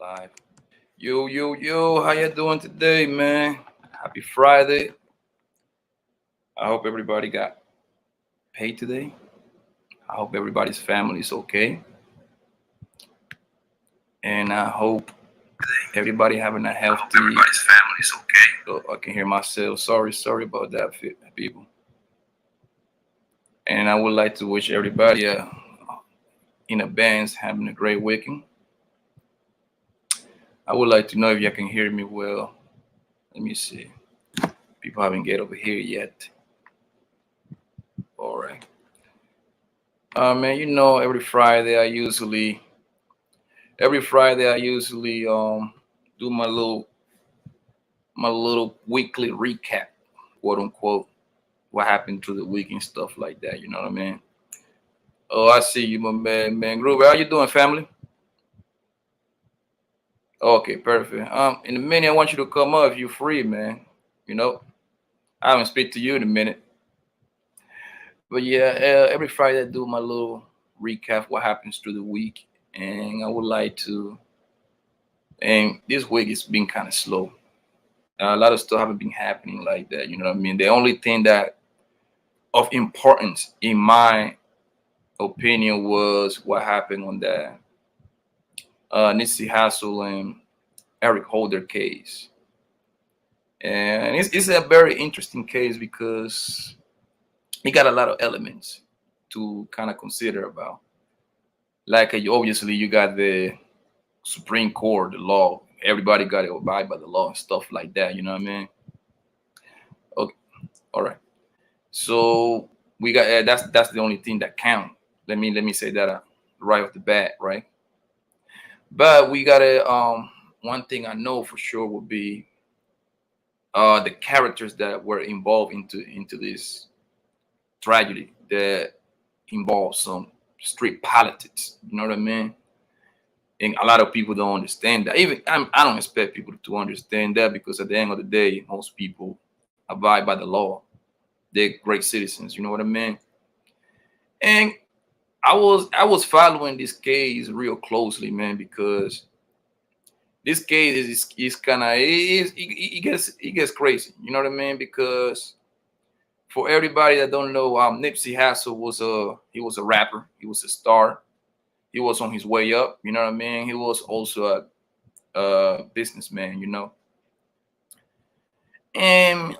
Live. Yo, how you doing today, man? Happy Friday. I hope everybody got paid today. I hope everybody's family is okay. And I hope everybody having a healthy. Everybody's family is okay. Oh, I can hear myself. Sorry about that, people. And I would like to wish everybody in advance having a great weekend. I would like to know if you can hear me well. Let me see. People haven't get over here yet. All right. Man, every Friday I usually do my little weekly recap, quote unquote, what happened to the week and stuff like that. You know what I mean? Oh, I see you, my man. Groove, how you doing, family? Okay, perfect. In a minute, I want you to come up if you're free, man. I haven't speak to you in a minute. But yeah, every Friday I do my little recap what happens through the week, and I would like to. And this week it's been kind of slow. A lot of stuff haven't been happening like that. You know what I mean? The only thing that of importance, in my opinion, was what happened on that Nipsey Hussle and ericholder case, and it's a very interesting case because it got a lot of elements to kind of consider about. Like obviously you got the Supreme Court, the law. Everybody got to abide by the law and stuff like that. You know what I mean? Okay, all right. So we got that's the only thing that count. Let me say that right off the bat, right? But we got to one thing I know for sure would be the characters that were involved into this tragedy that involves some street politics. You know what I mean? And a lot of people don't understand that. Even I don't expect people to understand that because at the end of the day, most people abide by the law. They're great citizens. You know what I mean? And I was following this case real closely, man, because this case is kind of it gets crazy. You know what I mean? Because for everybody that don't know, Nipsey Hussle was a rapper. He was a star. He was on his way up. You know what I mean? He was also a businessman. And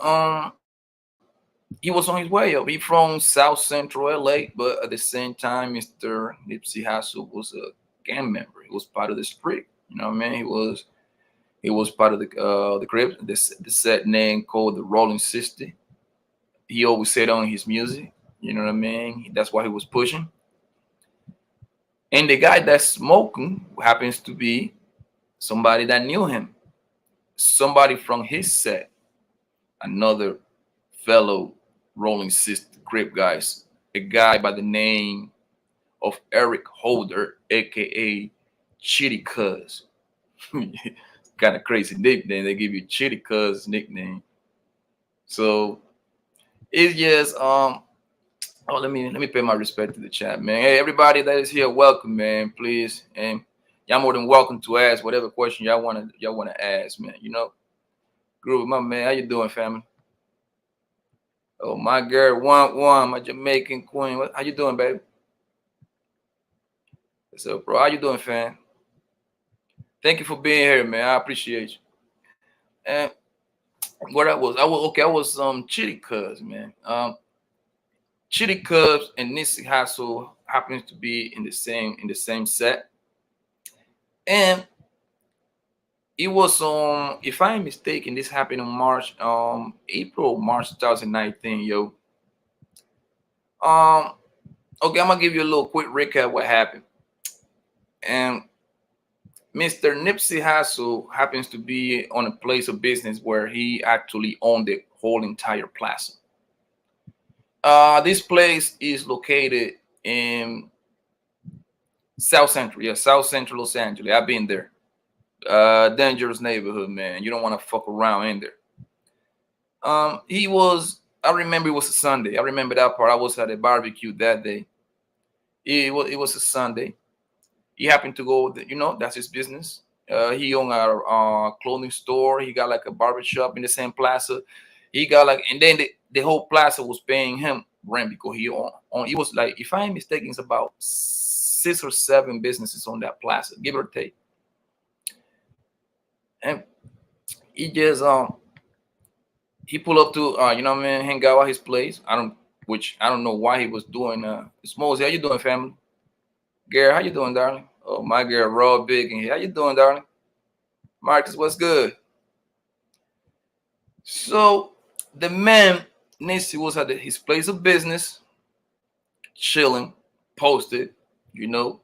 he was on his way up. He from South Central LA, but at the same time, Mr. Nipsey Hussle was a gang member. He was part of the street. You know what I mean? He was part of the Crips, the set name called the Rolling 60. He always said on his music. You know what I mean? That's why he was pushing. And the guy that's smoking happens to be somebody that knew him, somebody from his set, another fellow Rolling Sister Crip guys, a guy by the name of ericholder, aka Chitty Cuz. Kind of crazy nickname. They give you Chitty Cuz nickname. So it's just oh, let me pay my respect to the chat, man. Hey, everybody that is here, welcome, man. Please, and y'all more than welcome to ask whatever question y'all wanna ask, man. Groove, my man, how you doing, family? Oh, my girl, one, my Jamaican queen. How you doing, baby? What's up, bro? How you doing, fam? Thank you for being here, man. I appreciate you. And what I was Chitty Cuz, man. Chitty Cuz and Nipsey Hussle happens to be in the same set, and it was if I'm mistaken, this happened in March, March 2019, yo. Okay, I'm gonna give you a little quick recap what happened. And Mr. Nipsey Hussle happens to be on a place of business where he actually owned the whole entire plaza. This place is located in South Central Los Angeles. I've been there. Dangerous neighborhood, man. You don't want to fuck around in there. I remember it was a Sunday. I remember that part. I was at a barbecue that day. It was a Sunday. He happened to go, that's his business. He owned a clothing store. He got like a barber shop in the same plaza. He got like, and then the whole plaza was paying him rent because he on. He was like, if I am mistaken, it's about 6 or 7 businesses on that plaza, give or take. And he just he pulled up to you know what I mean, hang out at his place. I don't know why he was doing Smokes, how you doing, family? Gary, how you doing, darling? Oh, my girl, Raw Big in here. How you doing, darling? Marcus, what's good? So the man, Nipsey, was at his place of business, chilling, posted, you know,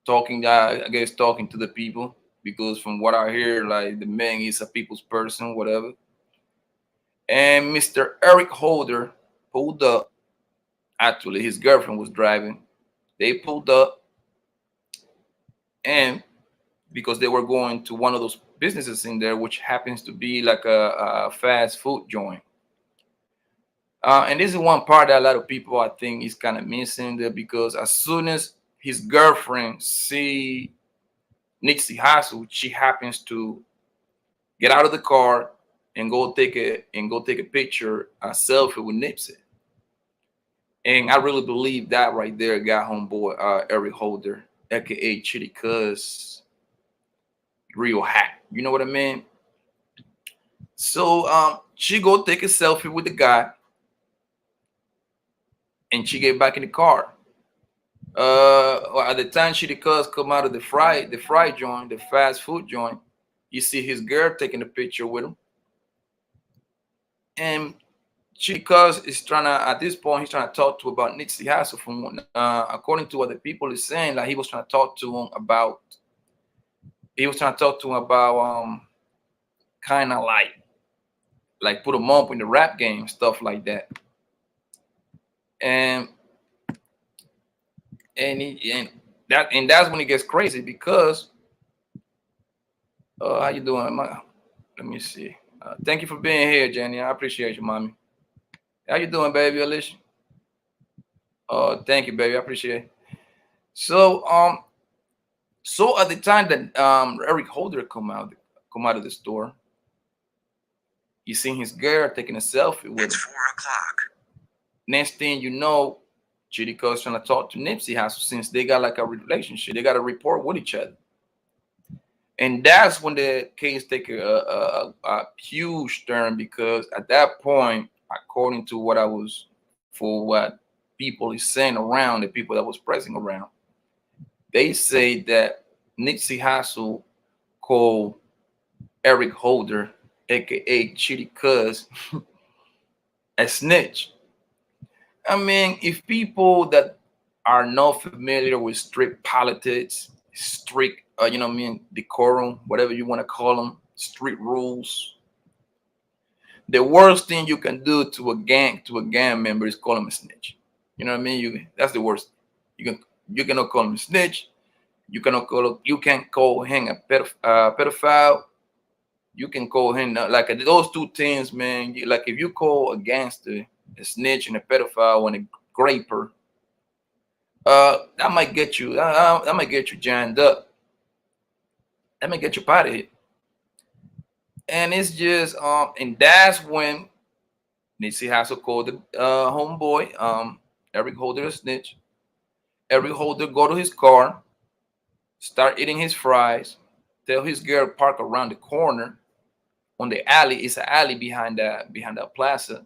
talking, I guess, talking to the people, because from what I hear, like the man is a people's person, whatever. And Mr. Eric Holder pulled up. Actually, his girlfriend was driving. They pulled up, and because they were going to one of those businesses in there, which happens to be like a fast food joint. And this is one part that a lot of people, I think, is kind of missing there, because as soon as his girlfriend see Nipsey Hussle, she happens to get out of the car and go take a picture, a selfie with Nipsey. And I really believe that right there got homeboy Eric Holder, aka Chitty Cuz, real hot. You know what I mean? So she go take a selfie with the guy, and she get back in the car. At the time Chitty Cuz come out of the fry joint, the fast food joint, you see his girl taking a picture with him. And Chitty Cuz is trying to, at this point, he's trying to talk to about Nipsey Hussle. From according to what the people is saying, like he was trying to talk to him about, kind of like put him up in the rap game, stuff like that. And that's when it gets crazy, because how you doing? Let me see. Thank you for being here, Jenny. I appreciate you, mommy. How you doing, baby, Alicia? Thank you, baby. I appreciate it. So so at the time that Eric Holder come out of the store, you seen his girl taking a selfie with him. It's 4 o'clock. Next thing you know, Chitty Cuz trying to talk to Nipsey Hussle, since they got like a relationship. They got a rapport with each other. And that's when the case take a huge turn, because at that point, according to what people is saying around, the people that was pressing around, they say that Nipsey Hussle called Eric Holder, aka Chitty Cuz, a snitch. I mean, if people that are not familiar with strict politics, strict, you know what I mean, decorum, whatever you want to call them, street rules, the worst thing you can do to a gang member is call him a snitch. You know what I mean? That's the worst. You cannot call him a snitch. You can't call him a pedophile. You can call him like those two things, man. Like if you call a gangster a snitch and a pedophile and a graper, that might get you jammed up. That might get you out of here. And it's just and that's when Nipsey Hussle called the homeboy Eric Holder a snitch. Eric Holder go to his car, start eating his fries, tell his girl park around the corner on the alley. It's an alley behind that plaza,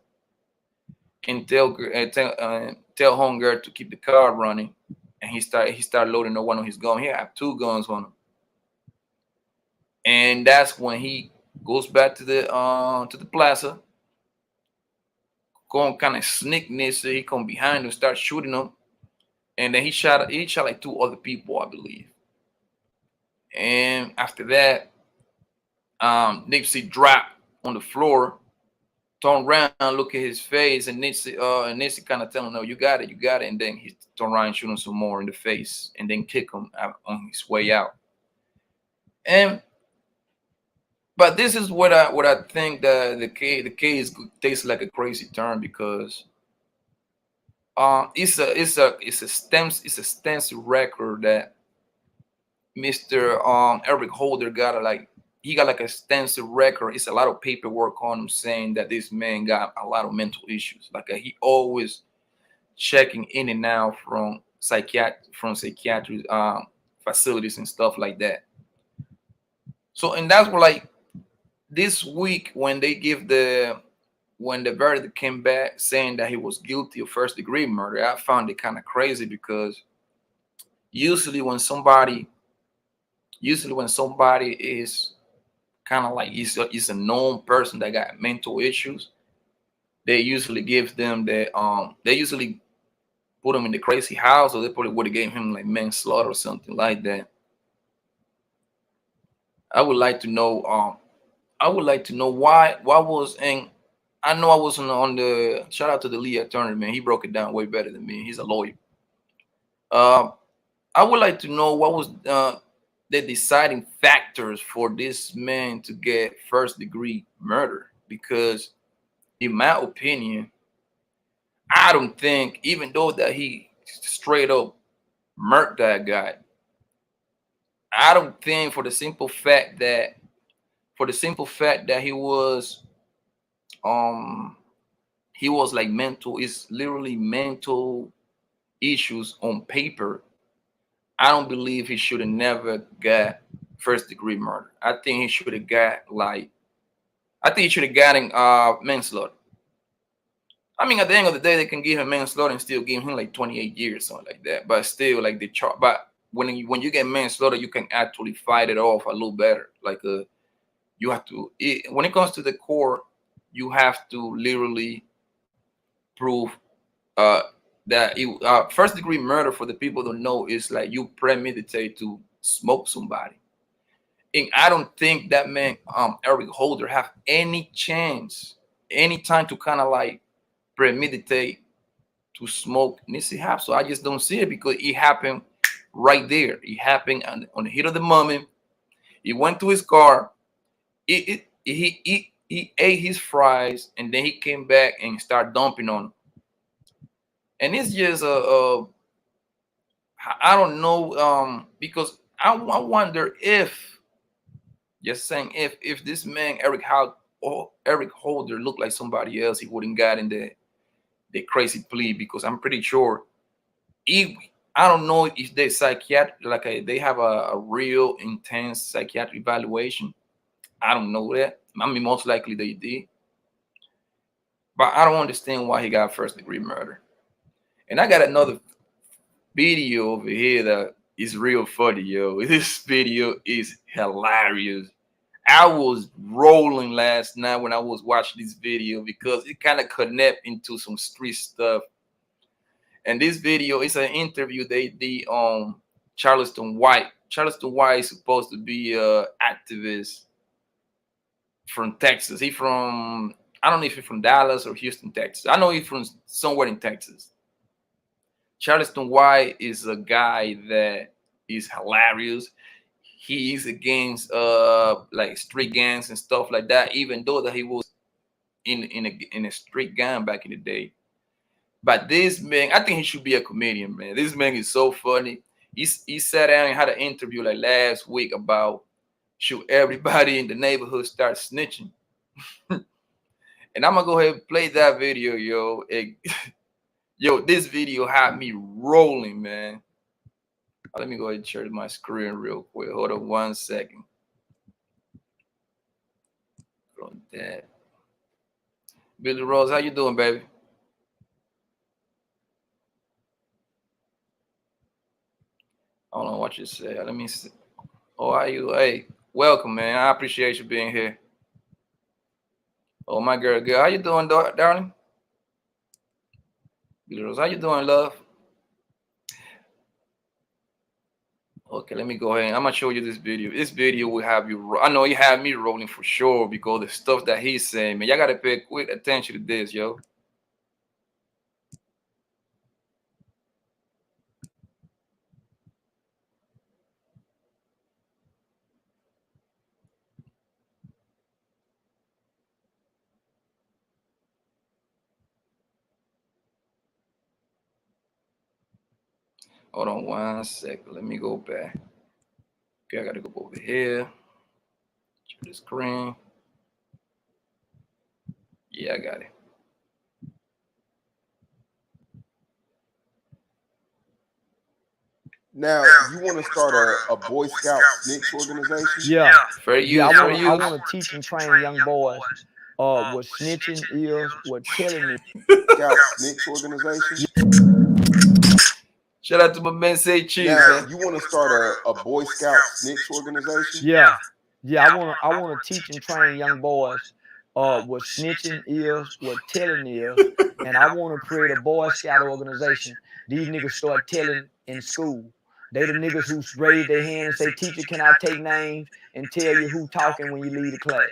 and tell homegirl to keep the car running. And he start loading the one on his gun. He have 2 guns on him. And that's when he goes back to the plaza, going kind of sneak Nipsey. He come behind him, start shooting him, and then he shot like 2 other people, I believe. And after that, Nipsey dropped on the floor, turn around, look at his face, and Nipsey kind of tell him, "No, you got it," and then he turn around and shoot him some more in the face, and then kick him out on his way out. But this is what I think that the case takes like a crazy turn, because it's a extensive record that Mr. Eric Holder got he got like a extensive record. It's a lot of paperwork on him saying that this man got a lot of mental issues. Like he always checking in and out from psychiatric facilities and stuff like that. So and that's what like this week when they give when the verdict came back saying that he was guilty of first degree murder, I found it kind of crazy because usually when somebody is kind of like is a known person that got mental issues, they usually give them they usually put him in the crazy house, or they probably would have gave him like manslaughter or something like that. I would like to know why was, and I know I wasn't on the shout out to the lead attorney, man. He broke it down way better than me. He's a lawyer. Uh, I would like to know what was the deciding factors for this man to get first degree murder, because in my opinion, I don't think, even though that he straight up murked that guy, I don't think for the simple fact that um he was like mental, it's literally mental issues on paper. I don't believe he should have never got first degree murder. I think he should have got like, I think he should have gotten manslaughter. I mean, at the end of the day, they can give him manslaughter and still give him like 28 years, something like that. But still, like but when you get manslaughter, you can actually fight it off a little better. Like you have to, when it comes to the court, you have to literally prove uh that first degree murder, for the people who don't know, is like you premeditate to smoke somebody. And I don't think that man Eric Holder have any chance, any time to kind of like premeditate to smoke Nipsey Hussle. So I just don't see it, because it happened right there. It happened on the heat of the moment. He went to his car. He ate his fries, and then he came back and started dumping on him. And it's just I don't know, because I wonder if, just saying, if this man Eric Holder looked like somebody else, he wouldn't got in the crazy plea, because I'm pretty sure he, I don't know if they psychiatric, like they have a real intense psychiatric evaluation. I don't know that. I mean, most likely they did, but I don't understand why he got first degree murder. And I got another video over here that is real funny, yo. This video is hilarious. I was rolling last night when I was watching this video, because it kind of connect into some street stuff. And this video is an interview they did on Charleston White. Charleston White is supposed to be a activist from Texas. He from, I don't know if he's from Dallas or Houston, Texas. I know he's from somewhere in Texas. Charleston White is a guy that is hilarious. He is against like street gangs and stuff like that, even though that he was in a street gang back in the day. But this man, I think he should be a comedian, man. This man is so funny. He sat down and had an interview like last week about should everybody in the neighborhood start snitching. And I'm gonna go ahead and play that video, yo. Yo, this video had me rolling, man. Let me go ahead and share my screen real quick. Hold on 1 second. From that. Billy Rose, how you doing, baby? I don't know what you say. Let me see. Oh, how you? Hey, welcome, man. I appreciate you being here. Oh, my girl, how you doing, darling? Billy Rose, how you doing, love? Okay, let me go ahead. I'm gonna show you this video. This video will have you. I know you have me rolling for sure, because the stuff that he's saying, man. Y'all gotta pay quick attention to this, yo. Hold on 1 second. Let me go back. Okay, I gotta go over here. Share the screen. Yeah, I got it. Now, you want to start a Boy Scout snitch organization? Yeah. For you, Yeah, for I you. want to teach and train young boys what snitching is, what telling is. Scout snitch organization? Shout out to my man Say Cheese, Now, man. you want to start a Boy Scout snitch organization? Yeah. Yeah, I want to teach and train young boys what snitching is, what telling is, and I want to create a Boy Scout organization. These niggas start telling in school. They the niggas who raise their hand and say, "Teacher, can I take names?" and tell you who talking when you leave the class.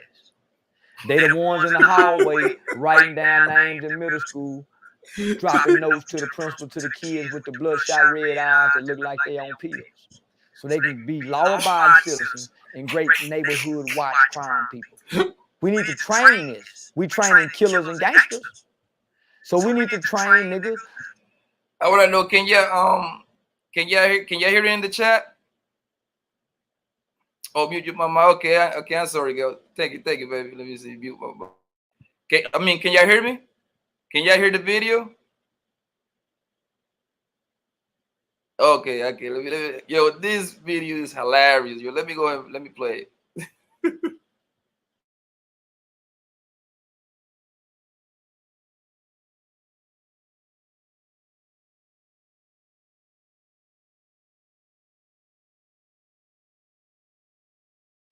They the ones in the hallway writing down names in middle school, dropping notes to the principal, to the kids with the bloodshot red eyes that look like they on pills. So they can be law-abiding citizens and great neighborhood watch crime people. We need to train this. We training killers and gangsters. So we need to train niggas. I wanna know, can y'all hear it in the chat? Oh, mute your mama. Okay, I'm sorry, girl. Thank you, baby. Let me see. Mute my mama. Okay, can y'all hear me? Can y'all hear the video? Okay. Let me, yo, this video is hilarious. Yo, let me go and let me play it.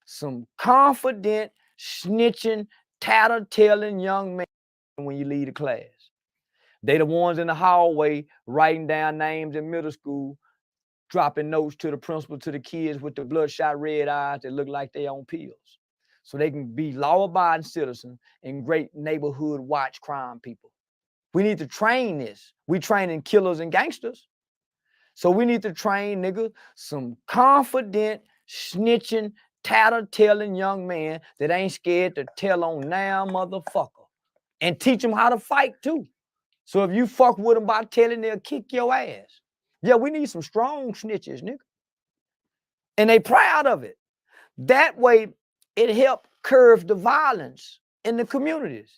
Some confident, snitching, tattletailing young men when you leave the class. They the ones in the hallway writing down names in middle school, dropping notes to the principal, to the kids with the bloodshot red eyes that look like they on pills. So they can be law-abiding citizens and great neighborhood watch crime people. We need to train this. We training killers and gangsters. So we need to train, nigga, some confident, snitching, tattletelling young man that ain't scared to tell on now motherfucker. And teach them how to fight too. So if you fuck with them by telling, they'll kick your ass. Yeah, we need some strong snitches, nigga. And they proud of it. That way, it help curb the violence in the communities.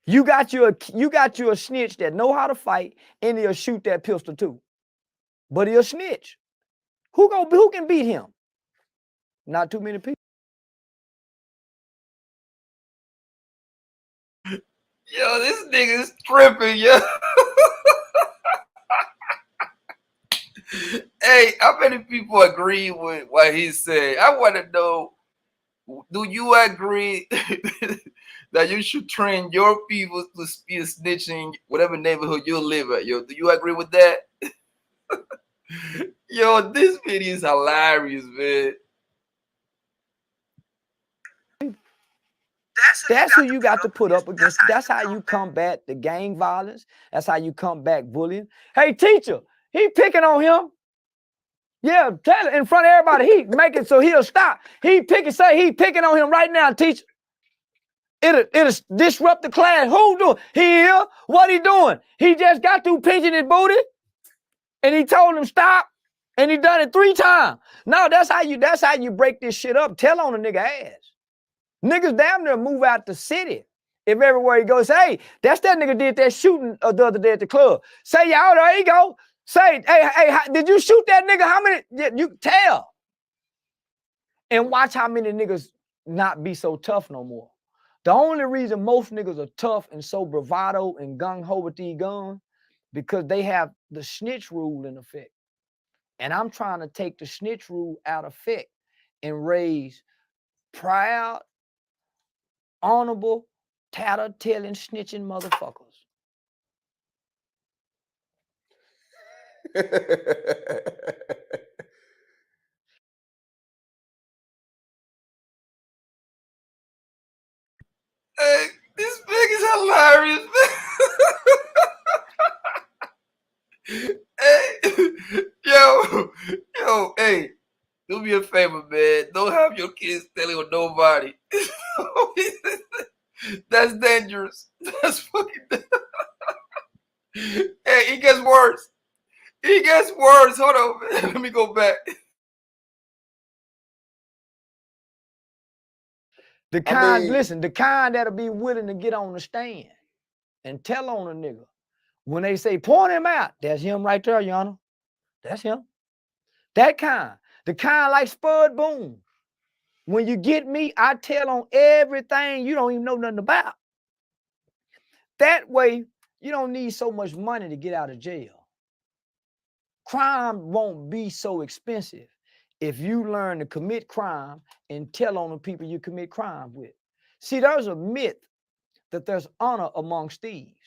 You got you a snitch that know how to fight, and he'll shoot that pistol too. But he'll snitch. Who can beat him? Not too many people. Yo, this nigga is tripping, yo. Hey, how many people agree with what he said? I want to know, do you agree that you should train your people to be snitching whatever neighborhood you live at? Yo, do you agree with that? Yo, this video is hilarious, man. That's who you got to put up against. That's how you combat the gang violence. That's how you combat bullying. Hey, teacher, he picking on him. Yeah, tell it in front of everybody. He make it so he'll stop. He picking on him right now, teacher. It'll disrupt the class. Who doing? He here? What he doing? He just got through pinching his booty, and he told him stop, and he done it 3 times. No, that's how you break this shit up. Tell on a nigga ass. Niggas damn near move out the city. If everywhere he goes, hey, that's that nigga did that shooting the other day at the club. Say, y'all, there he go. Say, hey, did you shoot that nigga? How many? You tell. And watch how many niggas not be so tough no more. The only reason most niggas are tough and so bravado and gung-ho with these guns, because they have the snitch rule in effect. And I'm trying to take the snitch rule out of effect and raise proud, honorable, tattletailing, snitching motherfuckers. Hey, this thing is hilarious, man. Hey, yo, hey, do me a favor, man. Don't have your kids telling on nobody. That's dangerous. That's fucking dangerous. Hey, it gets worse. He gets worse. Hold on, man. Let me go back. The kind, listen, the kind that'll be willing to get on the stand and tell on a nigga. When they say, point him out, that's him right there, Your Honor. That's him. That kind. The kind like Spud Boone. When you get me, I tell on everything you don't even know nothing about. That way, you don't need so much money to get out of jail. Crime won't be so expensive if you learn to commit crime and tell on the people you commit crime with. See, there's a myth that there's honor amongst thieves.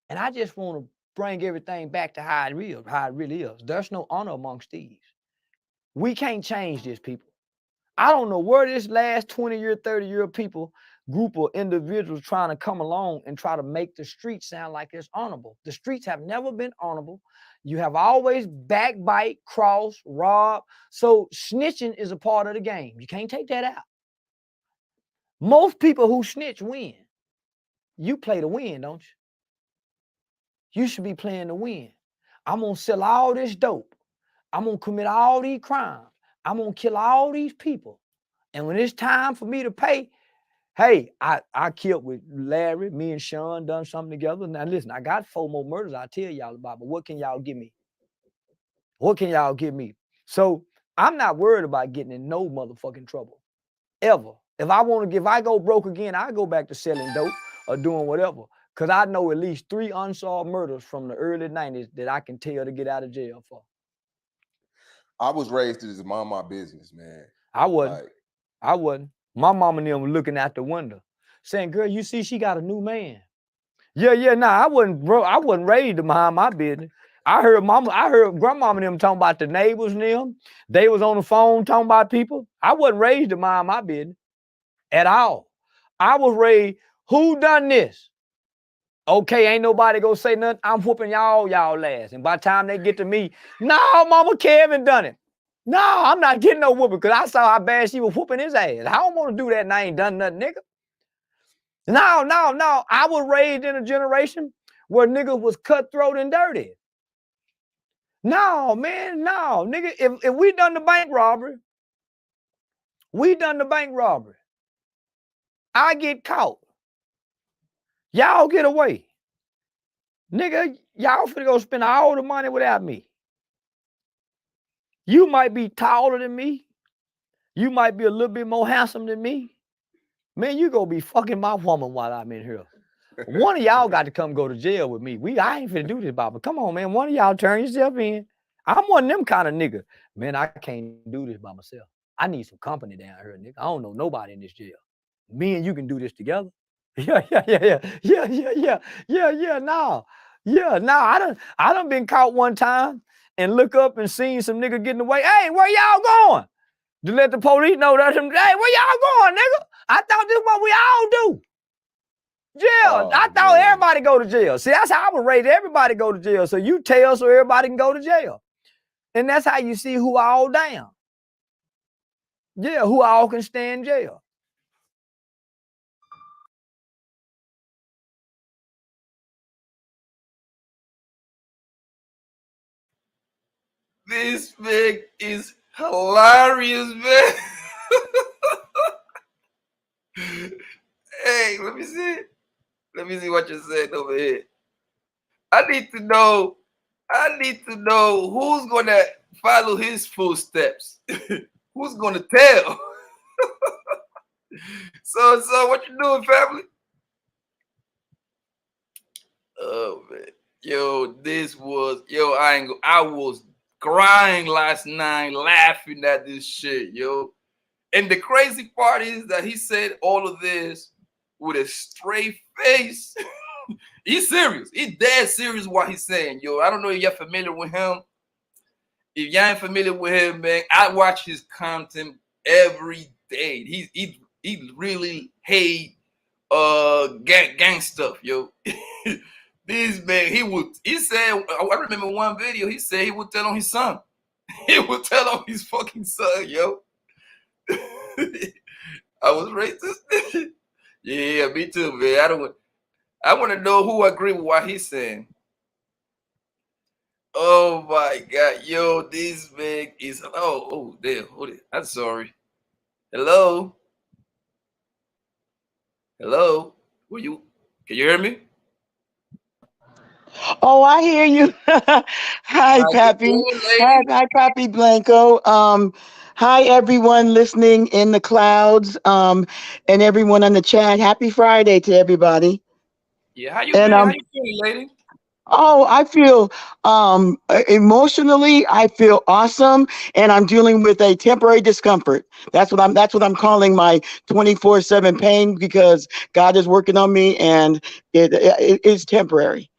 And I just want to bring everything back to how it really is. There's no honor amongst thieves. We can't change this, people. I don't know where this last 20-year, 30-year people, group of individuals trying to come along and try to make the streets sound like it's honorable. The streets have never been honorable. You have always backbite, cross, rob. So snitching is a part of the game. You can't take that out. Most people who snitch win. You play to win, don't you? You should be playing to win. I'm going to sell all this dope. I'm going to commit all these crimes. I'm going to kill all these people. And when it's time for me to pay, hey, I killed with Larry, me and Sean done something together. Now listen, I got 4 more murders I'll tell y'all about, but what can y'all give me? What can y'all give me? So I'm not worried about getting in no motherfucking trouble, ever. If I go broke again, I go back to selling dope or doing whatever. Because I know at least 3 unsolved murders from the early 90s that I can tell to get out of jail for. I was raised to just mind my business, man. I wasn't. My mama and them were looking out the window saying, girl, you see she got a new man. Yeah, nah, I wasn't raised to mind my business. I heard grandmama and them talking about the neighbors and them. They was on the phone talking about people. I wasn't raised to mind my business at all. I was raised, who done this? Okay, ain't nobody gonna say nothing. I'm whooping y'all ass. And by the time they get to me, no, Mama Kevin done it. No, I'm not getting no whooping because I saw how bad she was whooping his ass. I don't want to do that and I ain't done nothing, nigga. No. I was raised in a generation where niggas was cutthroat and dirty. No, man, no. Nigga, if we done the bank robbery, I get caught. Y'all get away. Nigga, y'all finna go spend all the money without me. You might be taller than me. You might be a little bit more handsome than me. Man, you gonna be fucking my woman while I'm in here. One of y'all got to come go to jail with me. I ain't finna do this, Baba. Come on, man. One of y'all turn yourself in. I'm one of them kind of nigga. Man, I can't do this by myself. I need some company down here, nigga. I don't know nobody in this jail. Me and you can do this together. Yeah. No. I done been caught one time and look up and seen some nigga getting away. Hey, where y'all going? To let the police know that, hey, where y'all going, nigga? I thought this is what we all do. Jail. I thought everybody go to jail. See, that's how I was raised. Everybody go to jail. So you tell so everybody can go to jail. And that's how you see who all down. Yeah, who all can stay in jail. This man is hilarious, man. Hey, let me see. Let me see what you're saying over here. I need to know who's gonna follow his footsteps. Who's gonna tell? So what you doing, family? Oh man. I was crying last night laughing at this shit, yo. And the crazy part is that he said all of this with a straight face. He's serious. He's dead serious what he's saying, yo. I don't know if you're familiar with him. If you ain't familiar with him, man, I watch his content every day. He really hate gang stuff, yo. This man, he said, I remember one video, he said he would tell on his son. He would tell on his fucking son, yo. I was racist. Yeah, me too, man. I want to know who agree with what he's saying. Oh my God, yo, this man is. Oh, damn. Hold it. I'm sorry. Hello, hello. Were you? Can you hear me? Oh, I hear you. Hi, How you Pappy. doing, Hi, lady? hi, Pappy Blanco. Hi, everyone listening in the clouds, and everyone on the chat. Happy Friday to everybody. Yeah, how you And been? How you feeling, lady? oh, I feel emotionally, I feel awesome, and I'm dealing with a temporary discomfort. That's what I'm calling my 24/7 pain because God is working on me, and it is temporary.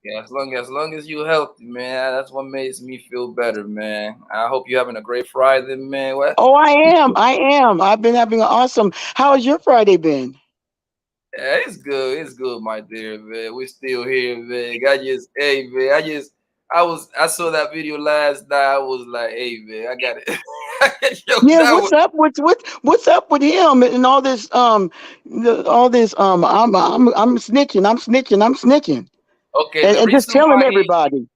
Yeah, as long as you healthy, man, that's what makes me feel better, man. I hope you're having a great Friday, man. What? Oh, I am. I am. I've been having an awesome. How has your Friday been? Yeah, it's good. It's good, my dear, man. We're still here, man. Hey, man. I saw that video last night. I was like, hey, man, I got it. Yo, Yeah, that what's was up? What's up with him and all this? All this. I'm snitching. I'm snitching. I'm snitching, okay. and just telling everybody.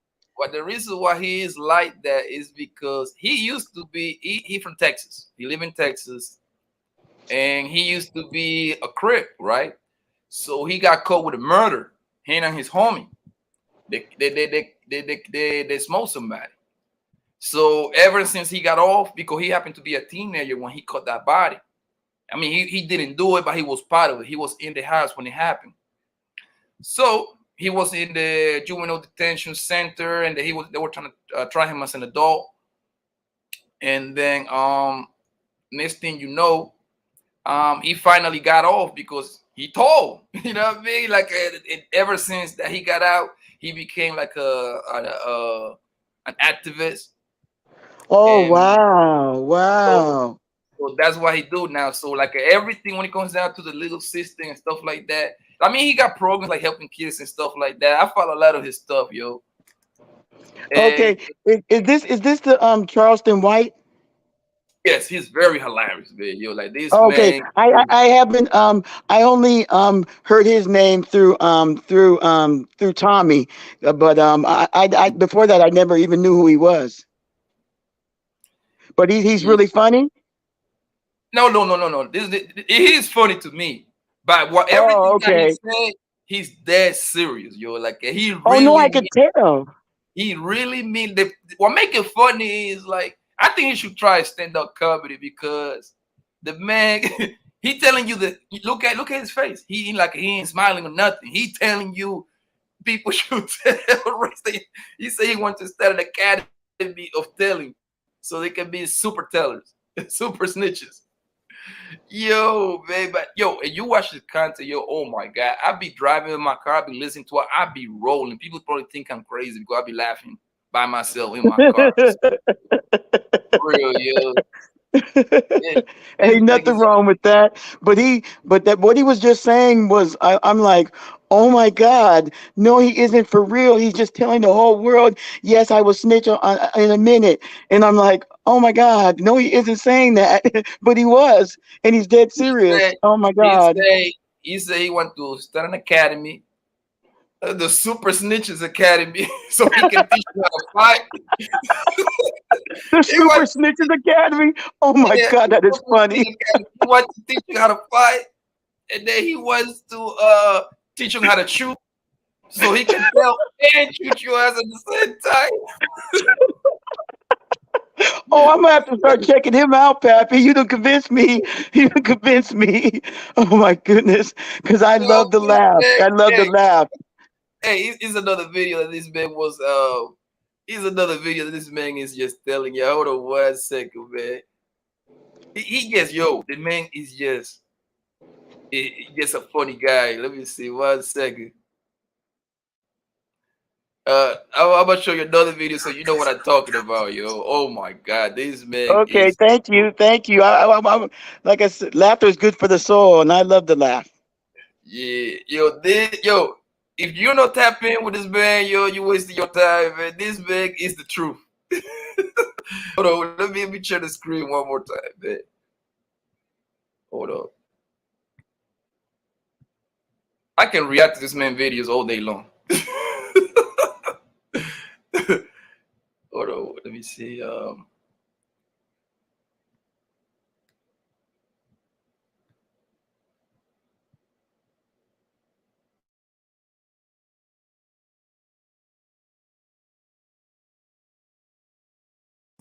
The reason why he is like that is because he used to be he from Texas. He live in Texas, and he used to be a Crip, right? So he got caught with a murder. He and his homie. They smoked somebody. So ever since he got off, because he happened to be a teenager when he caught that body. I mean, he didn't do it, but he was part of it. He was in the house when it happened. So he was in the juvenile detention center, and they were trying to try him as an adult. And then next thing you know, he finally got off because he told. You know what I mean? Like ever since that he got out, he became like an activist, Oh and wow, so wow. so that's what he do now. So like everything when it comes down to the legal system and stuff like that. I mean, he got programs like helping kids and stuff like that. I follow a lot of his stuff, yo. And Okay, is this the Charleston White? yes, he's very hilarious, man. Yo, like this Okay, man. I haven't I only heard his name through Tommy, but I before that I never even knew who he was. But he's really funny. No. It is funny to me, but what Oh, everything that he okay. said, he's dead serious, yo. Like Oh no, I could tell. he really mean the. What make it funny is like I think he should try stand up comedy because the man he telling you that look at his face. He ain't like he ain't smiling or nothing. He telling you people should tell. He said he wants to start an academy of telling so they can be super tellers, super snitches. Yo, man, but yo, and you watch this content, yo, oh my God. I be driving in my car, I be listening to it, I be rolling. People probably think I'm crazy because I be laughing by myself in my car. For real, yo. Yeah, this Ain't thing nothing is wrong with that. But that what he was just saying was, I'm like, oh my God, no, he isn't for real. He's just telling the whole world, yes, I will snitch in a minute. And I'm like, oh my God, no, he isn't saying that, but he was, and he's dead he serious. said, Oh my he God. said, he said he want to start an academy, the Super Snitches Academy, so he can teach you how to fight. The He Super want, Snitches Academy. Oh my yeah, God, the that is Super funny. Snitches Academy. He want to teach you how to fight, and then he wants to teach him how to shoot. So he can tell and shoot your ass at the same time. Oh, I'm gonna have to start checking him out, Pappy. You done convinced me. You done convinced me. Oh my goodness, because I Yo, love the this laugh. man, I love the hey, laugh. hey, here's another video that this man was here's another video that this man is just telling you. Hold on 1 second, man. He just the man is just a funny guy. Let me see 1 second. I'm gonna show you another video so you know what I'm talking about, yo. Oh my God, this man Okay, is thank you, thank you. Like I said, laughter is good for the soul, and I love to laugh. yeah, yo. If you not tap in with this man, yo, you wasting your time, man. This man is the truth. Hold on, let me share the screen one more time, man. Hold on. I can react to this man videos all day long. Hold on, let me see.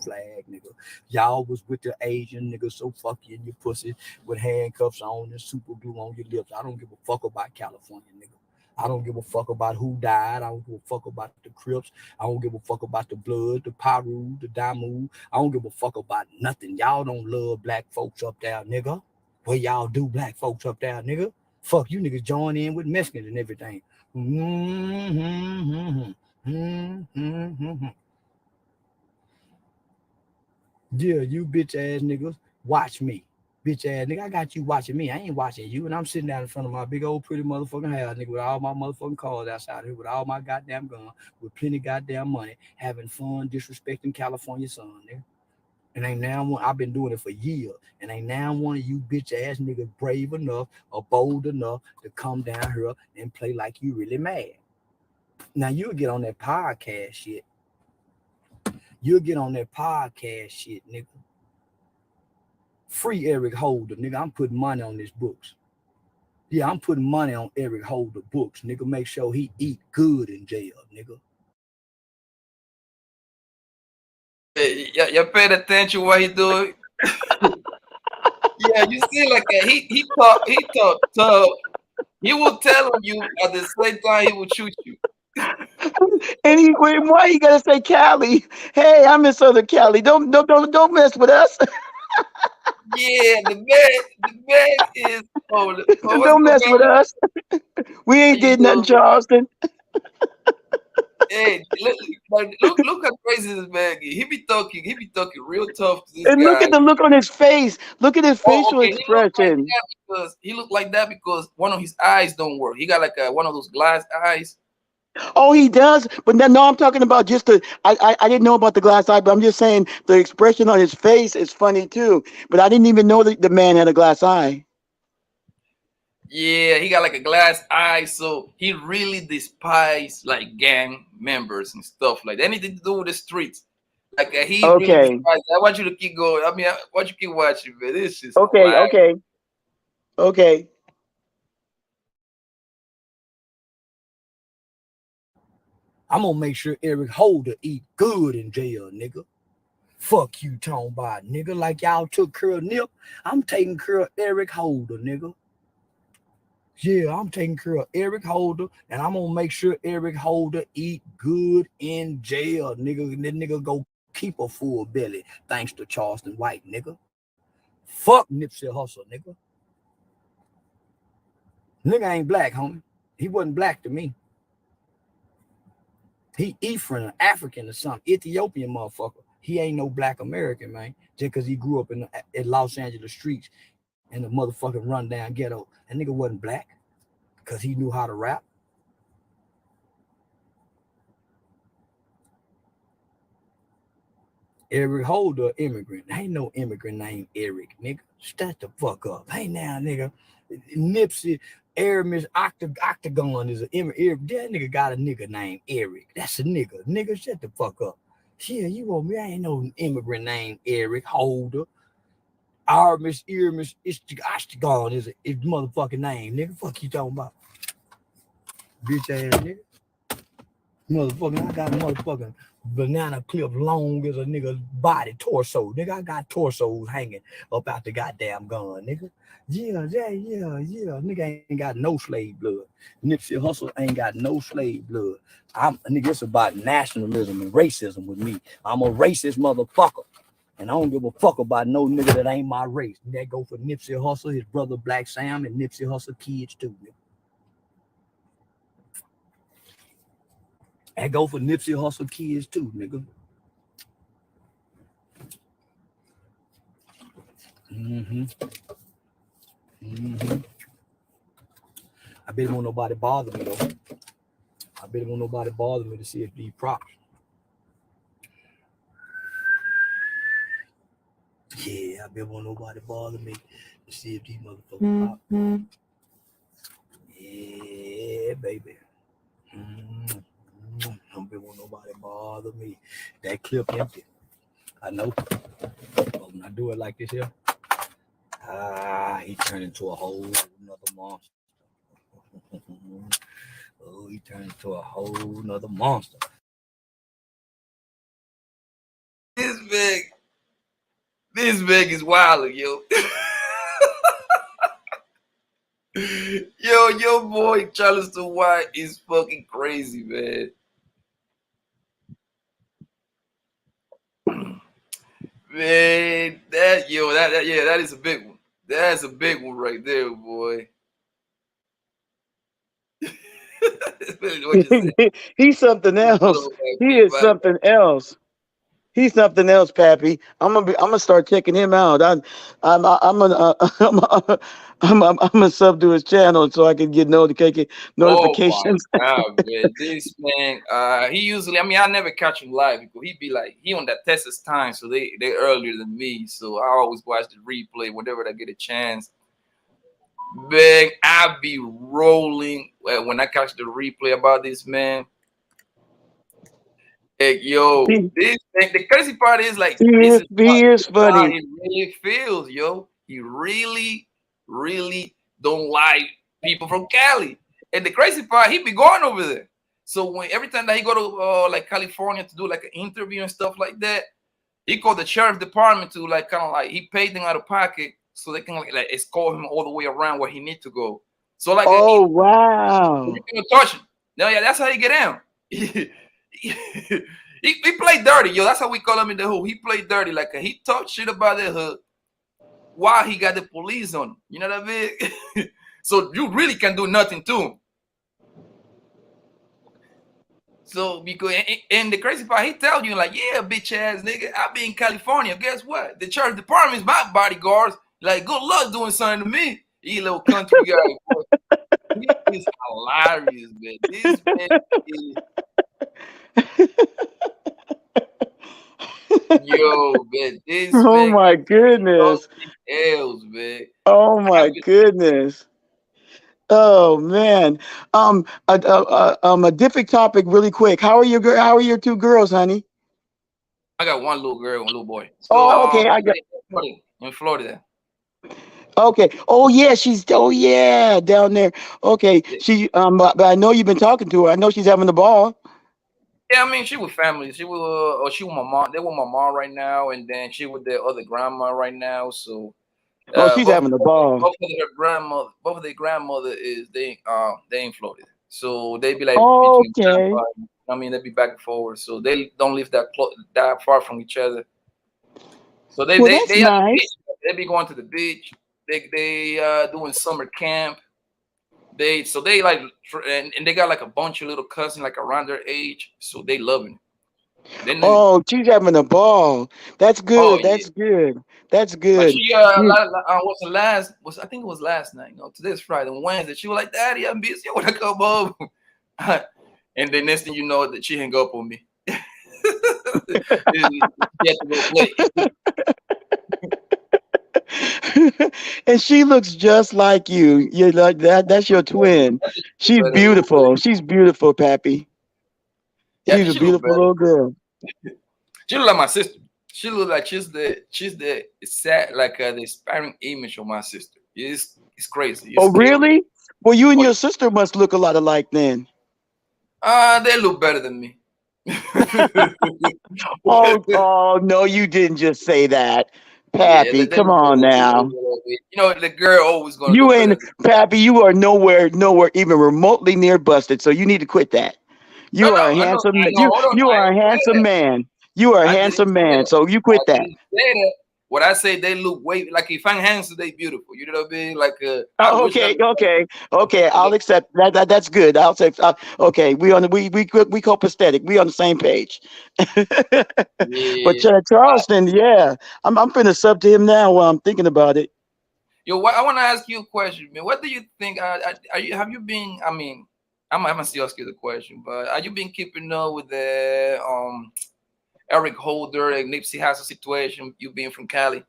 Flag, nigga. Y'all was with the Asian nigga, so fuck you and your pussy with handcuffs on and super glue on your lips. I don't give a fuck about California, nigga. I don't give a fuck about who died. I don't give a fuck about the Crips. I don't give a fuck about the Blood, the Paru, the Damu. I don't give a fuck about nothing. Y'all don't love black folks up there, nigga. What y'all do, black folks up there, nigga? Fuck you niggas join in with Mexicans and everything. Yeah, you bitch ass niggas, watch me. Bitch ass nigga, I got you watching me. I ain't watching you. And I'm sitting down in front of my big old pretty motherfucking house, nigga, with all my motherfucking cars outside here, with all my goddamn guns, with plenty goddamn money, having fun, disrespecting California sun, nigga. And ain't now one, I've been doing it for years. And ain't now one of you bitch ass niggas brave enough or bold enough to come down here and play like you really mad. Now you'll get on that podcast shit. You'll get on that podcast shit, nigga. Free Eric Holder, nigga. I'm putting money on his books. Yeah, I'm putting money on Eric Holder books, nigga. Make sure he eat good in jail, nigga. Hey, you paying attention what he doing? Yeah, you see, like he talk tough. He will tell you at the same time he will shoot you. And why you gotta say Cali? Hey, I'm in Southern Cali. Don't mess with us. Yeah, the man is what's Don't the mess with man? us. We How ain't you did nothing, doing? Charleston. Hey, look how crazy this man is. He be talking real tough to this And look guy. at the look on his face. Look at his Oh, facial okay. expression. He looked like that because one of his eyes don't work. He got like one of those glass eyes. Oh, he does. But no, I'm talking about just the. I didn't know about the glass eye, but I'm just saying the expression on his face is funny too. But I didn't even know that the man had a glass eye. Yeah, he got like a glass eye, so he really despise like gang members and stuff like that. Anything to do with the streets. Like he really Okay. despises. I want you to keep going. I mean, I want you to keep watching, man. This is Okay. hilarious. Okay. Okay. I'm gonna make sure Eric Holder eat good in jail, nigga. Fuck you talking about, nigga. Like y'all took care of Nip, I'm taking care of Eric Holder, nigga. Yeah, I'm taking care of Eric Holder, and I'm gonna make sure Eric Holder eat good in jail, nigga. And that nigga go keep a full belly, thanks to Charleston White, nigga. Fuck Nipsey Hussle, nigga. Nigga ain't black, homie. He wasn't black to me. He Ephraim, African or something, Ethiopian motherfucker. He ain't no black American, man. Just because he grew up in Los Angeles streets in the motherfucking rundown ghetto. That nigga wasn't black because he knew how to rap. Eric Holder, immigrant. Ain't no immigrant named Eric, nigga. Shut the fuck up. Hey now, nigga. Nipsey, Aramis, Octagon is an immigrant. That nigga got a nigga named Eric. That's a nigga. Nigga, shut the fuck up. Yeah, you want me? I ain't no immigrant named Eric Holder. Aramis, Octagon is a motherfucking name, nigga. Fuck you talking about? Bitch ass nigga. Motherfucking, I got a motherfucking banana clip long as a nigga's body, torso. Nigga, I got torsos hanging up out the goddamn gun, nigga. Yeah. Nigga ain't got no slave blood. Nipsey Hussle ain't got no slave blood. Nigga, it's about nationalism and racism with me. I'm a racist motherfucker. And I don't give a fuck about no nigga that ain't my race. And that go for Nipsey Hussle, his brother Black Sam, and Nipsey Hussle kids too, nigga. That go for Nipsey Hussle kids too, nigga. I bet it won't nobody bother me though. I bet it won't nobody bother me to see if these props. Yeah, I bet won't nobody bother me to see if these motherfuckers pop. Yeah, baby. bit won't nobody bother me. That clip empty. I know. But when I do it like this here, he turned into a whole nother monster. Oh, he turned into a whole nother monster. This bag is wild, yo. Yo, your boy Charleston White is fucking crazy, man. Man, that is a big one. That's a big one right there, boy. He's something else. He is something else. He's something else, Pappy. I'm gonna start checking him out. I'm gonna sub to his channel so I can get notifications. Oh my God, man. This man, he usually, I mean, I never catch him live because he be like, he on that Texas time, so they earlier than me. So I always watch the replay whenever I get a chance. Big, I be rolling when I catch the replay about this man. Hey, yo, this the crazy part is like he is funny. He really feels, yo. He really, really don't like people from Cali. And the crazy part, he be going over there. So every time that he go to like California to do like an interview and stuff like that, he called the sheriff department to like kind of like he paid them out of pocket so they can like escort him all the way around where he need to go. So like, oh wow, you can touch him. No, yeah, that's how he get down. He played dirty, yo. That's how we call him in the hood. He played dirty, like he talked shit about the hood while he got the police on him. You know what I mean? So you really can do nothing to him. So because and the crazy part, he tell you like, yeah, bitch ass nigga, I be in California. Guess what? The sheriff department is my bodyguards. Like, good luck doing something to me. You little country guy. He is hilarious, man. This man is. Yo, man, this oh my goodness. Else, man. Oh my goodness. Oh man. A different topic really quick. How are your two girls, honey? I got one little girl, one little boy. So, oh, okay. I got in Florida. Okay. Oh yeah, down there. Okay. She but I know you've been talking to her. I know she's having the ball. Yeah, I mean, she with family. She with my mom. They with my mom right now, and then she with their other grandma right now. So, she's having the ball. Both of their grandmother is they in Florida. So they be like, okay. I mean, they be back and forward. So they don't live that far from each other. So they nice. They be going to the beach. They doing summer camp. They like and they got like a bunch of little cousins like around their age, so they loving it. Oh, she's having a ball. That's good. That's good. That's good. But she was the last? I think it was last night. No, today's Friday. Wednesday, she was like, "Daddy, I'm busy. I want to come home." And then next thing you know, that she hang up on me. She had to go play. And she looks just like you. You're like that. That's your twin. She's beautiful. She's beautiful, Pappy. She's a beautiful little girl. She look like my sister. She look like she's the sad like the inspiring image of my sister. It's crazy. Oh really? Well, you and your sister must look a lot alike then. They look better than me. oh no, you didn't just say that. Pappy, come on now. You know, the girl always gonna. You ain't Pappy. You are nowhere even remotely near busted. So you need to quit that. You are a handsome. You are a handsome man. You are a handsome man. So you quit that. What I say, they look way like if I'm handsome, they beautiful. You know what I mean? Like okay. I'll accept that. That's good. I'll say okay. We copacetic. We on the same page. But Charleston, yeah, I'm finna sub to him now while I'm thinking about it. Yo, I want to ask you a question, man. What do you think? Have you been? I mean, I'm gonna still ask you the question, but are you been keeping up with the ericholder and Nipsey Hussle situation? You being from Cali?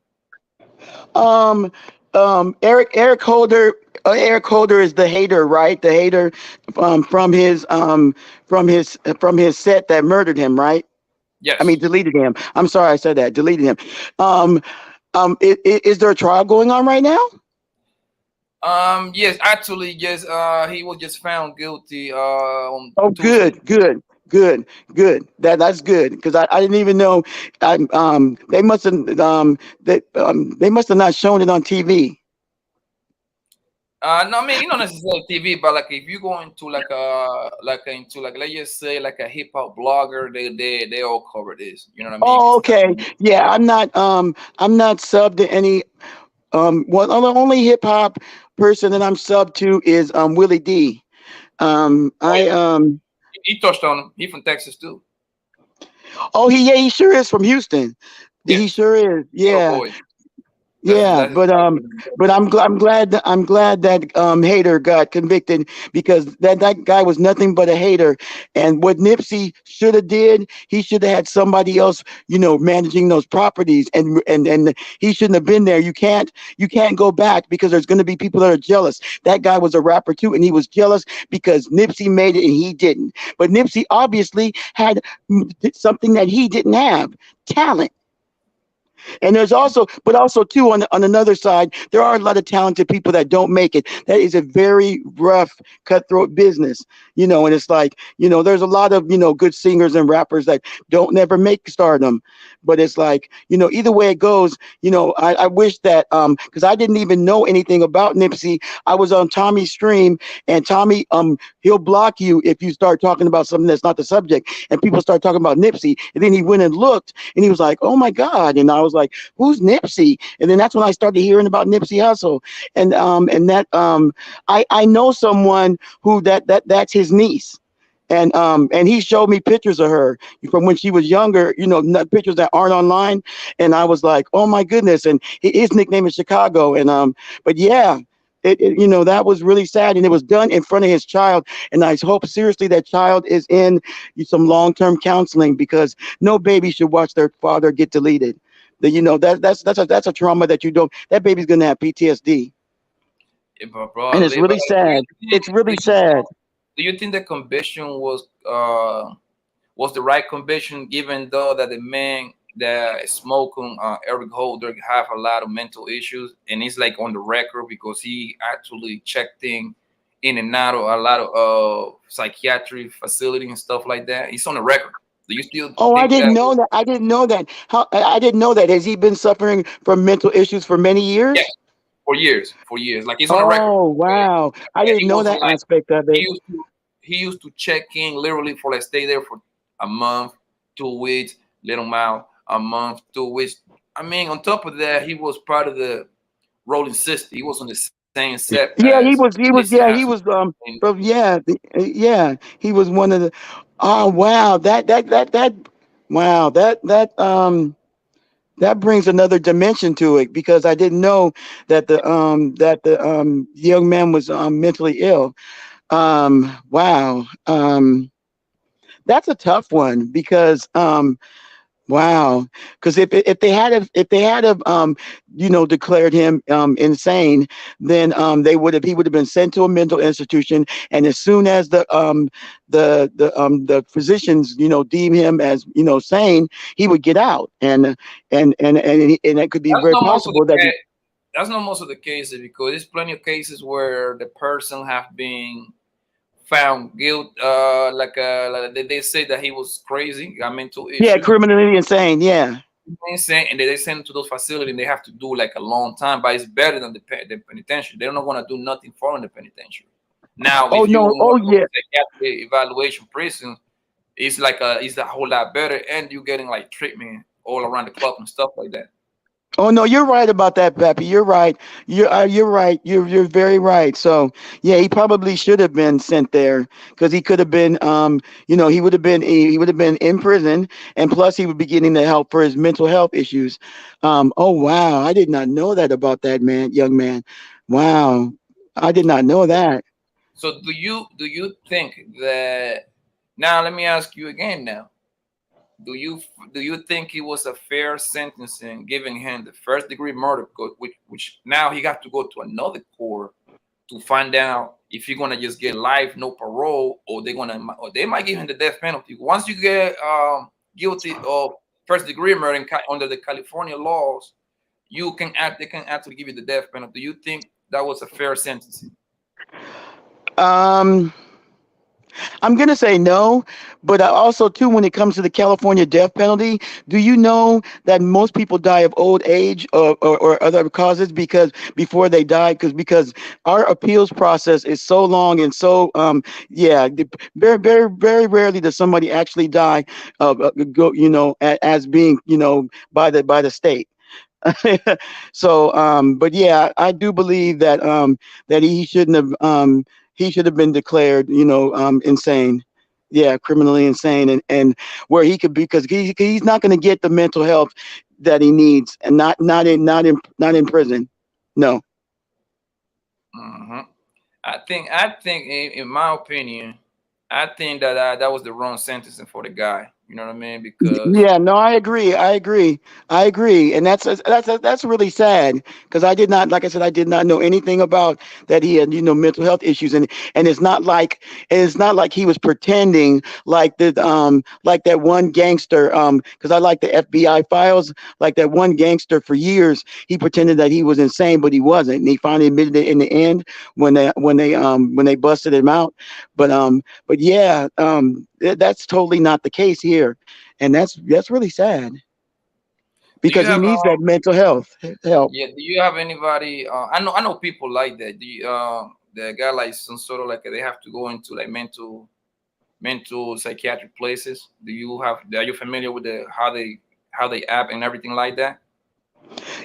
Eric Holder. Eric Holder is the hater, right? The hater from his set that murdered him, right? I Yes. mean, deleted him. I'm sorry, I said that. Deleted him. Um, is there a trial going on right now? Yes, actually, yes. He was just found guilty on Oh, Tuesday. good. That's good because I didn't even know. They must have not shown it on TV. No, I mean, not necessarily TV, but like if you go into like let's just say like a hip hop blogger, they all cover this. You know what I mean? Oh, It's not. okay. Yeah, I'm not subbed to any. Well, the only hip hop person that I'm subbed to is Willie D. Oh I yeah, he touched on him. He from Texas too. Oh, he sure is from Houston. He Yes, sure is. little Yeah. boy. Yeah, That's his but I'm glad that Hater got convicted because that guy was nothing but a hater. And what Nipsey should have did, he should have had somebody else, managing those properties, and he shouldn't have been there. You can't go back because there's going to be people that are jealous. That guy was a rapper too, and he was jealous because Nipsey made it and he didn't. But Nipsey obviously had something that he didn't have, talent. And there's also too on another side, there are a lot of talented people that don't make it. That is a very rough, cutthroat business, And it's like, there's a lot of good singers and rappers that don't never make stardom. But it's like, either way it goes, I wish that because I didn't even know anything about Nipsey. I was on Tommy's stream, and Tommy he'll block you if you start talking about something that's not the subject, and people start talking about Nipsey, and then he went and looked, and he was like, "Oh my God!" And I was like, "Who's Nipsey?" And then that's when I started hearing about Nipsey Hussle, and that I know someone who that's his niece. And he showed me pictures of her from when she was younger, pictures that aren't online. And I was like, oh my goodness. And his nickname is Chicago. And but yeah, that was really sad. And it was done in front of his child. And I hope seriously that child is in some long-term counseling because no baby should watch their father get deleted. That's a trauma that you don't. That baby's gonna have PTSD, Yeah, but and it's probably. But really sad. It's really sad. do you think the conviction was the right conviction, given though that the man that is smoking Eric Holder have a lot of mental issues, and it's like on the record because he actually checked in and out of a lot of psychiatric facility and stuff like that. He's on the record. Do you still Oh, I think that? didn't know that. I didn't know that. How I didn't know that. Has he been suffering from mental issues for many Yes, years? for years. Like he's on the record. Oh, Okay? wow. I And didn't he know wasn't that like aspect of he it. used to he used to check in literally for like stay there for a month, 2 weeks, little mile, a month, 2 weeks. I mean, on top of that, he was part of the rolling system. He was on the same set Yeah, he as was. He was. Nipsey Yeah, he Hussle. was. And But yeah, yeah, he was one of the. Oh wow, wow, that brings another dimension to it because I didn't know that the young man was mentally ill. Wow. That's a tough one because wow, because if they had declared him insane, then he would have been sent to a mental institution, and as soon as the physicians deem him as sane, he would get out, and it could be that's very not most of the possible that he. that's not most of the cases because there's plenty of cases where the person have been found guilt. Like they say that he was crazy, got mental Yeah, issues. criminally insane. Yeah. Insane, and they send them to those facilities and they have to do like a long time, but it's better than the penitentiary. They're not going to do nothing for in the penitentiary. Now, Oh if you no. want Oh to go to yeah. psychiatric evaluation prison, it's a whole lot better, and you're getting like treatment all around the club and stuff like that. Oh no, you're right about that, Pappy. You're right. You're right. You're very right. So yeah, he probably should have been sent there because he could have been he would have been in prison, and plus he would be getting the help for his mental health issues. Oh wow, I did not know that about that young man. Wow, I did not know that. So do you think that now? Let me ask you again. Now, do you think it was a fair sentencing, giving him the first degree murder, which now he got to go to another court to find out if you're gonna just get life, no parole, or they might give him the death penalty. Once you get guilty of first degree murder under the California laws, they can actually give you the death penalty. Do you think that was a fair sentencing? Um, I'm gonna say no, but I also too, when it comes to the California death penalty, do you know that most people die of old age or other causes because before they die, because our appeals process is so long and so very rarely does somebody actually die as being by the state. So, but yeah, I do believe that he should have been declared, insane. Yeah, criminally insane, and where he could be, because he's not going to get the mental health that he needs, and not in prison. No. Hmm. I think in my opinion, I think that that was the wrong sentencing for the guy. You know what I mean? Because Yeah, no, I agree, and that's really sad because I did not, like I said, I did not know anything about that he had mental health issues, and it's not like he was pretending like that one gangster because I like the FBI files, like that one gangster for years he pretended that he was insane, but he wasn't, and he finally admitted it in the end when they busted him out, but yeah, that's totally not the case here, and that's really sad do you because he have needs that mental health help. yeah, do you have anybody? I know people like that. The guy like some sort of like they have to go into like mental psychiatric places. Are you familiar with how they act and everything like that?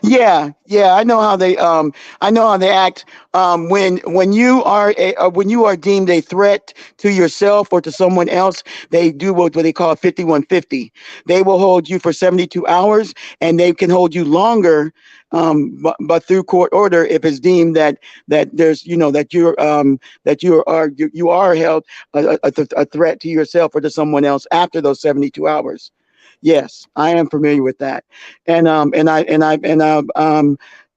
Yeah, I know how they act when you are deemed a threat to yourself or to someone else. They do what they call 5150. They will hold you for 72 hours, and they can hold you longer, but through court order if it's deemed that there's that you are held a threat to yourself or to someone else after those 72 hours. Yes, I am familiar with that, and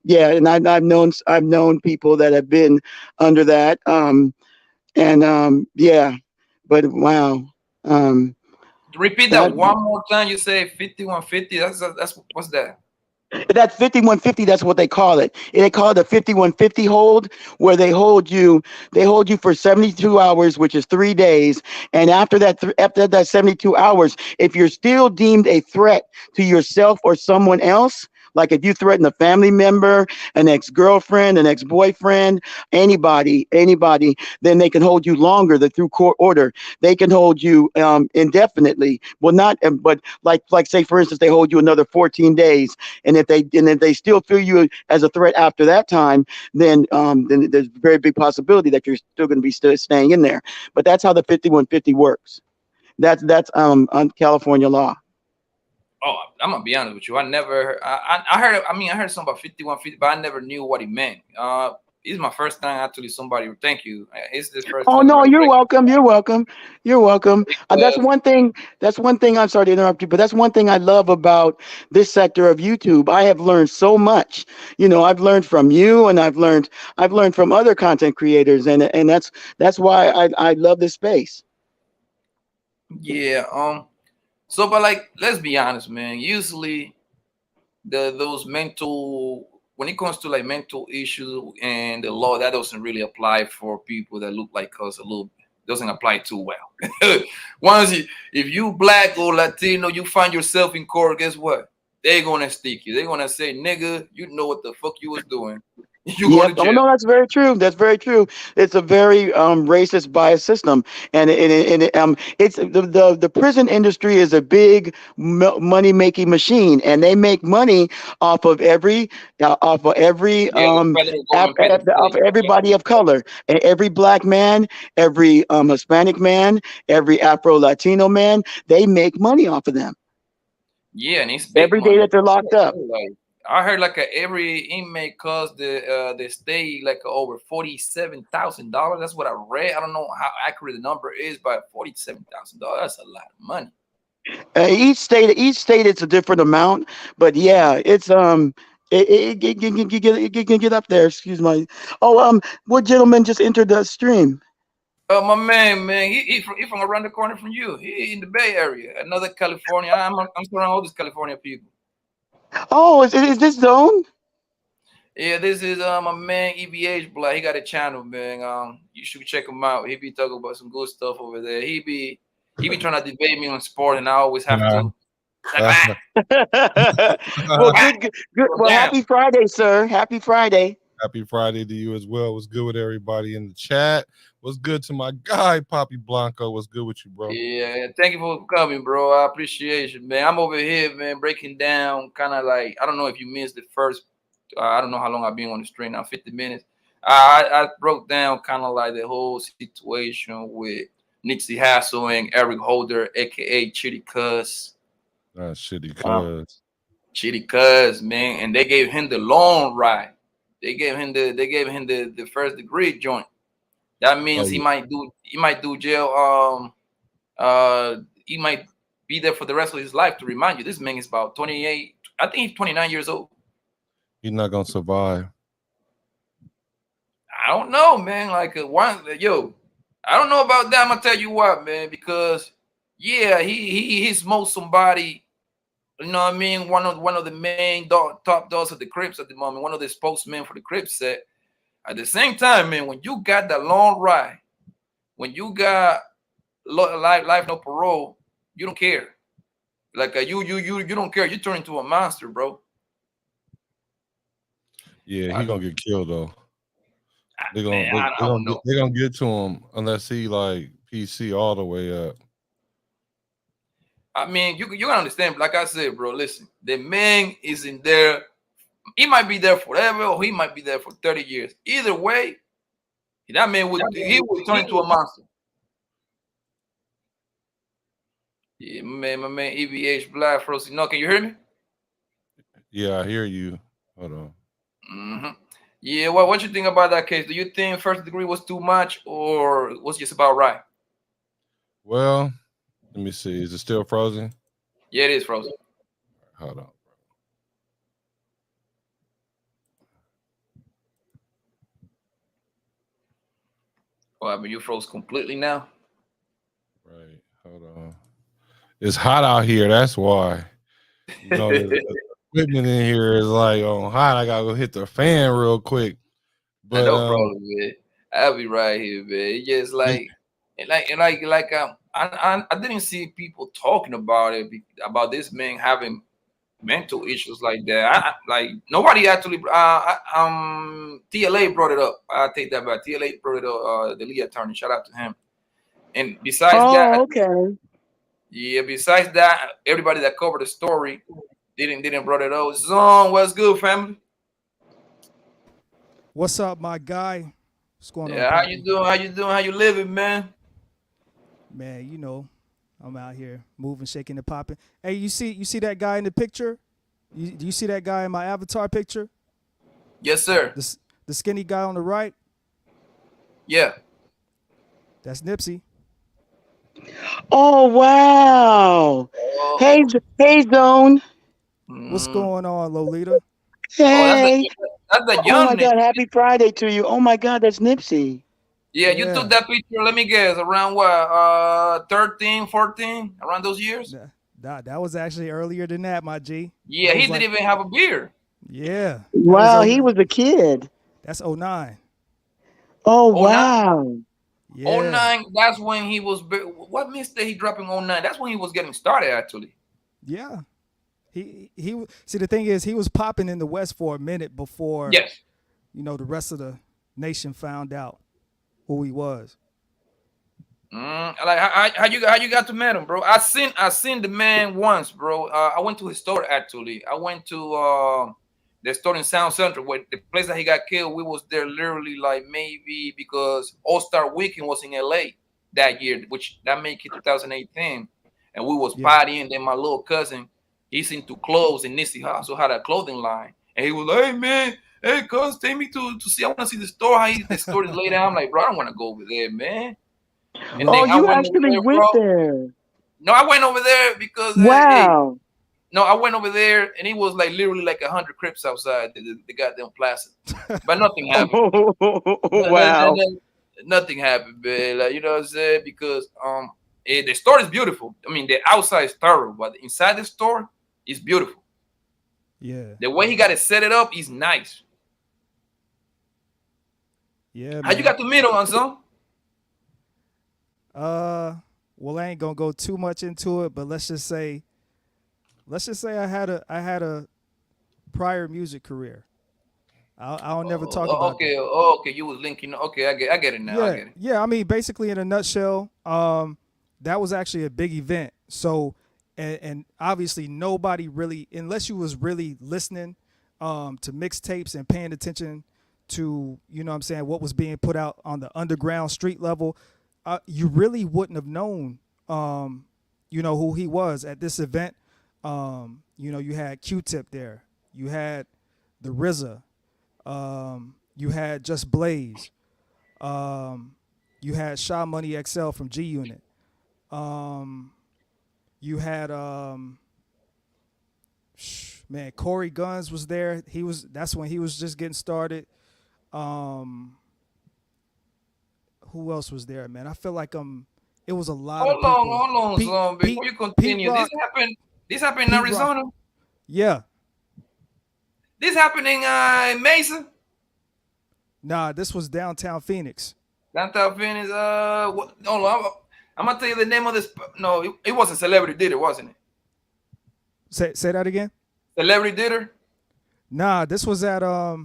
yeah, and I've known people that have been under that, and yeah, but wow, um, Repeat that that one more time. You say 5150. That's what's that? That's 5150. That's what they call it. They call it a 5150 hold, where they hold you for 72 hours, which is 3 days. And after that 72 hours, if you're still deemed a threat to yourself or someone else, like if you threaten a family member, an ex-girlfriend, an ex-boyfriend, anybody, then they can hold you longer. Through court order, they can hold you indefinitely. Well, not, but like say for instance, they hold you another 14 days, and if they still feel you as a threat after that time, then there's a very big possibility that you're still going to be still staying in there. But that's how the 5150 works. That's on California law. Oh, I'm gonna be honest with you. I never. I heard. I mean, I heard something about 5150, but I never knew what he meant. It's my first time actually. Somebody, thank you. It's the first Oh time no, somebody you're break welcome. You're welcome. You're welcome. That's because one thing. That's one thing. I'm sorry to interrupt you, but that's one thing I love about this sector of YouTube. I have learned so much. I've learned from you, and I've learned from other content creators, and that's why I love this space. yeah. So, but like, let's be honest, man. Usually, those mental when it comes to like mental issues and the law, that doesn't really apply for people that look like us a little bit. Doesn't apply too well. If you black or Latino, you find yourself in court, guess what? They're gonna stick you. They're gonna say, nigga, you know what the fuck you was doing. You going to Yep. Oh jail. no, that's very true. That's very true. It's a very racist bias system, it's the prison industry is a big money making machine, and they make money off of every Yeah, the federal government pays off of everybody of color, and every black man, every Hispanic man, every Afro Latino man. They make money off of them yeah, and it's big every day money. that they're locked up. Like I heard, like every inmate costs the stay like over $47,000. That's what I read. I don't know how accurate the number is, but $47,000. That's a lot of money. Each state it's a different amount, but yeah, it's it can get up there. Excuse my. Oh, what gentleman just entered the stream? My man, he from around the corner from you. He in the Bay Area, another California. I'm surrounded all these California people. Oh, is this Zone? Yeah, this is my man EBH Black. He got a channel, man. You should check him out. He be talking about some good stuff over there. He be trying to debate me on sport, and I always have to. Well, good. Well, happy Friday, sir. Happy Friday. Happy Friday to you as well. What's good with everybody in the chat? What's good to my guy, Poppy Blanco? What's good with you, bro? Yeah, thank you for coming, bro. I appreciate you, man. I'm over here, man, breaking down kind of like, I don't know if you missed the first, I don't know how long I've been on the stream now, 50 minutes. I broke down kind of like the whole situation with Nipsey Hussle and Ericholder, a.k.a. Chitty Cuz. Shitty Cuz. Chitty Cuz, man. And they gave him the long ride. They gave him the first degree joint. That means he might do jail. He might be there for the rest of his life. To remind you, this man is about 28. I think he's 29 years old. He's not gonna survive. I don't know, man. Like I don't know about that. I'm gonna tell you what, man. Because yeah, he smoked somebody. You know what I mean? One of the main top dogs of the Crips at the moment. One of the spokesmen for the Crips said. At the same time, man, when you got that long ride, when you got life no parole, you don't care. Like you don't care. You turn into a monster, bro. Yeah, he gonna get killed though. They're gonna get to him unless he like PC all the way up. I mean, you gotta understand. Like I said, bro, listen, the man is in there. He might be there forever, or he might be there for 30 years. Either way, that man would turn into a monster. Yeah, my man, EVH Black Frozen. No, can you hear me? Yeah, I hear you. Hold on. Yeah, what you think about that case? Do you think first degree was too much, or was just about right? Well, let me see. Is it still frozen? Yeah, it is frozen. Hold on. Well, I mean, you froze completely now. Right. Hold on. It's hot out here. That's why. You know, the equipment in here is like on hot. I gotta go hit the fan real quick. But no problem, man. I'll be right here, man. It's just I didn't see people talking about it, about this man having mental issues like that. Like nobody actually. TLA brought it up. I take that back. TLA brought it up. The lead attorney. Shout out to him. And besides that, okay. Yeah. Besides that, everybody that covered the story didn't brought it up. Zone, what's good, family? What's up, my guy? What's going on? How you doing? How you doing? How you living, man? Man, you know, I'm out here moving, shaking, and popping. Hey, you see that guy in the picture? Do you see that guy in my avatar picture? Yes, sir. The skinny guy on the right? Yeah. That's Nipsey. Oh wow! Hey, Zone. What's going on, Lolita? Hey. That's the young. Oh my God! Happy Friday to you. Oh my God, that's Nipsey. Yeah, you took that picture. Let me guess, around what? 13, 14, around those years. That was actually earlier than that, my G. Yeah, he didn't even have a beard. Yeah. Wow, he was a kid. That's 09. Oh wow. Yeah. 09, that's when he was. What mistake he dropping 09? That's when he was getting started, actually. Yeah. He see, the thing is, he was popping in the West for a minute before, you know, the rest of the nation found out who he was. Like how you got to meet him, bro? I seen the man once, bro. I went to his store actually. I went to the store in Sound Central, where the place that he got killed. We was there literally like maybe because All-Star Weekend was in LA that year, which that made it 2018, and we was partying. Then my little cousin, he's into clothes, and Nipsey Hussle had a clothing line, and he was like, "Hey man, hey cuz, take me to see. I want to see the store. How the store is laid out." I'm like, bro, I don't want to go over there, man. And you actually went there. No, I went over there because Wow. no, I went over there and it was like literally like 100 Crips outside the goddamn plaza, but nothing happened. Wow. Nothing happened, man. Like, you know what I'm saying? Because the store is beautiful. I mean, the outside is thorough, but inside the store is beautiful. Yeah. The way he got it set it up is nice. Yeah. How you got to meet him, son? Well, I ain't gonna go too much into it, but let's just say I had a prior music career. I'll never talk about okay, that. Okay, you was linking. Okay, I get it now. Yeah, I get it. yeah. I mean, basically, in a nutshell, that was actually a big event. So, and obviously, nobody really, unless you was really listening to mixtapes and paying attention to, you know what I'm saying, what was being put out on the underground street level, you really wouldn't have known, you know, who he was at this event. You know, you had Q-Tip there. You had the RZA. You had Just Blaze. You had Sha Money XL from G Unit. You had man, Corey Guns was there. That's when he was just getting started. Who else was there, man? I feel like it was a lot of people. Hold on, son. Before you continue, this happened in Arizona? Rock. Yeah. This happened in Mesa? Nah, this was downtown Phoenix. Downtown Phoenix. Hold on. I'm gonna tell you the name of this. No, it wasn't Celebrity Dinner, wasn't it? Say that again. Celebrity Dinner. Nah, this was at I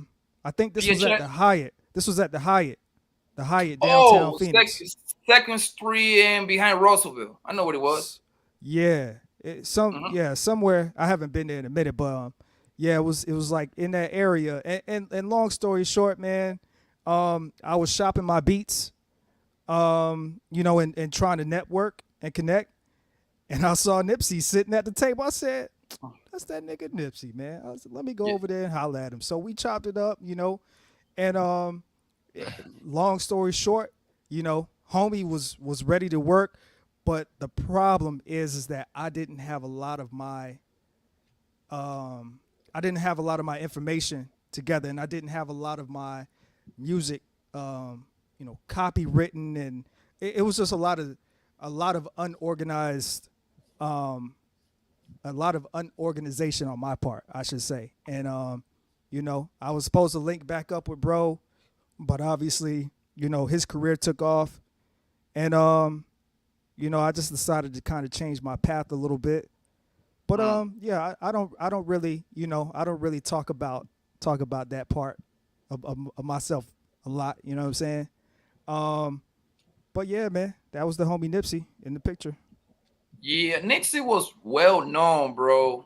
think this was at the Hyatt. This was at the Hyatt. The Hyatt downtown Phoenix. Second Street and behind Russellville. I know what it was. Yeah, somewhere. I haven't been there in a minute, but yeah, it was like in that area. And long story short, man, I was shopping my beats, you know, and trying to network and connect, and I saw Nipsey sitting at the table. I said, "That's that nigga Nipsey, man." I said, "Let me go over there and holler at him." So we chopped it up, you know, and long story short, you know, homie was ready to work, but the problem is that I didn't have a lot of my information together, and I didn't have a lot of my music you know, copywritten, and it was just a lot of unorganized a lot of unorganization on my part, I should say. And you know, I was supposed to link back up with bro, but obviously, you know, his career took off, and you know, I just decided to kind of change my path a little bit. But yeah, I don't really, you know, I don't really talk about that part of myself a lot, you know what I'm saying? But yeah, man, that was the homie Nipsey in the picture. Yeah, Nipsey was well known, bro.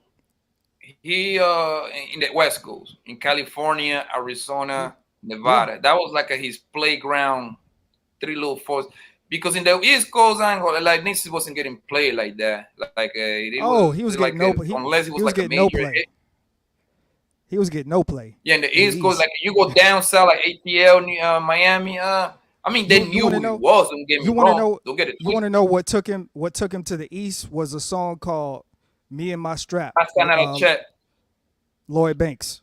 He in the West Coast, in California, Arizona, Nevada. Yeah. That was like his playground, 3 little forts. Because in the East Coast, like Nipsey wasn't getting played like that. Like he was getting like unless he was like a major hit. He was getting no play. Yeah, in the East Coast, like you go down south, like ATL, Miami. I mean, they knew who he was. Don't get me wrong. Don't get it. You want to know what took him to the East was a song called "Me and My Strap." Lloyd Banks.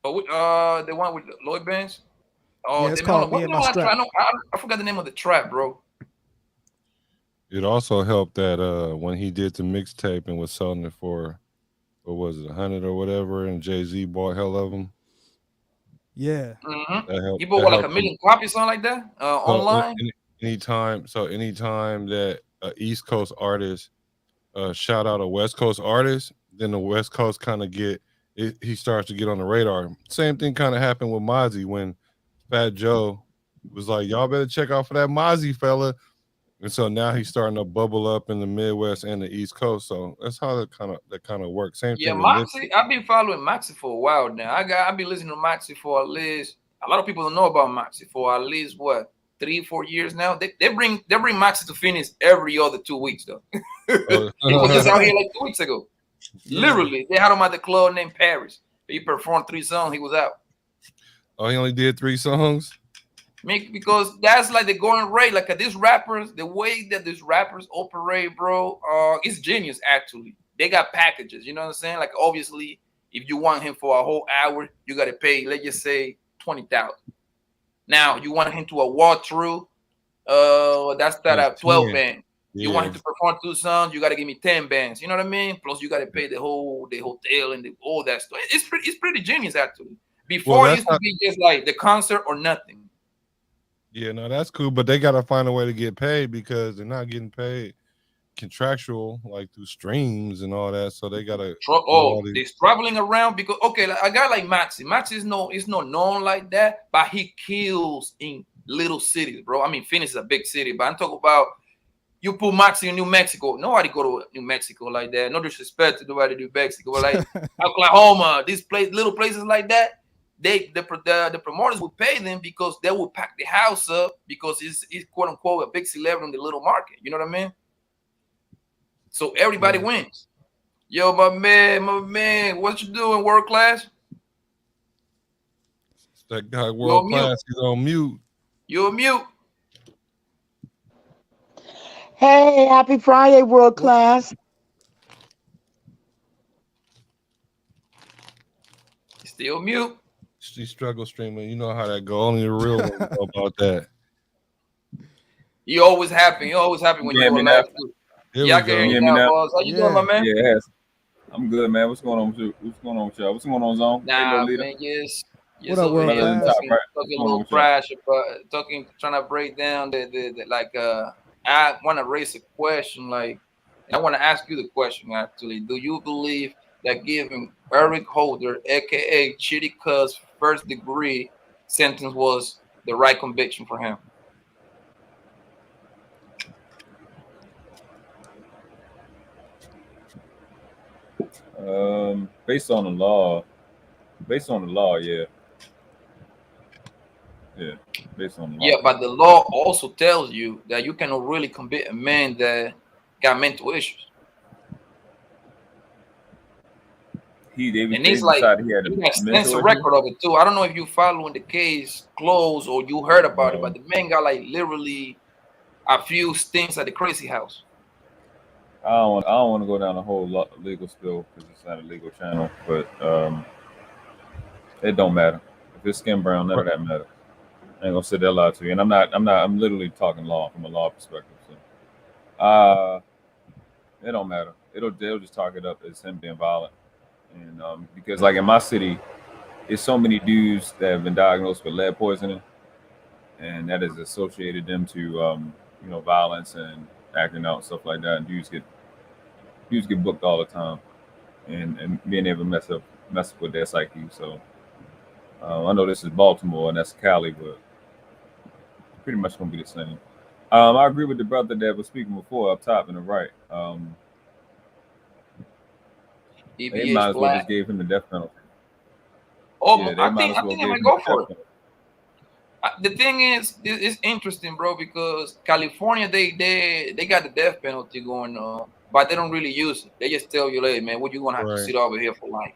Oh, the one with Lloyd Banks. Oh, yeah, it's called Me and My Strap. I forgot the name of the trap, bro. It also helped that when he did the mixtape and was selling it for, what was it, 100 or whatever, and Jay-Z bought hell of them. Yeah. Mm-hmm. He bought like 1 million copies, something like that, online. Anytime that an East Coast artist shout out a West Coast artist, then the West Coast kind of he starts to get on the radar. Same thing kind of happened with Mozzie when Fat Joe was like, y'all better check out for that Mozzie fella. And so now he's starting to bubble up in the Midwest and the East Coast. So that's how that kind of works. Same thing. Moxie, I've been following Moxie for a while now. I've been listening to Moxie for at least, a lot of people don't know about Moxie for at least 3-4 years now. They bring Moxie to Phoenix every other 2 weeks though. He was just out here like 2 weeks ago. Yeah. Literally, they had him at the club named Paris. He performed 3 songs. He was out. Oh, he only did 3 songs? Because that's like the going rate. Like these rappers, the way that these rappers operate, bro, it's genius. Actually, they got packages. You know what I'm saying? Like obviously, if you want him for a whole hour, you got to pay. Let's just say 20,000. Now you want him to a walkthrough. That's that Like at 12 10. band. You want Yeah. him to perform 2 songs, you got to give me 10 bands. You know what I mean? Plus you got to pay the hotel and all that stuff. It's pretty genius actually. Before it that's used to be just like the concert or nothing. Yeah, no, that's cool, but they gotta find a way to get paid because they're not getting paid contractual like through streams and all that. So they gotta They're traveling around because okay, like, a guy like Maxi. Maxi is not known like that, but he kills in little cities, bro. I mean, Phoenix is a big city, but I'm talking about you put Maxi in New Mexico. Nobody go to New Mexico like that. No disrespect to nobody in New Mexico, but like Oklahoma, little places like that. The promoters will pay them because they will pack the house up because it's quote unquote a big celebrity in the little market. You know what I mean? So everybody wins. Yo, my man, what you doing, world class? That guy world class, he's on mute. You're mute. Hey, happy Friday, world class. Still mute. She struggle streaming. You know how that go. Only the real ones know about that. You always happy. You always happy when you go live. Yeah, I can hear you now, boss. How you doing, my man? Yes. I'm good, man. What's going on with you? What's going on with y'all? What's going on, Zone? Nah, man, yes. What up, world class? Talking a little crash, but trying to break down the like. I want to raise a question. Like, I want to ask you the question. Actually, do you believe that giving Eric Holder, aka Chitty Cuz, first degree sentence was the right conviction for him? Based on the law, yeah. Yeah, based on the law. Yeah, but the law also tells you that you cannot really convict a man that got mental issues. And he's like, he has an extensive record of it too. I don't know if you following the case close or you heard about it, but the man got like literally a few stints at the crazy house. I don't want to go down the whole legal spill because it's not a legal channel, but it don't matter. If it's skin brown, none of that matters. I ain't gonna sit there lie to you, and I'm literally talking law from a law perspective. So, it don't matter. They'll just talk it up as him being violent, and because like in my city, there's so many dudes that have been diagnosed with lead poisoning, and that has associated them to violence and acting out and stuff like that. And dudes get booked all the time, and being able to mess up with their psyche. So I know this is Baltimore and that's Cali, but pretty much gonna be the same. I agree with the brother that was speaking before up top in the right. They might as well just gave him the death penalty. Oh, yeah, I think they might go for it. The thing is, it's interesting, bro, because California they got the death penalty going on, but they don't really use it. They just tell you, "Hey, man, what you gonna have to sit over here for life."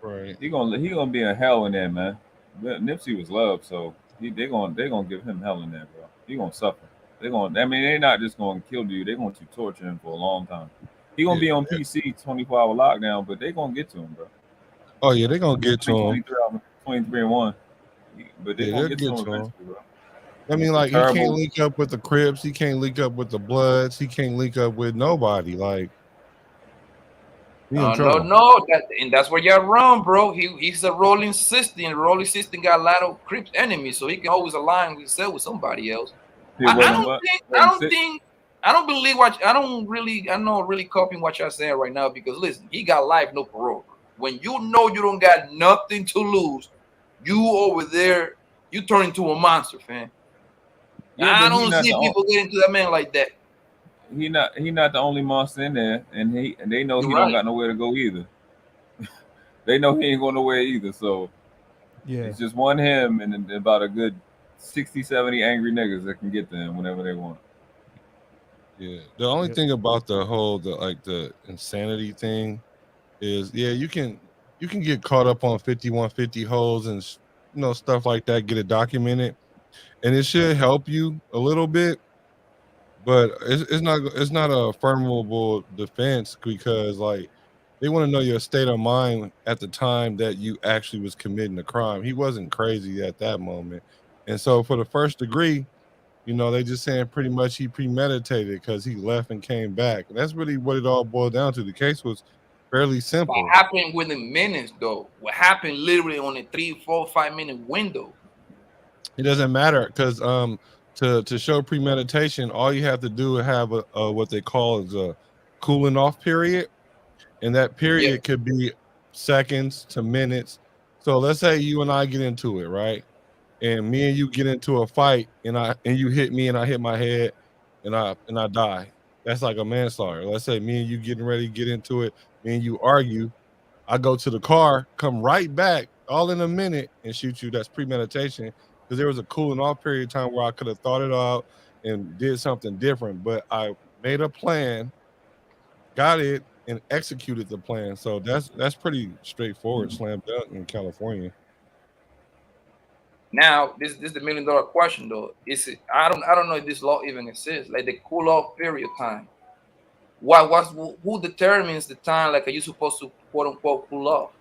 Right. He gonna be in hell in there, man. Nipsey was loved, so they gonna give him hell in there, bro. He gonna suffer. They're not just gonna kill you. They're going to torture him for a long time. He gonna be on PC 24-hour lockdown, but they gonna get to him, bro. Oh yeah, they're gonna get to him. 23-1. But they'll get to him eventually, bro. I mean, like, he can't link up with the Crips. He can't link up with the Bloods. He can't link up with nobody. Like, no, and that's where you're wrong, bro. He's a rolling system. And rolling system got a lot of Crips enemies, so he can always align himself with somebody else. I'm not really copying what you're saying right now because listen, he got life, no parole. When you know you don't got nothing to lose, you over there, you turn into a monster, fam. Yeah, I don't see people getting to that man like that. He not the only monster in there, and they know he don't got nowhere to go either. They know he ain't going nowhere either. So yeah, it's just one him and about a good 60, 70 angry niggas that can get to him whenever they want. Yeah, the only thing about the insanity thing is, yeah, you can get caught up on 5150 holes and stuff like that, get it documented, and it should help you a little bit, but it's not a affirmable defense because like they want to know your state of mind at the time that you actually was committing the crime. He wasn't crazy at that moment, and so for the first degree, you know, they just saying pretty much he premeditated because he left and came back. And that's really what it all boiled down to. The case was fairly What simple. happened within minutes, though? What happened literally on a 3, 4, 5 minute window? It doesn't matter because to show premeditation, all you have to do is have a what they call is a cooling off period, and that period could be seconds to minutes. So let's say you and I get into it, right? And me and you get into a fight, and you hit me, and I hit my head, and I die. That's like a manslaughter. Let's say me and you getting ready to get into it, me and you argue. I go to the car, come right back, all in a minute, and shoot you. That's premeditation because there was a cooling off period of time where I could have thought it out and did something different, but I made a plan, got it, and executed the plan. So that's pretty straightforward, slam dunk in California. Now, this is the $1 million question, though. Is it? I don't know if this law even exists. Like the cool off period time. Who determines the time? Like, are you supposed to quote unquote cool off?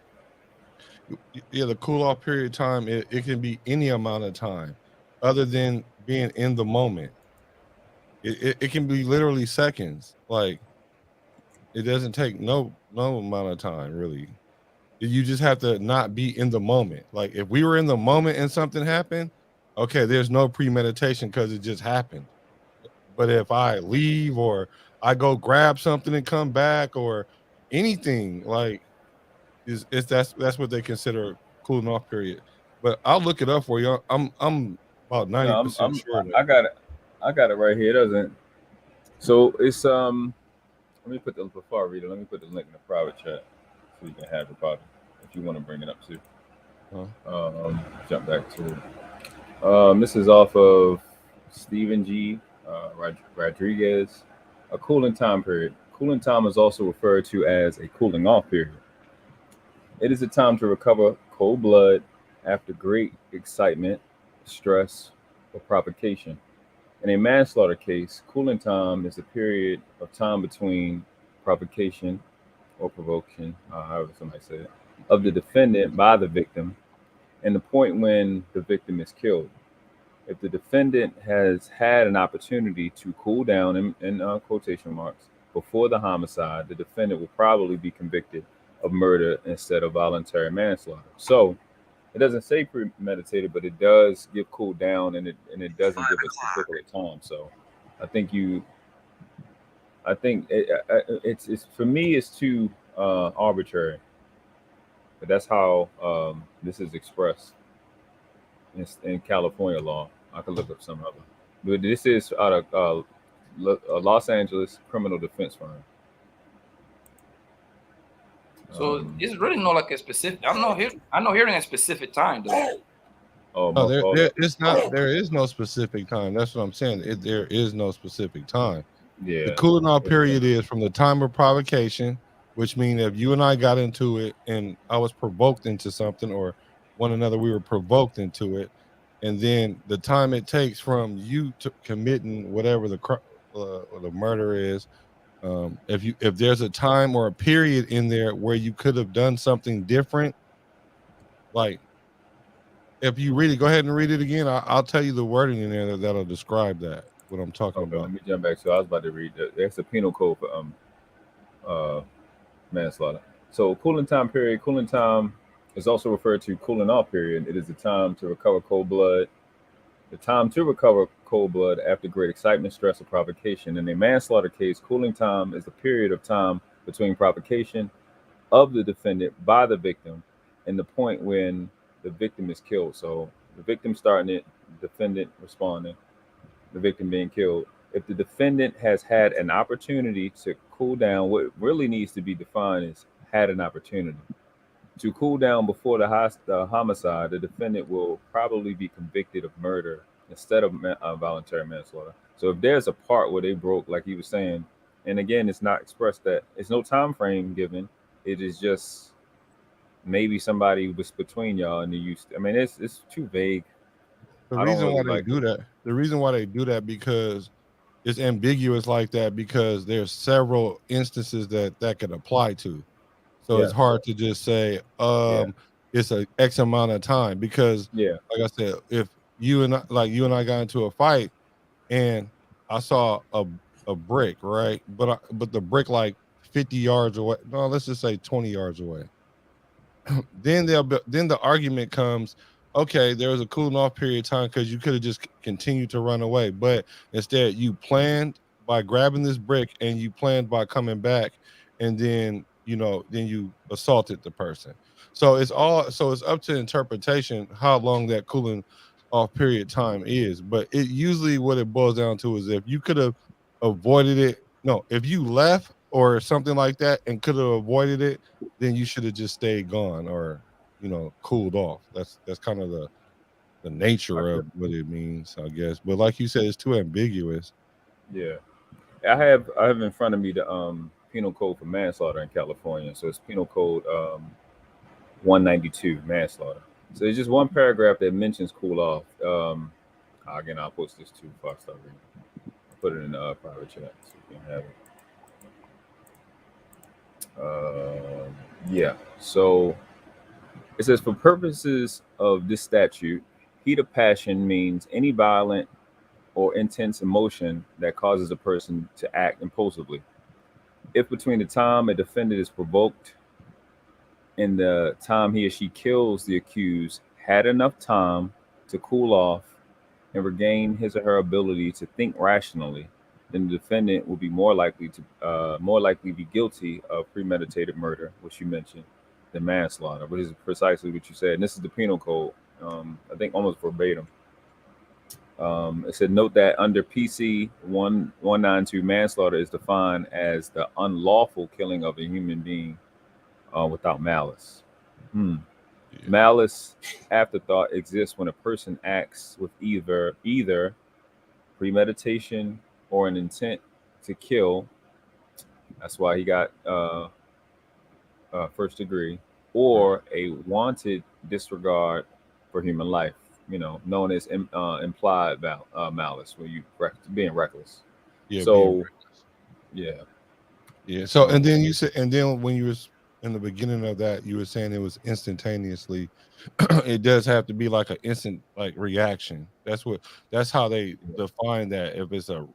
Yeah, the cool off period of time, it can be any amount of time other than being in the moment. It can be literally seconds. Like it doesn't take no amount of time really. You just have to not be in the moment. Like if we were in the moment and something happened, okay, there's no premeditation because it just happened. But if I leave or I go grab something and come back or anything, like that's what they consider cooling off period. But I'll look it up for you. I'm about 90% sure. I got it right here. It doesn't. So it's let me put the before I read it. Let me put the link in the private chat so you can have it about it if you want to bring it up too. Jump back to it. This is off of Stephen G. Rodriguez. A cooling time period. Cooling time is also referred to as a cooling off period. It is a time to recover cold blood after great excitement, stress, or provocation. In a manslaughter case, cooling time is a period of time between provocation or provocation, however somebody say it, of the defendant by the victim and the point when the victim is killed. If the defendant has had an opportunity to cool down, in quotation marks, before the homicide, the defendant will probably be convicted of murder instead of voluntary manslaughter. So it doesn't say premeditated, but it does give cool down, and it doesn't give a particular time. So I think it's for me it's too arbitrary, but that's how this is expressed in California law. I could look up some other, but this is out of Los Angeles criminal defense firm. So it's really not like a specific. I'm not hearing a specific time though. No, there is no specific time. That's what I'm saying. There is no specific time. Yeah. The cooling off period is from the time of provocation, which means if you and I got into it and I was provoked into something, or one another, we were provoked into it, and then the time it takes from you to committing whatever the murder is. If there's a time or a period in there where you could have done something different, like if you read it, go ahead and read it again. I'll tell you the wording in there that'll describe that, what I'm talking about. Let me jump back. So I was about to read that. That's the penal code for manslaughter. So cooling time period. Cooling time is also referred to cooling off period. It is the time to recover cold blood. The time to recover cold blood after great excitement, stress, or provocation. In a manslaughter case, cooling time is the period of time between provocation of the defendant by the victim and the point when the victim is killed. So the victim starting it, defendant responding, the victim being killed. If the defendant has had an opportunity to cool down, what really needs to be defined is had an opportunity to cool down before the homicide, the defendant will probably be convicted of murder instead of voluntary manslaughter. So if there's a part where they broke, like he was saying, and again, it's not expressed that it's no time frame given. It is just maybe somebody was between y'all and they used. I mean, it's too vague. The I don't reason really why they like do it. that, the reason why they do that because it's ambiguous like that because there's several instances that could apply to. So it's Yes. hard to just say Yeah. it's a X amount of time because Yeah. like I said, if you and I got into a fight and I saw a brick, right? But the brick like 50 yards away. No, let's just say 20 yards away. Then then the argument comes, okay, there was a cooling off period of time because you could have just continued to run away, but instead you planned by grabbing this brick and you planned by coming back, and then then you assaulted the person. So it's up to interpretation how long that cooling off period time is, but it usually what it boils down to is if you could have avoided it, no, if you left or something like that and could have avoided it, then you should have just stayed gone or cooled off. That's kind of the nature Okay. of what it means, I guess. But like you said, it's too ambiguous. Yeah. I have in front of me the penal code for manslaughter in California. So it's penal code 192 manslaughter. So it's just one paragraph that mentions cool off. Again, I'll post this too before I start reading. I'll put it in the private chat so you can have it. Yeah. So it says for purposes of this statute, heat of passion means any violent or intense emotion that causes a person to act impulsively. If between the time a defendant is provoked and the time he or she kills the accused had enough time to cool off and regain his or her ability to think rationally, then the defendant will be more likely be guilty of premeditated murder, which you mentioned, than manslaughter, which is precisely what you said. And this is the penal code, I think almost verbatim. It said, note that under PC 192, manslaughter is defined as the unlawful killing of a human being without malice. Yeah. Malice afterthought exists when a person acts with either premeditation or an intent to kill. That's why he got first degree, or a wanted disregard for human life, known as implied malice, where you being reckless. Yeah. So, yeah. Yeah. So and then you said, and then when you was in the beginning of that, you were saying it was instantaneously. It does have to be like an instant like reaction. That's how they define that. If it's a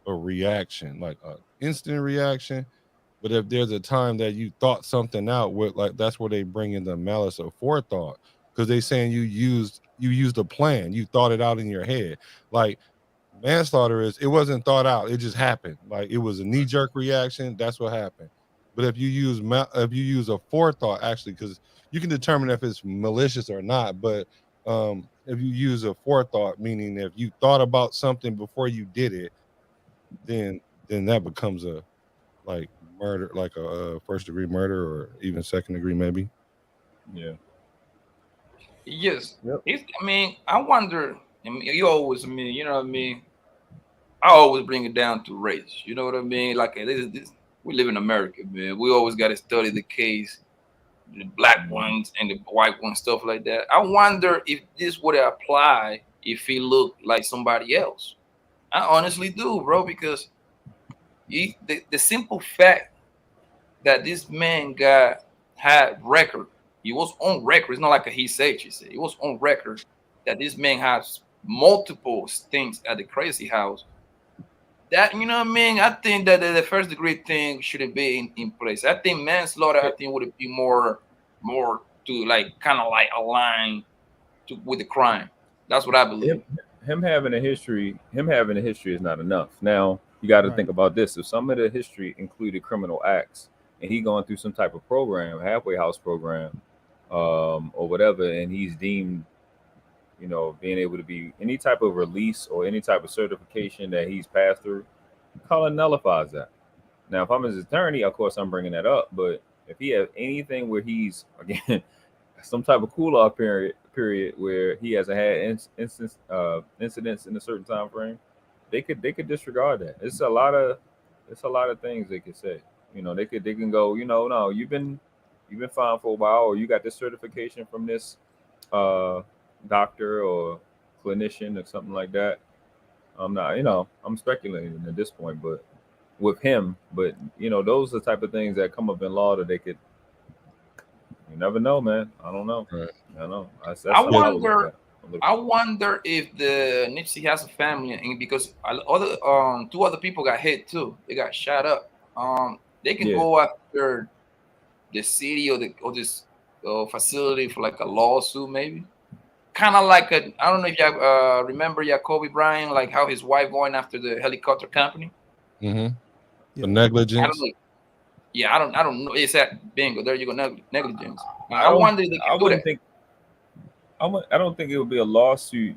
reaction, like an instant reaction. But if there's a time that you thought something out with, like that's where they bring in the malice of forethought, because they saying you used a plan, you thought it out in your head. Like manslaughter it wasn't thought out, it just happened. Like it was a knee jerk reaction. That's what happened. But if you use a forethought, actually, because you can determine if it's malicious or not. But if you use a forethought, meaning if you thought about something before you did it, then that becomes a like murder, like a first degree murder or even second degree, maybe. Yeah. Yes. Yep. I mean, I wonder. I mean, you always, I mean, you know what I mean. I always bring it down to race. You know what I mean? Like this, we live in America, man. We always got to study the case, the black ones and the white ones, stuff like that. I wonder if this would apply if he looked like somebody else. I honestly do, bro, because the simple fact that this man had record, he was on record. It's not like a he said, she said. He was on record that this man has multiple stints at the crazy house. That, you know what I mean? I think that the first degree thing shouldn't be in place. I think manslaughter, I think, would be more to like kind of like align with the crime. That's what I believe. Him having a history is not enough. Now you got to think about this. If some of the history included criminal acts, and he going through some type of program, halfway house program, or whatever, and he's deemed, being able to be any type of release or any type of certification that he's passed through, Colin nullifies that. Now, if I'm his attorney, of course I'm bringing that up. But if he has anything where he's, again, some type of cool off period where he hasn't had incidents in a certain time frame, they could disregard that. It's a lot of things they could say. They can go, no, you've been fine for a while, or you got this certification from this doctor or clinician or something like that. I'm not, I'm speculating at this point, but with him, but those are the type of things that come up in law that they could. You never know, man. I don't know. Right. I don't know. That's I wonder if the Nipsey Hussle family, and because two other people got hit too. They got shot up. They can go after the city or this facility for like a lawsuit, maybe. Kind of like I don't know if you remember Kobe Bryant, like how his wife going after the helicopter company. Mm-hmm. The negligence. I don't know. Yeah, I don't know. It's that bingo. There you go, negligence. I wonder if they can do that. I don't think it would be a lawsuit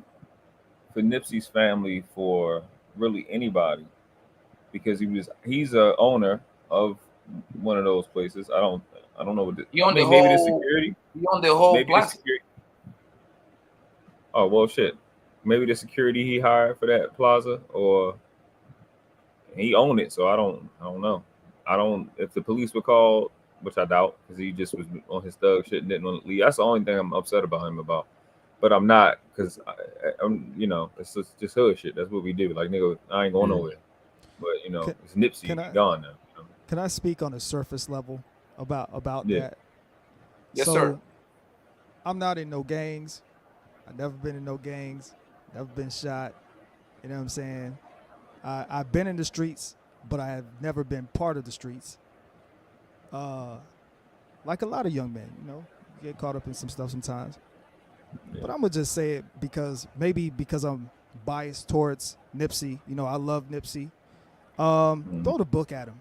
for Nipsey's family for really anybody, because he's a owner of one of those places. I don't know what maybe the security. He owned the whole plaza. Oh well, shit. Maybe the security he hired for that plaza, or he owned it. So I don't know. If the police were called, which I doubt, because he just was on his thug shit and didn't want to leave. That's the only thing I'm upset about him about. But I'm not, because I'm, it's just hood shit. That's what we do. Like, nigga, I ain't going nowhere. But it's Nipsey gone now. Can I speak on a surface level about that? Yes, sir. I'm not in no gangs. I've never been in no gangs. Never been shot. You know what I'm saying? I've been in the streets, but I have never been part of the streets. Like a lot of young men, you get caught up in some stuff sometimes. Yeah. But I'm gonna just say it because I'm biased towards Nipsey. I love Nipsey. Throw the book at him.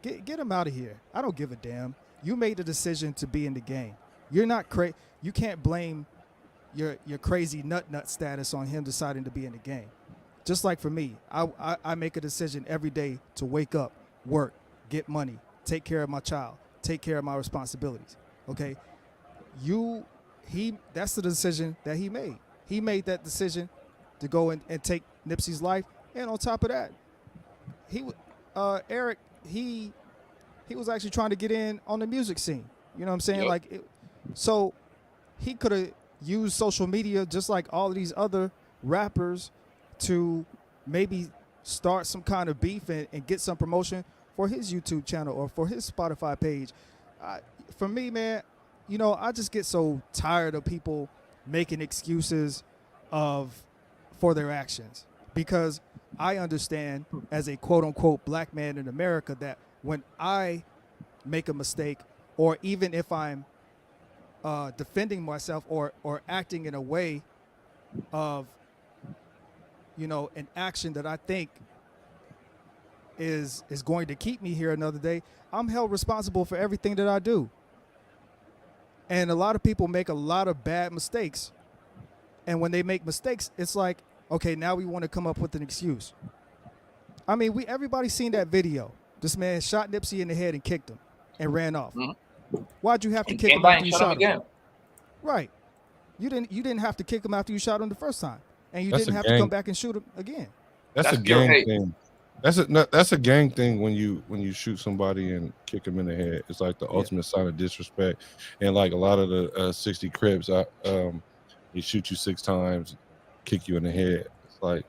Get him out of here. I don't give a damn. You made the decision to be in the game. You're not crazy. You can't blame your crazy nut status on him deciding to be in the game. Just like for me, I make a decision every day to wake up, work, get money, take care of my child, take care of my responsibilities. Okay, that's the decision that he made. He made that decision to go and take Nipsey's life, and on top of that, Eric, he was actually trying to get in on the music scene. You know what I'm saying? Yep. So he could have used social media just like all of these other rappers to maybe start some kind of beef and get some promotion for his YouTube channel or for his Spotify page. For me, man, I just get so tired of people making excuses for their actions, because I understand as a quote unquote black man in America that when I make a mistake, or even if I'm defending myself or acting in a way of, an action that I think is going to keep me here another day, I'm held responsible for everything that I do. And a lot of people make a lot of bad mistakes. And when they make mistakes, it's like, okay, now we want to come up with an excuse. I mean, everybody's seen that video. This man shot Nipsey in the head and kicked him and ran off. Mm-hmm. Why'd you have to kick him after you shot him again? Right. You didn't have to kick him after you shot him the first time. And you didn't have to come back and shoot him again. That's a gang thing. That's a gang thing when you shoot somebody and kick them in the head. It's like the ultimate sign of disrespect. And like a lot of the 60 Crips, they shoot you 6 times, kick you in the head. It's like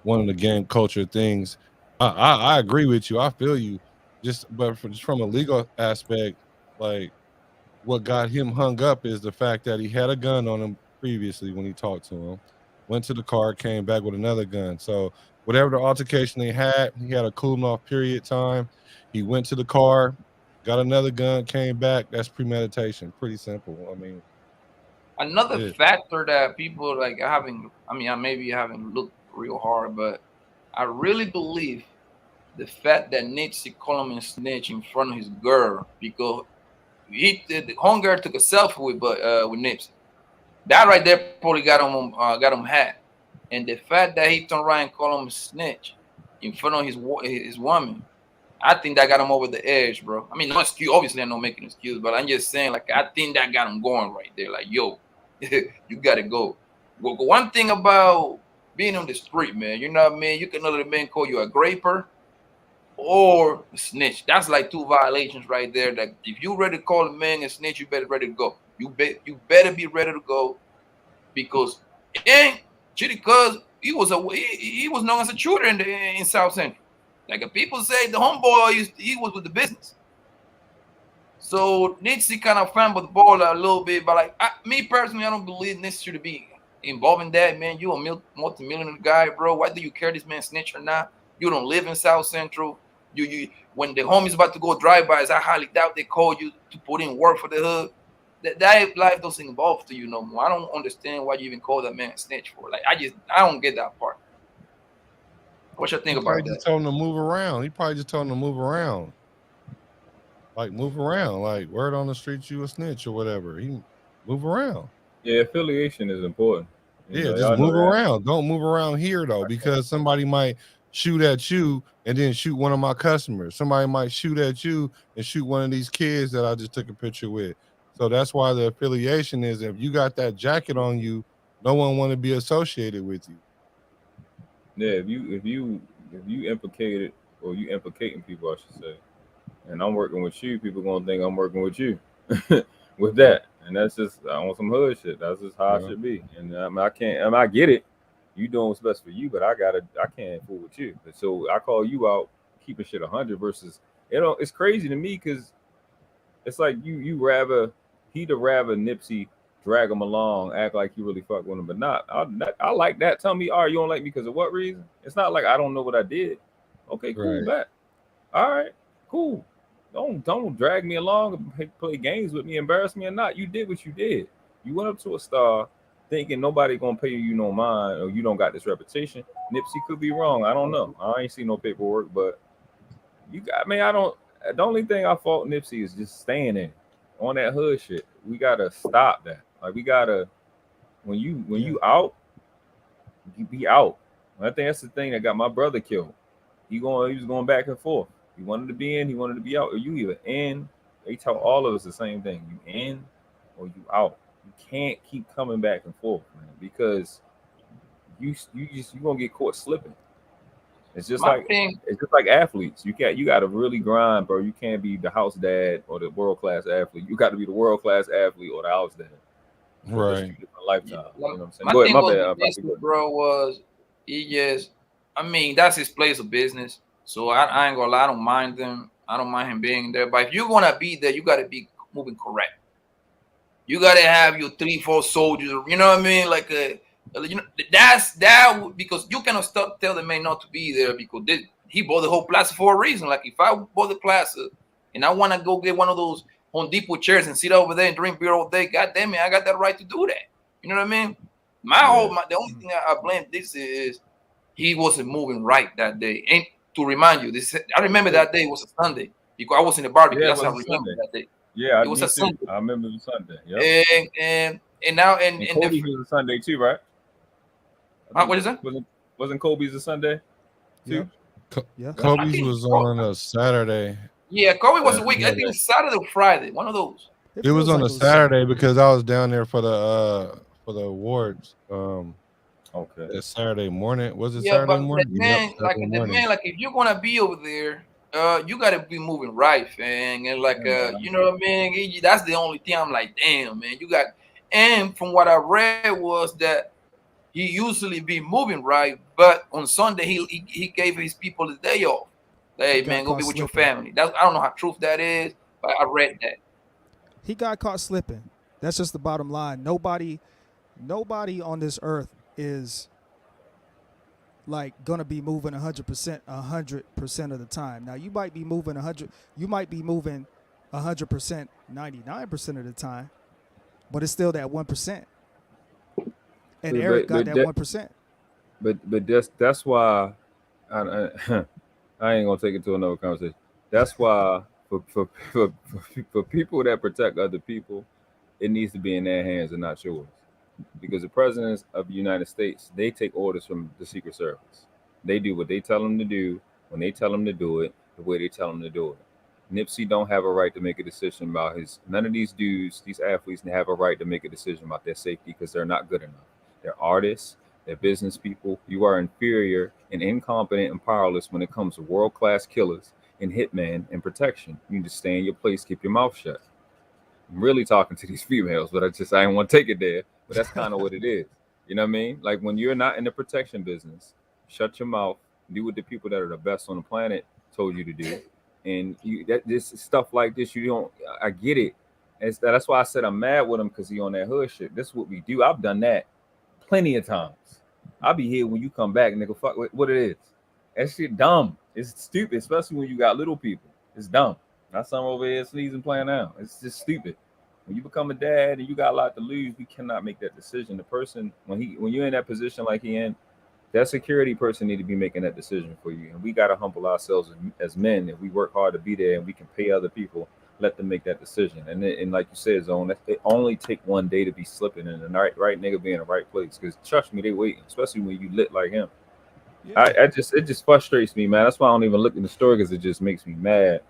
one of the gang culture things. I agree with you. I feel you. But from a legal aspect, like what got him hung up is the fact that he had a gun on him previously when he talked to him, went to the car, came back with another gun. So whatever the altercation he had a cooling off period time. He went to the car, got another gun, came back. That's premeditation. Pretty simple. I mean, another factor that people maybe I haven't looked real hard, but I really believe the fact that Nipsey called him a snitch in front of his girl, because the homegirl took a selfie with Nipsey. That right there probably got him hat. And the fact that he turned around and called him a snitch in front of his woman, I think that got him over the edge, bro. I mean, no excuse. Obviously, I'm not making an excuse, but I'm just saying, like, I think that got him going right there. Like, yo, you got to go. Well, one thing about being on the street, man, you know what I mean? You can let a man call you a graper or a snitch. That's like 2 violations right there. That if you ready to call a man a snitch, you better ready to go. You better be ready to go, because it ain't Just because he was known as a shooter in South Central. Like people say, the homeboy he was with the business. So Nipsey kind of fumbled the ball a little bit, but like me personally, I don't believe Nipsey should be involved in that. Man, you a multi-millionaire guy, bro. Why do you care this man snitch or not? You don't live in South Central. You when the homie's about to go drive-bys, I highly doubt they call you to put in work for the hood. That life doesn't involve to you no more. I don't understand why you even call that man snitch for. Like I don't get that part. What you think about that? Just told him to move around. He probably just told him to move around. Like move around. Like word on the street you a snitch or whatever. He move around. Yeah, affiliation is important. Yeah, just move around. Don't move around here though, because somebody might shoot at you and then shoot one of my customers. Somebody might shoot at you and shoot one of these kids that I just took a picture with. So that's why the affiliation is, if you got that jacket on you, no one want to be associated with you. Yeah, if you implicated, or you implicating people, I should say, and I'm working with you, people gonna think I'm working with you with that. And that's just on some hood shit. That's just how it should be. And I get it. You doing what's best for you, but I can't fool with you. So I call you out keeping shit 100 versus, it's crazy to me because it's like he'd rather Nipsey drag him along, act like you really fuck with him, but not. I like that. Tell me, you don't like me because of what reason? It's not like I don't know what I did. Okay, cool, Right. bet. All right, cool. Don't drag me along and play games with me, embarrass me or not. You did what you did. You went up to a star thinking nobody gonna pay you no mind, or you don't got this reputation. Nipsey could be wrong. I don't know. I ain't seen no paperwork, but the only thing I fault Nipsey is just staying in on that hood shit. We gotta stop that. Like we gotta, when you out, you be out. I think that's the thing that got my brother killed. He was going back and forth. He wanted to be in, he wanted to be out. Or you either in. They tell all of us the same thing. You in or you out. You can't keep coming back and forth, man, because you gonna get caught slipping. It's just like athletes. You gotta really grind, bro. You can't be the house dad or the world class athlete. You got to be the world class athlete or the house dad. Right. Lifetime. You know what I'm saying? My Go thing ahead, was with Nipsey, bro, was he just, that's his place of business. So I ain't gonna lie, I don't mind them. I don't mind him being there. But if you're gonna be there, you gotta be moving correct. You gotta have your 3-4 soldiers. You know what I mean? Like because you cannot stop telling the man not to be there because he bought the whole plaza for a reason. Like if I bought the plaza and I want to go get one of those Home Depot chairs and sit over there and drink beer all day, God damn it, I got that right to do that. You know what I mean? The only thing I blame this is he wasn't moving right that day. And to remind you, I remember that day was a Sunday because I was in the barbecue. That's how I remember that day. Yeah, it was a Sunday. I remember it was Sunday. Yeah. And now Kobe's was a Sunday too, right? What is that? Wasn't Kobe's a Sunday too? Yeah. Kobe's was on a Saturday. Yeah, Kobe was a week. I think it was Saturday or Friday. One of those. It was on a Saturday because I was down there for the awards. Okay. That Saturday morning. Was it Yeah, Saturday but morning? Like if you're gonna be over there, you gotta be moving right, man. And you know what I mean? That's the only thing I'm like, damn, man. And from what I read was that he usually be moving right, but on Sunday he gave his people the day off. Hey man, go be with your family. I don't know how truth that is, but I read that. He got caught slipping. That's just the bottom line. Nobody on this earth is like gonna be moving 100% of the time. Now you might be moving 100%, 99% of the time, but it's still that 1%. And Eric got that 1%. But that's why I ain't gonna take it to another conversation. That's why for people that protect other people, it needs to be in their hands and not yours. Because the presidents of the United States, they take orders from the Secret Service. They do what they tell them to do when they tell them to do it, the way they tell them to do it. Nipsey don't have a right to make a decision about none of these dudes, these athletes, have a right to make a decision about their safety because they're not good enough. They're artists, they're business people. You are inferior and incompetent and powerless when it comes to world-class killers and hitmen and protection. You need to stay in your place, keep your mouth shut. I'm really talking to these females, but I didn't want to take it there. But that's kind of what it is. You know what I mean? Like when you're not in the protection business, shut your mouth, do what the people that are the best on the planet told you to do. And this stuff like this, you don't. I get it. That's why I said I'm mad with him because he on that hood shit. This is what we do. I've done that plenty of times. I'll be here when you come back, nigga. Fuck what it is. That shit dumb. It's stupid, especially when you got little people. It's dumb. Not some over here sneezing playing now. It's just stupid. When you become a dad and you got a lot to lose, we cannot make that decision. The person when you're in that position like he in, that security person need to be making that decision for you. And we gotta humble ourselves as men. If we work hard to be there and we can pay other people, let them make that decision. And like you said, Zone, it only take one day to be slipping and the right nigga be in the right place. Because trust me, they waiting, especially when you lit like him. Yeah. It just frustrates me, man. That's why I don't even look in the store because it just makes me mad.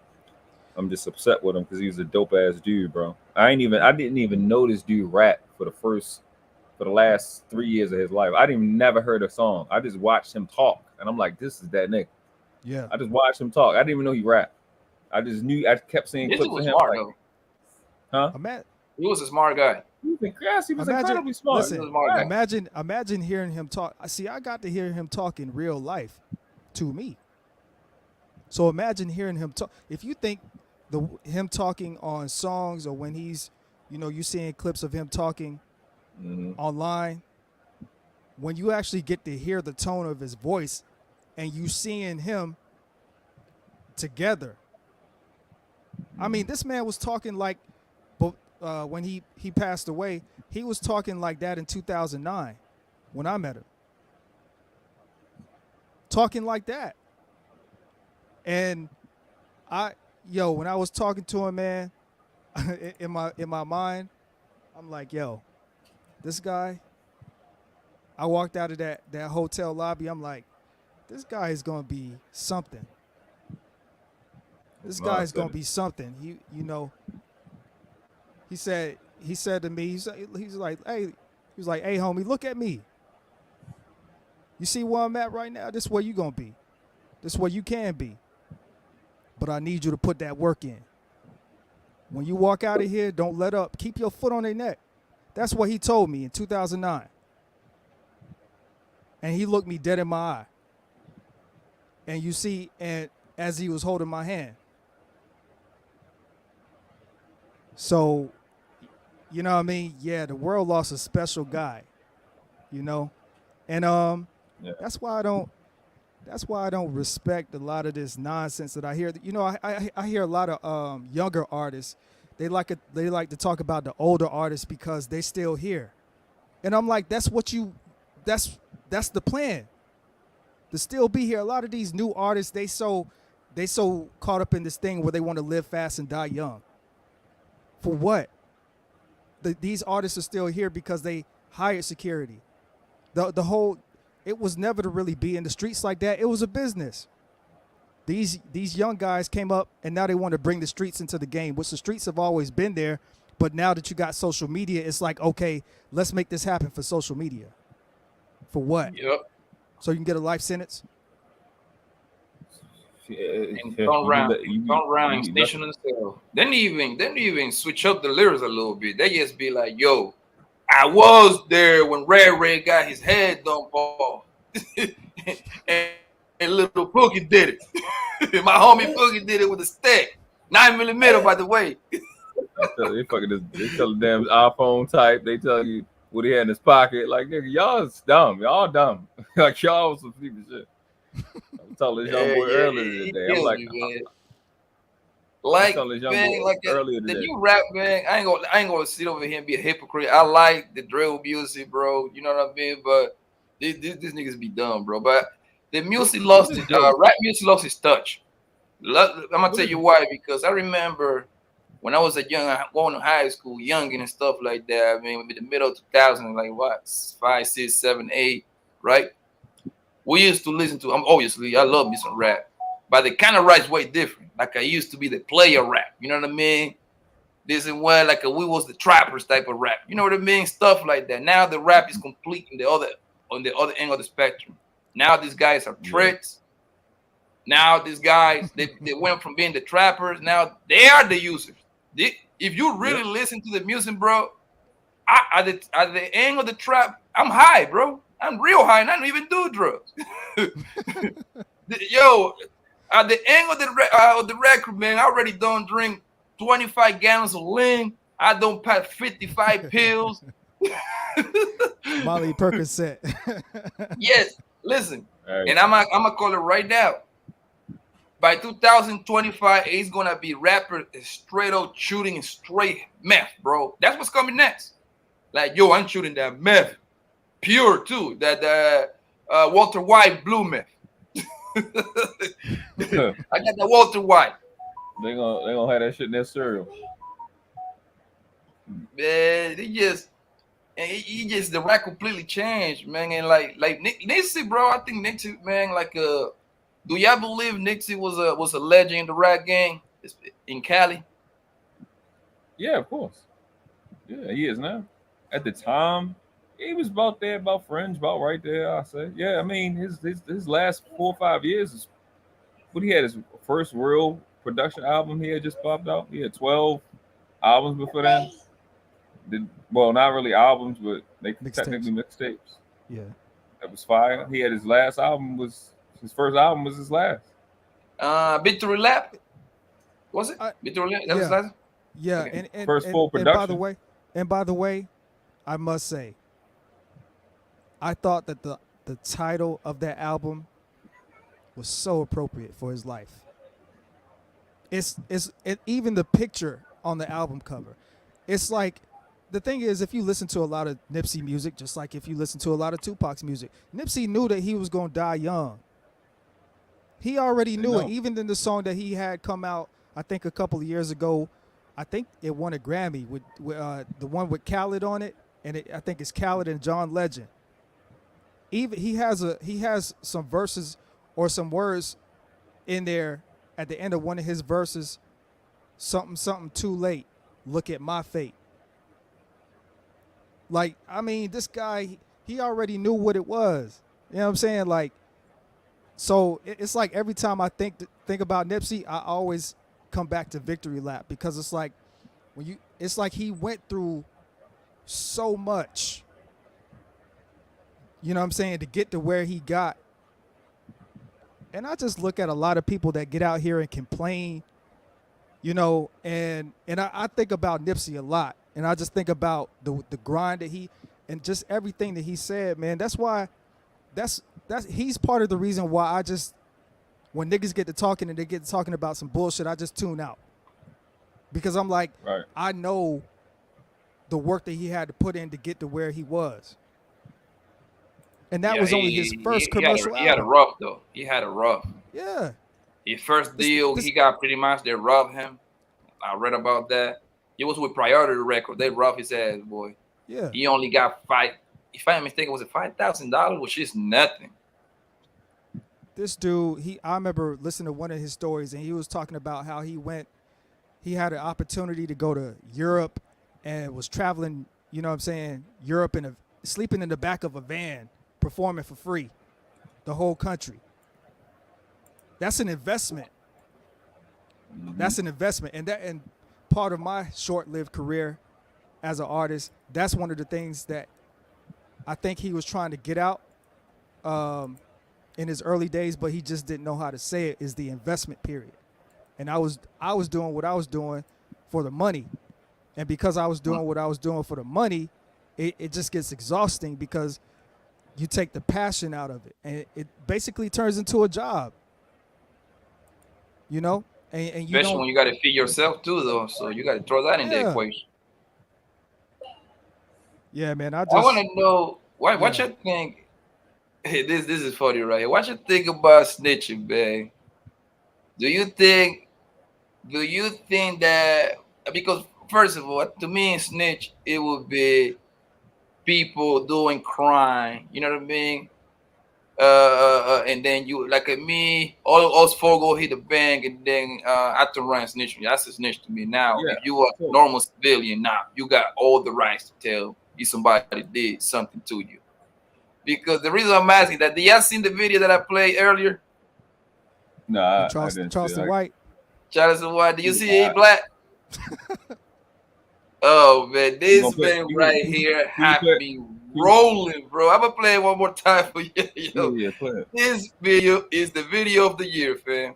I'm just upset with him because he was a dope ass dude, bro. I didn't even know this dude rap for the last 3 years of his life. I didn't never heard a song. I just watched him talk, and I'm like, this is that nigga. Yeah. I just watched him talk. I didn't even know he rapped. I just knew. I kept seeing This clips was of him. smart, Like, though. huh? He was a smart guy. He was incredibly smart. Listen, imagine hearing him talk. See, I got to hear him talk in real life to me. So imagine hearing him talk. If you think him talking on songs or when he's, you seeing clips of him talking online, when you actually get to hear the tone of his voice and you seeing him together. I mean, this man was talking like, when he passed away, he was talking like that in 2009 when I met him. Talking like that. And when I was talking to him, man, in my mind, I'm like, yo, this guy, I walked out of that hotel lobby, I'm like, this guy is gonna be something. This guy is gonna be something. He said to me, he's like, hey, homie, look at me. You see where I'm at right now? This is where you gonna be. This is where you can be. But I need you to put that work in. When you walk out of here, don't let up. Keep your foot on their neck. That's what he told me in 2009. And he looked me dead in my eye. And you see, and as he was holding my hand. So, you know what I mean? Yeah, the world lost a special guy, And that's why I don't respect a lot of this nonsense that I hear. I hear a lot of younger artists. They like to talk about the older artists because they still here. And I'm like, that's the plan. To still be here. A lot of these new artists, they so caught up in this thing where they want to live fast and die young. For what? These artists are still here because they hired security. It was never to really be in the streets like that. It was a business. These young guys came up and now they want to bring the streets into the game, which the streets have always been there. But now that you got social media, it's like, okay, let's make this happen for social media. For what? Yep. So you can get a life sentence? Don't rhyme, snitching on themselves. Then they even switch up the lyrics a little bit. They just be like, yo, I was there when Red got his head dumped off. and little Pookie did it. My homie Pookie did it with a stick. 9mm, by the way. They tell the damn iPhone type. They tell you what he had in his pocket. Like, nigga, y'all is dumb. Y'all dumb. Like, y'all was some stupid shit. I told this young boy earlier today. I'm like, the new rap, man. I ain't gonna sit over here and be a hypocrite. I like the drill music, bro. You know what I mean? But these niggas be dumb, bro. But the music lost rap music lost its touch. I'm gonna tell you why. Because I remember when I was going to high school, young and stuff like that. I mean, in the middle of 2000, like what, 5, 6, 7, 8, right? We used to listen to. Obviously, I love me some rap, but the kind of rap's way different. Like I used to be the player rap. You know what I mean? This is where we was the trappers type of rap. You know what I mean? Stuff like that. Now the rap is complete on the other end of the spectrum. Now these guys are tricks. Now these guys they went from being the trappers. Now they are the users. If you really listen to the music, bro, at the end of the trap, I'm high, bro. I'm real high, and I don't even do drugs. Yo, at the end of the record, man, I already don't drink 25 gallons of lean. I don't pack 55 pills. Molly Percocet. Yes, listen, Hey, and I'm gonna call it right now. By 2025, he's gonna be rapper straight up shooting straight meth, bro. That's what's coming next. Like, yo, I'm shooting that meth, pure too. That Walter White blue meth. I got the Walter White. they gonna have that shit in their cereal. Man, he just the rap completely changed, man. And like Nipsey, bro. I think Nipsey, man, like do y'all believe Nipsey was a legend in the rap game in Cali? Yeah, of course. Yeah, he is now. At the time, he was about there, about fringe, about right there. I say, yeah. I mean, his last 4 or 5 years is what he had his first real production album. He had just popped out. He had 12 albums before then. Well, not really albums, but they technically mixtapes. Yeah, that was fire. He had his last album his first album was his last. Victory Lap, was it? Victory Lap. That was last. Yeah, Okay. and First full production. By the way, I must say, I thought that the title of that album was so appropriate for his life. Even the picture on the album cover. It's like, the thing is, if you listen to a lot of Nipsey music, just like if you listen to a lot of Tupac's music, Nipsey knew that he was going to die young. He already knew it. Even in the song that he had come out, I think a couple of years ago, I think it won a Grammy with the one with Khaled on it, and I think it's Khaled and John Legend. Even he has some verses or some words in there at the end of one of his verses, something too late. Look at my fate. Like, I mean, this guy, he already knew what it was. You know what I'm saying? Like, so it's like every time I think about Nipsey, I always come back to Victory Lap, because it's like it's like he went through so much. You know what I'm saying, to get to where he got. And I just look at a lot of people that get out here and complain, you know, and I think about Nipsey a lot. And I just think about the grind that and just everything that he said, man. That's why he's part of the reason why when niggas get to talking and they get to talking about some bullshit, I just tune out. Because I'm like, right. I know the work that he had to put in to get to where he was. And that was only his first commercial album. He had a rough, though. He had a rough. Yeah. His first deal, he got pretty much, they robbed him. I read about that. It was with Priority Record. They rough his ass, boy. Yeah. He only got if I'm mistaken, was it $5,000, which is nothing. This dude, I remember listening to one of his stories, and he was talking about how he had an opportunity to go to Europe and was traveling, you know what I'm saying, Europe sleeping in the back of a van, performing for free, the whole country. That's an investment. Mm-hmm. That's an investment. And part of my short-lived career as an artist, that's one of the things that I think he was trying to get out in his early days, but he just didn't know how to say it, is the investment period. And I was doing what I was doing for the money. And because I was doing what I was doing for the money, it just gets exhausting, because you take the passion out of it. And it basically turns into a job. You know? And you especially when you got to feed yourself too, though. So you got to throw that in the equation. Yeah, man. I want to know what you think. Hey, this is funny, right here. What you think about snitching, man? Do you think that, because first of all, to me, snitch, it would be people doing crime. You know what I mean? And then you, like me, all us four go hit the bank, and then after run snitch me. That's a snitch to me. Now, if you are a normal civilian, now you got all the rights to tell you somebody did something to you. Because the reason I'm asking that, did y'all seen the video that I played earlier? No, Charleston White. Charleston White. Do you see A Black? Oh man, this play- man you- right you- here you have play- me rolling, bro. I'm gonna play it one more time for you. Yo. Yeah, play it. This video is the video of the year, fam.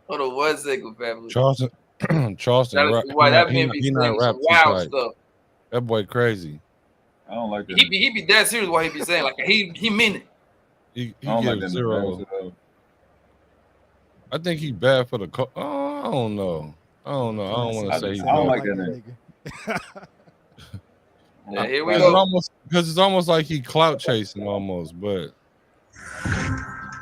Hold on 1 second, family. Charleston, That, he that not, man be he not saying some rap too wild tight. stuff. That boy crazy. I don't like that. He be dead serious what he be saying. Like he mean it. He I don't like gives that. zero. I think he bad for the. I don't know. I don't want to say he's I don't bad. like that nigga. Yeah, here we Because go. it's almost like he clout chasing almost, but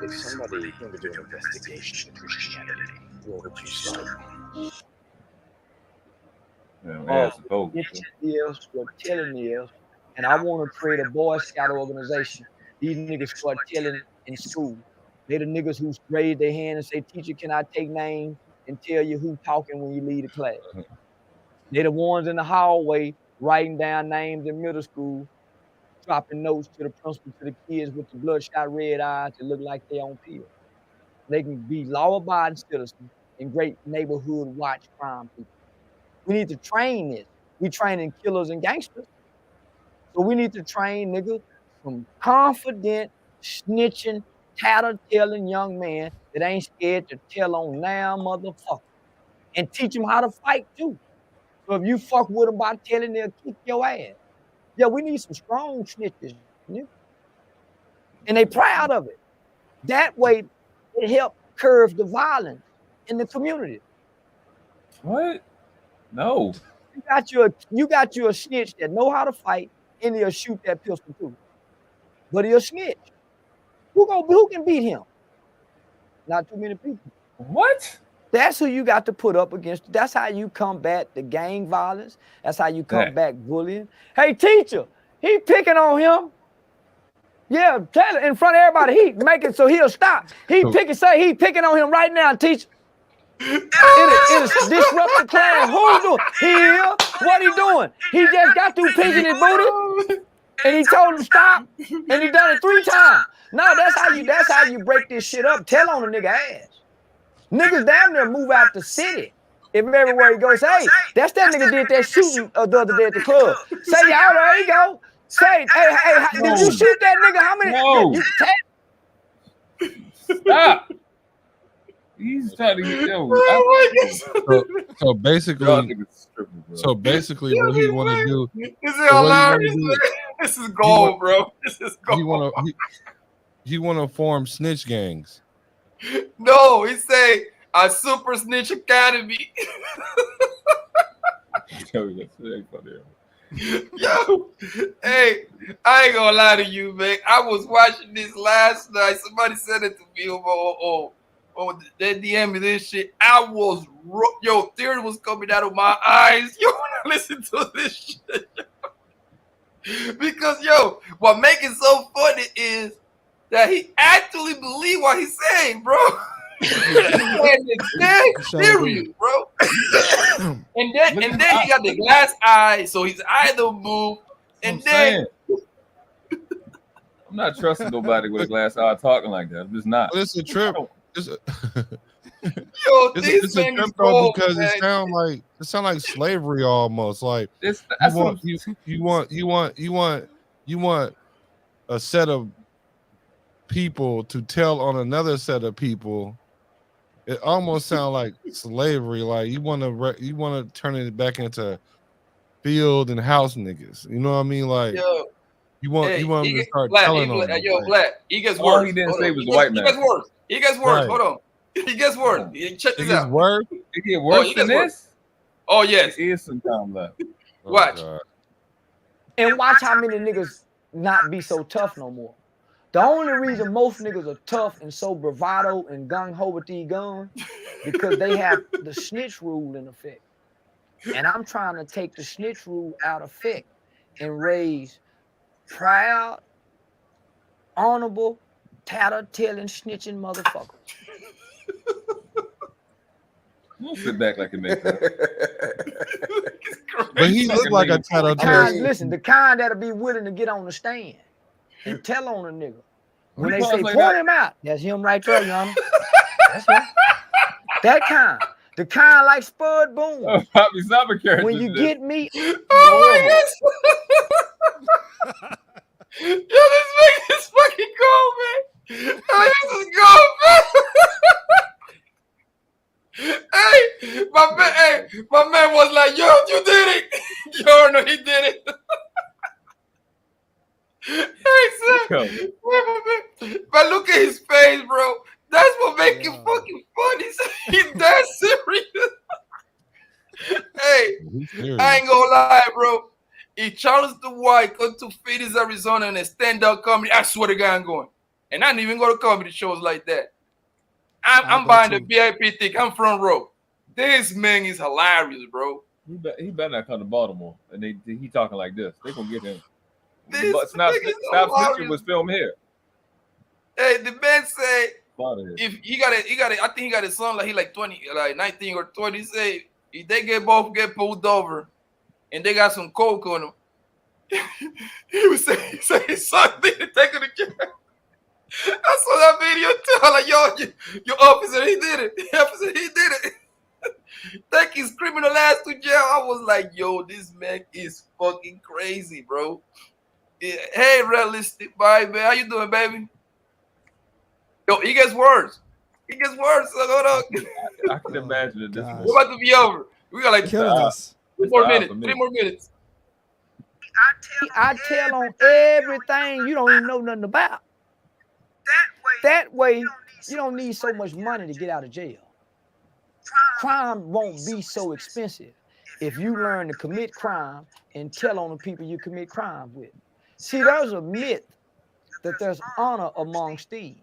If somebody came to do an investigation into Christianity, what would you start? It's is what telling is, and I want to create a Boy Scout organization. These niggas start telling in school. They the niggas who raise their hand and say, "Teacher, can I take names?" and tell you who talking when you leave the class. They the ones in the hallway writing down names in middle school, dropping notes to the principal, to the kids with the bloodshot red eyes that look like they on pills. They can be law-abiding citizens and great neighborhood watch crime people. We need to train this. We training killers and gangsters. So we need to train niggas from confident, snitching, tattletailing young man that ain't scared to tell on now motherfucker. And teach them how to fight too. So if you fuck with them by telling, they'll kick your ass. Yeah, we need some strong snitches. Nigga. And they proud of it. That way, it help curb the violence in the community. What? No. You got you a snitch that know how to fight, and he'll shoot that pistol too. But he'll snitch. Who can beat him? Not too many people. What? That's who you got to put up against. That's how you combat the gang violence. That's how you combat bullying. Hey, teacher, he picking on him. Yeah, tell it in front of everybody. He make it so he'll stop. He picking on him right now, teacher. It'll disrupt the class. Who's doing? He here. What he doing? He just got through picking his booty, and he told him stop, and he done it 3 times. No, that's how you break this shit up. Tell on a nigga ass. Niggas damn near move out the city. If everywhere he goes, hey, that's that nigga did that shooting the other day at the club. Say, y'all, there you go. Say, hey, did you shoot that nigga? How many? No. Stop. He's trying to get so basically, what he want to do? This is hilarious. This is gold, bro. This is gold. He want to form snitch gangs. No, he say a super snitch academy. Yo, hey, I ain't gonna lie to you, man. I was watching this last night. Somebody said it to me. They DM me this shit. I was, tears was coming out of my eyes. Yo, when I listen to this shit. Because, what makes it so funny is that he actually believe what he's saying, bro. And it's dead serious, bro. and then he got the glass eye, so his eye don't move. And then I'm not trusting nobody with a glass eye talking like that. I'm just not. It's a trip. It's a this trip though, because it sound like slavery almost. Like you want a set of people to tell on another set of people. It almost sounds like slavery. Like you want to turn it back into field and house niggas. You know what I mean? Like you want them to start telling on them. Black. He gets worse. All he didn't say was the white man. He gets worse. Right. Hold on. He gets worse. Check this out. Worse? It get worse than this? Oh yes. There is some time left. Watch. And watch how many niggas not be so tough no more. The only reason most niggas are tough and so bravado and gung-ho with these guns because they have the snitch rule in effect. And I'm trying to take the snitch rule out of effect and raise proud, honorable, tattletailing, snitching motherfuckers. Don't sit back like it makes sense. But he look like a tattletale. Listen, the kind that'll be willing to get on the stand and tell on a nigga. When they say, like point him out, that's him right there, Your Honor. That's him. That kind. The kind like Spud Boom. Poppy Summer character. When you get me, Oh my gosh. Yo, this man is fucking cold, man. Oh, this is gold, man. Hey, my man was like, yo, you did it. Yo, no, he did it. Hey, son. But look at his face, bro. That's what makes him fucking funny. He's that serious. Hey, I ain't gonna lie, bro. If Charleston White come to Phoenix, Arizona and a stand-up comedy, I swear to God I'm going. And I don't even go to comedy shows like that. I'm buying the VIP ticket. I'm front row. This man is hilarious, bro. He better not come to Baltimore. And he talking like this. They gonna get him. This Stop Snitching was filmed here. Hey, the man say if he got it, I think he got his son like he like 20, like 19 or 20. He say if they both get pulled over and they got some coke on them, he would say his son didn't take him to jail. I saw that video too. I'm like, yo, your officer, he did it. The officer, he did it. Take his criminal ass to jail. I was like, yo, this man is fucking crazy, bro. Yeah. Hey, realistic, bye, man. How you doing, baby? Yo, he gets worse. He gets worse. So hold on. I can imagine it. This We're about to be over. We got like killing us. 3 more minutes. 3 more minutes. I tell on everything you don't even know nothing about. That way, you don't need so much money to get out of jail. Crime won't be so expensive if you learn to commit crime and tell on the people you commit crime with. See, there's a myth that there's honor amongst thieves.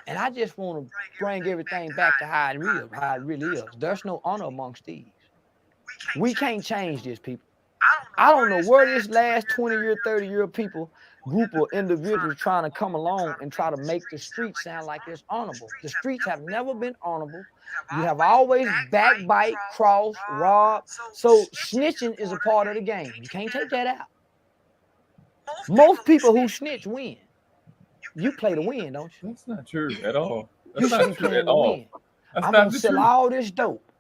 And I just want to bring everything back to how it really is. There's no honor amongst thieves. We can't change this, people. I don't know where this last 20-year, 30-year group of individuals trying to come along and try to make the streets sound like it's honorable. The streets have never been honorable. You have always backbite, cross, rob. So snitching is a part of the game. You can't take that out. Most people who snitch win. You play to win, don't you? That's not true at all. You That's should be not true playing at to all. win. That's I'm not gonna the sell truth. all this dope.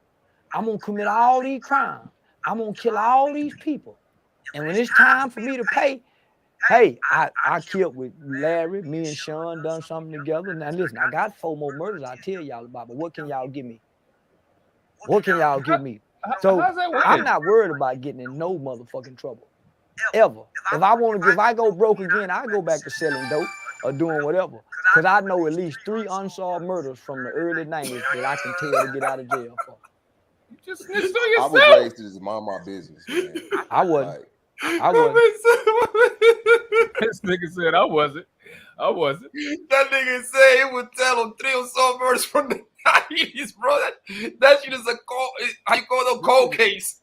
I'm gonna commit all these crimes. I'm gonna kill all these people. And when it's time for me to pay, hey, I killed with Larry, me and Sean done something together. Now listen, I got 4 more murders I'll tell y'all about, but what can y'all give me? What can y'all give me? So I'm not worried about getting in no motherfucking trouble. Ever. If I go broke again, I go back to selling dope or doing whatever. Because I know at least 3 unsolved murders from the early 90s that I can tell to get out of jail for. You just snitched on yourself. I was raised to just mind my business, man. I wasn't. Like, I wasn't. This nigga said I wasn't. That nigga said he would tell him 3 unsolved murders from the 90s, bro. That shit is a cold, how you call it, a cold case.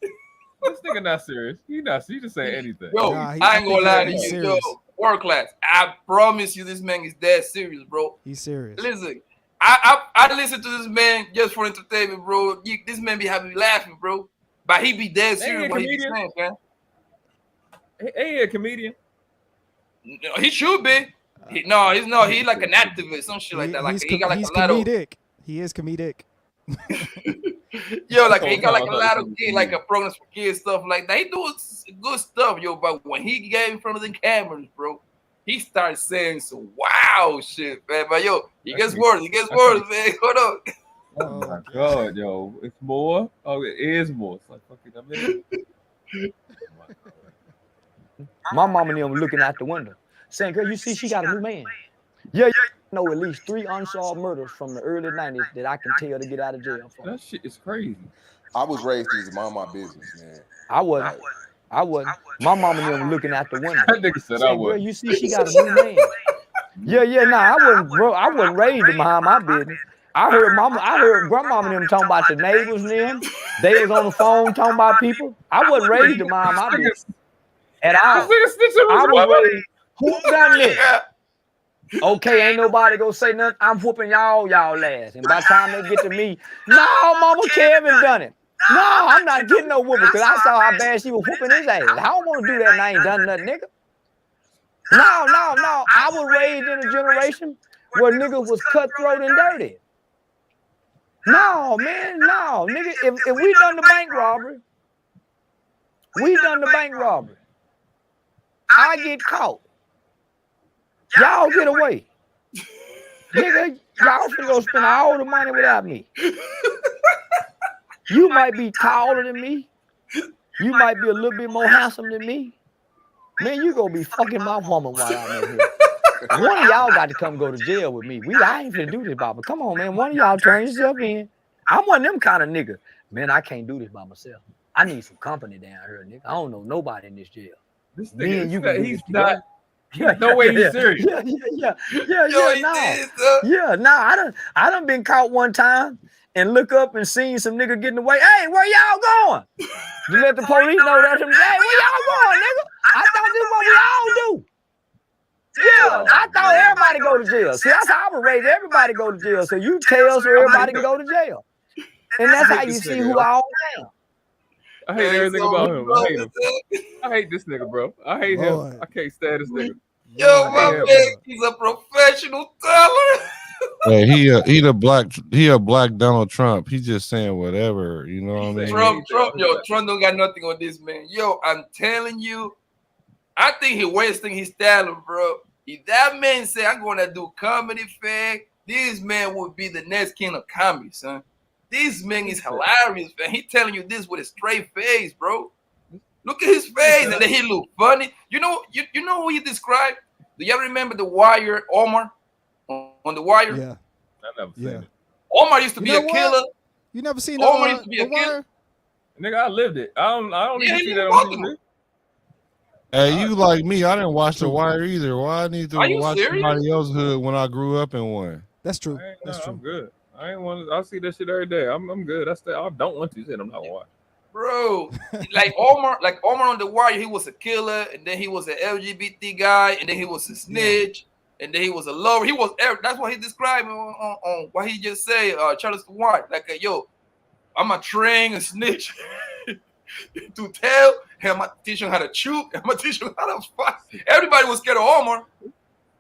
This nigga not serious. He just saying anything. Yo, Nah, I ain't gonna lie to he's you. serious. Yo, world class. I promise you, this man is dead serious, bro. He's serious. Listen, I listen to this man just for entertainment, bro. This man be having me laughing, bro. But he be dead serious what he be saying, man. Ain't he a comedian? No, he should be. He's like an activist, some shit like that. Like he got like he's a lot of. comedic. He is comedic. Yo, like he got like a lot of kids, like a programs for kids, stuff like that. He doing good stuff, yo. But when he get in front of the cameras, bro, he starts saying some wow shit, man. But yo, he gets worse. He gets worse, man. Hold on. Oh my god, yo, it's more. Oh, it is more. It's like fucking a minute. My mama and them looking out the window, saying, "Girl, you see, she got a new man." Yeah, you know at least 3 unsolved murders from the early 90s that I can tell to get out of jail for. That shit is crazy. I was raised to just mind my business, man. I wasn't. My mama and them looking out the window. That nigga said I Saying, was. "Girl, you see, she got a new man." I wasn't, bro. I wasn't raised to mind my business. I heard grandmama and them talking about the neighbors and them. They was on the phone talking about people. I wasn't raised to mind my business at all. I was raised, who done this? Okay, ain't nobody gonna say nothing. I'm whooping y'all ass. And by the time they get to me, no, Mama Kevin done it. No, I'm not getting no whooping because I saw how bad she was whooping his ass. I don't want to do that and I ain't done nothing, nigga. No. I was raised in a generation where niggas was cutthroat and dirty. No, man, no, nigga. If we done the bank robbery, I get caught. Y'all get away. Nigga, y'all finna go spend all the money without me. You might be taller than me. You might be a little bit more handsome than me. Man, you gonna be fucking my woman while I'm in here. One of y'all got to come go to jail with me. I ain't finna do this, Baba. Come on, man. One of y'all turn yourself in. I'm one of them kind of niggas. Man, I can't do this by myself. I need some company down here, nigga. I don't know nobody in this jail. This Me nigga, and you can do he's this together. not. No way he's serious. I done been caught one time and look up and seen some nigga getting away. Hey, where y'all going? To let the police know that. Hey, where y'all going, nigga? I thought this is what we all do. Yeah, I thought everybody go to jail. See, that's how I was raised. Everybody go to jail. So you tell so everybody can go to jail. And that's how you see who I all am. I hate everything about him. I hate him. I hate this nigga, bro. I hate him. I can't stand this nigga. Yo, my man, he's a professional teller. Hey, he a black Donald Trump. He's just saying whatever, you know what I mean? Trump don't got nothing on this, man. Yo, I'm telling you, I think he's wasting his talent, bro. If that man say I'm gonna do comedy fag, this man would be the next king of comedy, son. This man is hilarious, man. He telling you this with a straight face, bro. Look at his face, and then he look funny. You know who he described? Do y'all remember the Wire, Omar? On the Wire? Yeah. I never seen it. Omar used to be a killer. You never seen Omar used to be a Wire? killer. Nigga, I lived it. I don't even see that on TV. Hey, you like me? I didn't watch The Wire either. Why I need to watch serious? somebody else's hood when I grew up in one? That's true. That's I'm true. good. I ain't want. I see that shit every day. I'm good. I don't want to say I'm not watching. Bro, like Omar on the Wire, he was a killer, and then he was an LGBT guy, and then he was a snitch, and then he was a lover. He was. That's what he described on what he just said. Charleston White, like, yo, I'm a train and snitch to tell. I'm gonna teach him how to chew. I'm gonna teach him how to fight. Everybody was scared of Omar.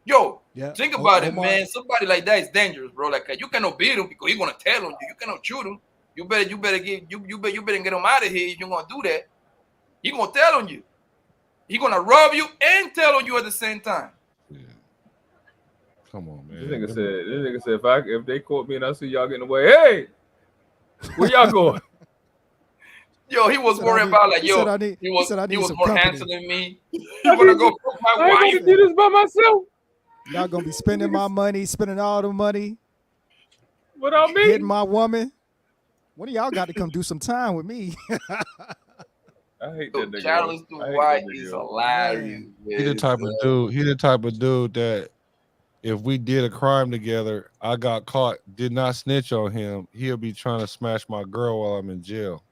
Yo, think about it, man. Somebody like that is dangerous, bro. Like, you cannot beat him because he's gonna tell on you. You cannot shoot him. You better get him out of here if you're gonna do that. He's gonna tell on you. He's gonna rob you and tell on you at the same time. Yeah. Come on, man. This nigga said if they caught me and I see y'all getting away, hey, where y'all going? Yo, he was worried about like, yo, he was more handsome than me. You wanna go fuck my wife? I ain't gonna do this by myself. Y'all gonna be spending my money, spending all the money without me, hitting my woman. One of y'all got to come do some time with me. I hate that nigga. Charleston White is hilarious. He the type of dude. He the type of dude that if we did a crime together, I got caught, did not snitch on him, he'll be trying to smash my girl while I'm in jail.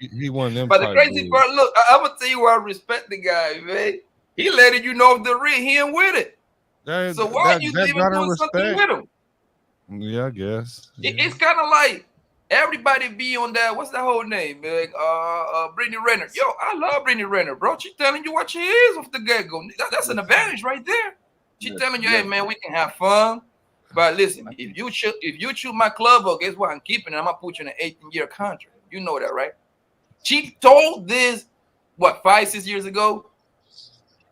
He one of them. But the crazy part, look, I'm gonna tell you why I respect the guy, man. He letting you know if the real he ain't with it. So why are you even doing something with him? Yeah, I guess. Yeah. It's kind of like everybody be on that. What's that whole name, man? Brittany Renner. Yo, I love Brittany Renner, bro. She telling you what she is off the get-go. That's an advantage right there. She telling you, hey, man, we can have fun. But listen, if you shoot my club up, guess what? I'm keeping it. I'm gonna put you in an 18-year contract. You know that, right? She told this, 5-6 years ago?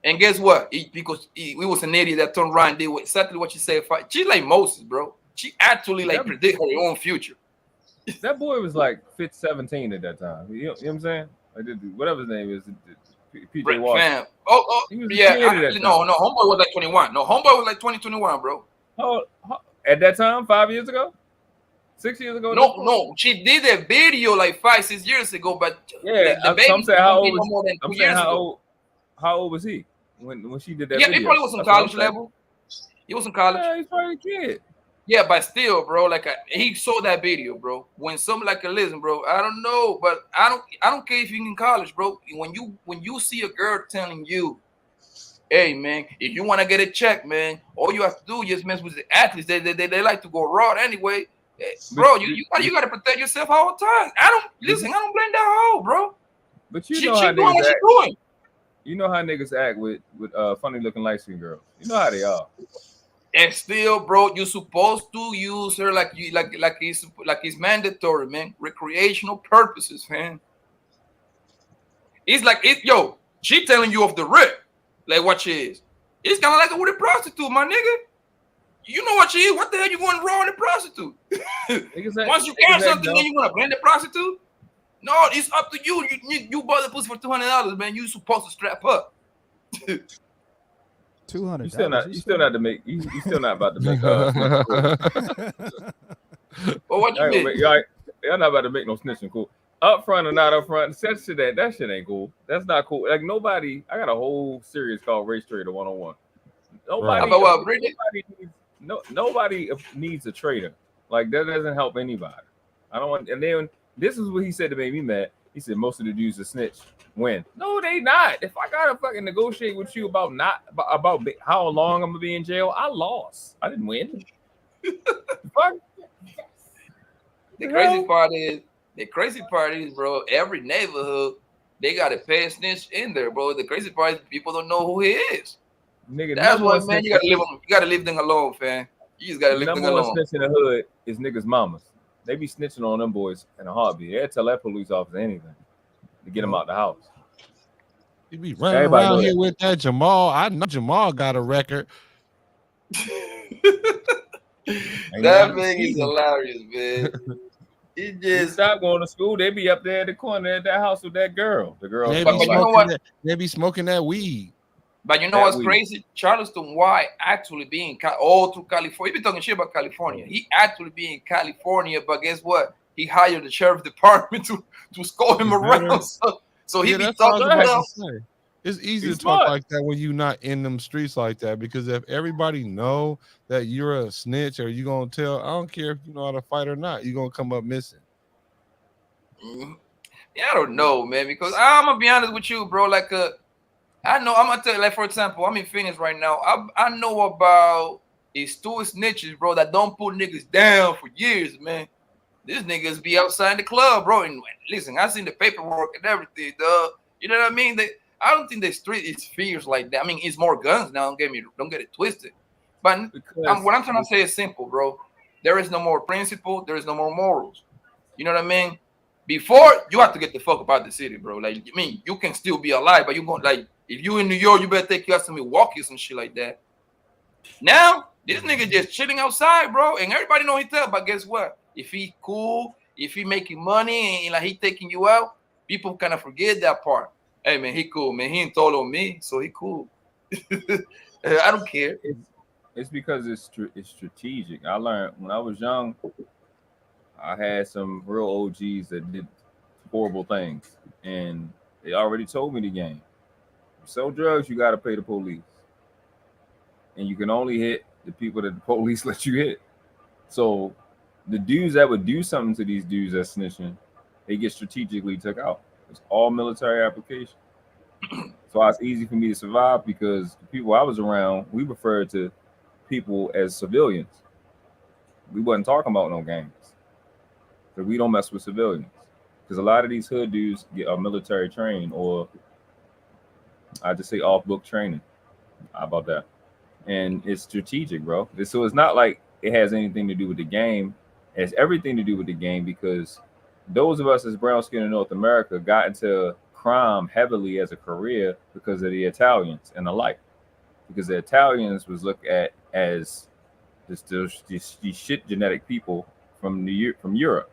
And guess what? Because we was an idiot that turned around and did exactly what she said. She's like Moses, bro. She actually predict her own future. That boy was like 17 at that time. You know what I'm saying? Like, whatever his name is, PJ Walker. Yeah. No, homeboy was like 21. No, homeboy was like 2021, bro. At that time, 5 years ago? 6 years ago? No. She did a video like 5-6 years ago, but yeah, the baby I'm saying how old more than 2 years ago. How old was he when she did that video? Yeah, he probably was in college level. He was in college. Yeah, he's probably a kid. Yeah, but still, bro, like he saw that video, bro. When something like listen, bro, I don't know, but I don't care if you're in college, bro. When you see a girl telling you, hey man, if you want to get a check, man, all you have to do is just mess with the athletes. They like to go raw anyway. Bro, you gotta protect yourself all the time. I don't blame that hoe, bro. But you know how niggas act. You know how niggas act with funny looking light skinned girls. You know how they are. And still, bro, you're supposed to use her like it's mandatory, man. Recreational purposes, man. It's like yo, she telling you off the rip, like what she is. It's kind of like with a prostitute, my nigga. You know what she is. What the hell you going raw in a prostitute? Once you get something, then you want to blend the prostitute? No, it's up to you. You bought the pussy for $200, man. You supposed to strap up. $200. You still not about to make. Well, what you mean? Y'all not about to make no snitching cool. Up front or not up front, that shit ain't cool. That's not cool. Like nobody. I got a whole series called Race Trader 101. Nobody needs a trader. Like that doesn't help anybody. I don't want. And then this is what he said to make me mad. He said most of the dudes that snitch win. No, they not. If I gotta fucking negotiate with you about how long I'm gonna be in jail, I lost. I didn't win. Fuck. The crazy part is, bro. Every neighborhood they gotta pay a snitch in there, bro. The crazy part is people don't know who he is. Nigga, that's why, man. You gotta leave them alone, fam. You just gotta leave them alone. Number one snitch in the hood is niggas' mamas. They be snitching on them boys in a heartbeat. They'll tell that police officer anything to get them out the house. You be running around here with that Jamal. I know Jamal got a record. That thing is hilarious, man. He just stop going to school. They be up there at the corner at that house with that girl. The girl. They be, you know what? They be smoking that weed. But you know what's crazy? Charleston White actually being all through California. He be talking shit about California. He actually be in California, but guess what? He hired the sheriff department to scold him around. So he be talking about. It's easy to talk like that when you're not in them streets like that, because if everybody know that you're a snitch or you gonna tell, I don't care if you know how to fight or not, you're gonna come up missing. Yeah, I don't know, man, because I'm gonna be honest with you, bro. Like I know I'm gonna tell you, like for example, I'm in Phoenix right now. I know about these two snitches, bro, that don't put niggas down for years, man. These niggas be outside the club, bro. And listen, I seen the paperwork and everything, dog. You know what I mean? I don't think the street is fierce like that. I mean, it's more guns now. Don't get it twisted. But what I'm trying to say is simple, bro. There is no more principle. There is no more morals. You know what I mean? Before, you have to get the fuck up out the city, bro. Like, I mean, you can still be alive, but you going like if you in New York, you better take you out to Milwaukee or some shit like that. Now, this nigga just chilling outside, bro, and everybody know he tell. But guess what? If he cool, if he making money and like he taking you out, people kind of forget that part. Hey man, he cool, man. He ain't told on me, so he cool. I don't care. It's because it's strategic. I learned when I was young. I had some real OGs that did horrible things, and they already told me the game. You sell drugs, you got to pay the police, and you can only hit the people that the police let you hit. So the dudes that would do something to these dudes that's snitching, they get strategically took out. It's all military application. So it's easy for me to survive because the people I was around, we referred to people as civilians. We wasn't talking about no gangs. So we don't mess with civilians. Because a lot of these hood dudes are military trained, or I just say off-book training. How about that? And it's strategic, bro. So it's not like it has anything to do with the game. It has everything to do with the game because those of us as brown skin in North America got into crime heavily as a career because of the Italians and the like. Because the Italians was looked at as these shit genetic people from Europe.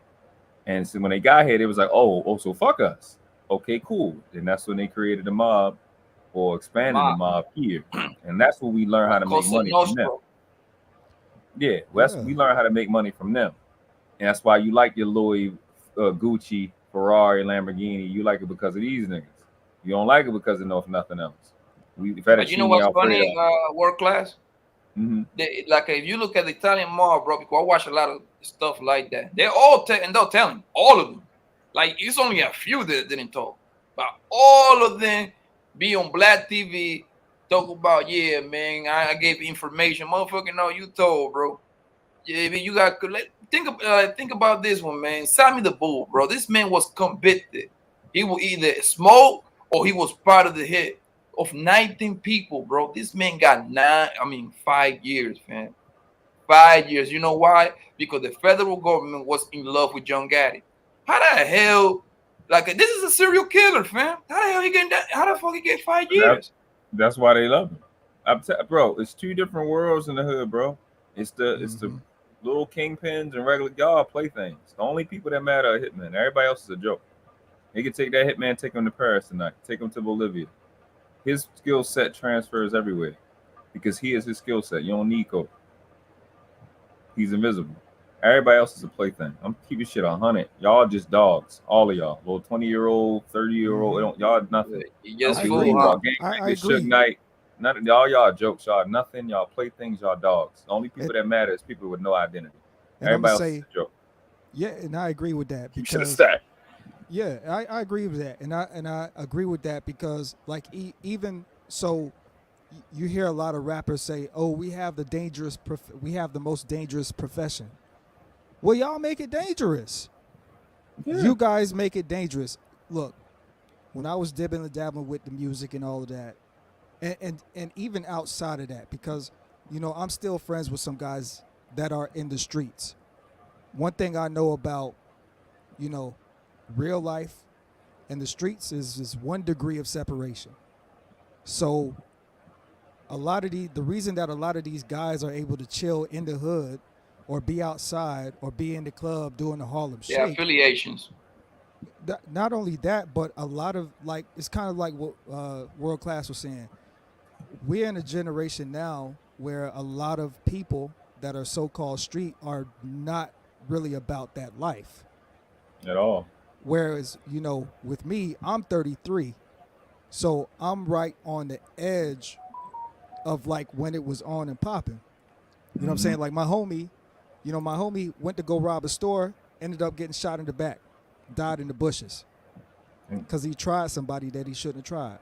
And so when they got here, they was like, oh, so fuck us. Okay, cool. And that's when they created the mob or expanded the mob here. And that's when we learn how to make money from them. Yeah, we learn how to make money from them. And that's why you like your Louis, Gucci, Ferrari, Lamborghini. You like it because of these niggas. You don't like it because of nothing else. But you know what's funny, world class? Mm-hmm. Like if you look at the Italian mob, bro, because I watch a lot of stuff like that. They're all and they'll tell them, all of them. Like it's only a few that didn't talk, but all of them be on Black TV talk about, yeah, man, I gave information, motherfucker. No, you told, bro. Yeah, I mean, you got think about this one, man. Sammy the Bull, bro. This man was convicted. He will either smoke or he was part of the hit. of 19 people, bro. This man got 5 years, man. 5 years. You know why? Because the federal government was in love with John Gotti. How the hell? Like, this is a serial killer, fam. How the hell he getting that? How the fuck he get 5 years? That's why they love him. Bro, it's two different worlds in the hood, bro. It's the little kingpins and regular y'all playthings. The only people that matter are hitmen. Everybody else is a joke. They can take that hitman, take him to Paris tonight, take him to Bolivia. His skill set transfers everywhere because he is his skill set. You don't need code. He's invisible. Everybody else is a plaything. I'm keeping shit 100. Y'all just dogs. All of y'all. Little 20-year-old, 30-year-old. Y'all nothing. Yes, I fool, agree. huh? I agree. Night. None of y'all jokes. Y'all nothing. Y'all playthings. Y'all dogs. The only people that matter is people with no identity. And Everybody else say, is a joke. Yeah, and I agree with that. You should have Because said. yeah, I agree with that, and I agree with that because like even so, you hear a lot of rappers say, "Oh, we have the most dangerous profession." Well, y'all make it dangerous. Yeah. You guys make it dangerous. Look, when I was dibbing and dabbling with the music and all of that, and even outside of that, because I'm still friends with some guys that are in the streets. One thing I know about, real life and the streets is 1 degree of separation. So the reason that a lot of these guys are able to chill in the hood or be outside or be in the club doing the Harlem Shake. Yeah, affiliations. Not only that, but a lot of it's kind of like what World Class was saying. We're in a generation now where a lot of people that are so-called street are not really about that life. At all. Whereas, with me, I'm 33. So I'm right on the edge of when it was on and popping. You know what I'm saying? Like my homie went to go rob a store, ended up getting shot in the back, died in the bushes because he tried somebody that he shouldn't have tried.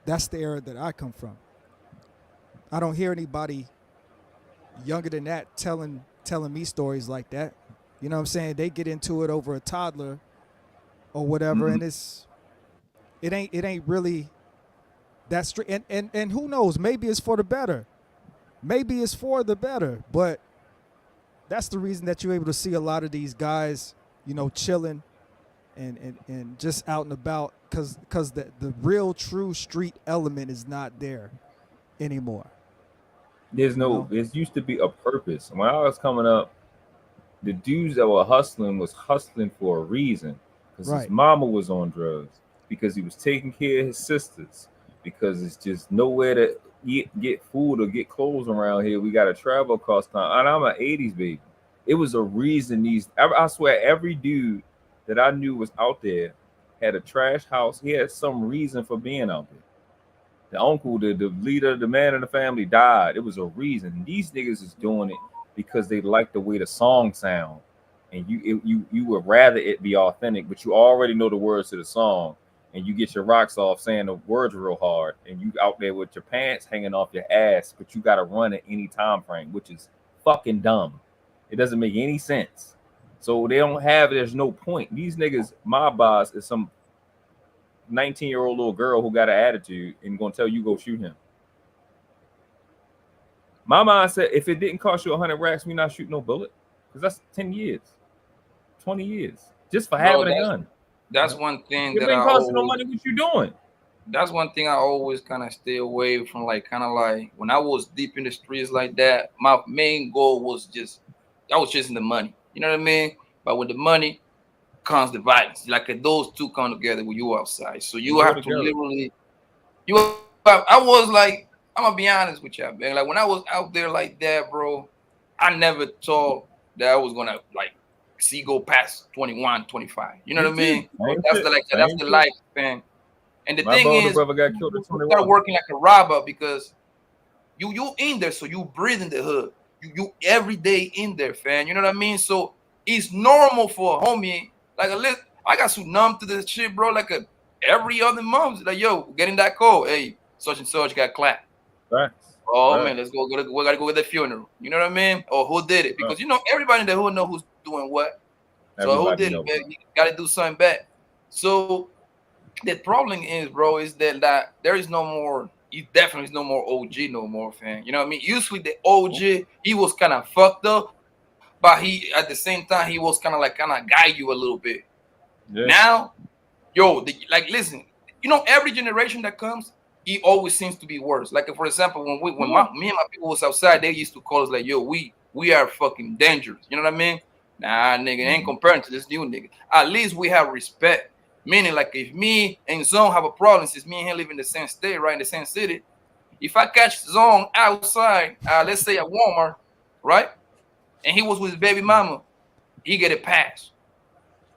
That's the era that I come from. I don't hear anybody younger than that telling me stories like that. You know what I'm saying? They get into it over a toddler or whatever, and it ain't really that straight. And who knows? Maybe it's for the better. Maybe it's for the better. But that's the reason that you're able to see a lot of these guys, chilling and just out and about, because the real true street element is not there anymore. There used to be a purpose. When I was coming up, the dudes that were hustling was hustling for a reason. Because his mama was on drugs, because he was taking care of his sisters, because it's just nowhere to get food or get clothes around here. We got to travel across town. And I'm an 80s baby. It was a reason I swear every dude that I knew was out there had a trash house. He had some reason for being out there. The uncle, the leader, the man in the family died. It was a reason. These niggas is doing it because they like the way the song sound, and you would rather it be authentic, but you already know the words to the song, and you get your rocks off saying the words real hard, and you out there with your pants hanging off your ass, but you got to run at any time frame, which is fucking dumb. It doesn't make any sense. So there's no point. These niggas, my boss is some 19-year-old little girl who got an attitude and gonna tell you go shoot him. My mind said, if it didn't cost you 100 racks, we not shooting no bullet, because that's 10 years, 20 years just for having a gun. That's one thing that ain't costing no money. What you doing? That's one thing I always kind of stay away from. Kind of like when I was deep in the streets like that, my main goal was I was chasing the money. You know what I mean? But with the money comes the violence. Those two come together when you outside. So you have to literally, I was like, I'm gonna be honest with you, man. When I was out there like that, bro, I never thought that I was gonna see go past 21, 25. You know what I mean? That's the life, man. And the thing is, brother got killed at 21. You start working like a robber because you in there, so you breathe in the hood. You every day in there, fam. You know what I mean? So it's normal for a homie. I got so numb to this shit, bro. Every other month, yo, getting that call. Hey, such and such got clapped. Right. Oh man, let's go. We gotta go with the funeral. You know what I mean? Or who did it? Because everybody in the hood know who's doing what. So who did it? Man? You gotta do something back. So The problem is, bro, is that there is no more. He definitely is no more OG no more, fam. You know what I mean? Usually the OG, he was kind of fucked up, but he at the same time he was kind of guide you a little bit. Yeah. Now, yo, like listen, you know, every generation that comes, he always seems to be worse. Like for example, when me and my people was outside, they used to call us like, yo, we are fucking dangerous. You know what I mean? Nah, nigga, ain't comparing to this new nigga. At least we have respect. Meaning, like, if me and Zone have a problem, since me and him live in the same state, right, in the same city, if I catch Zone outside, let's say at Walmart, right, and he was with his baby mama, he get a pass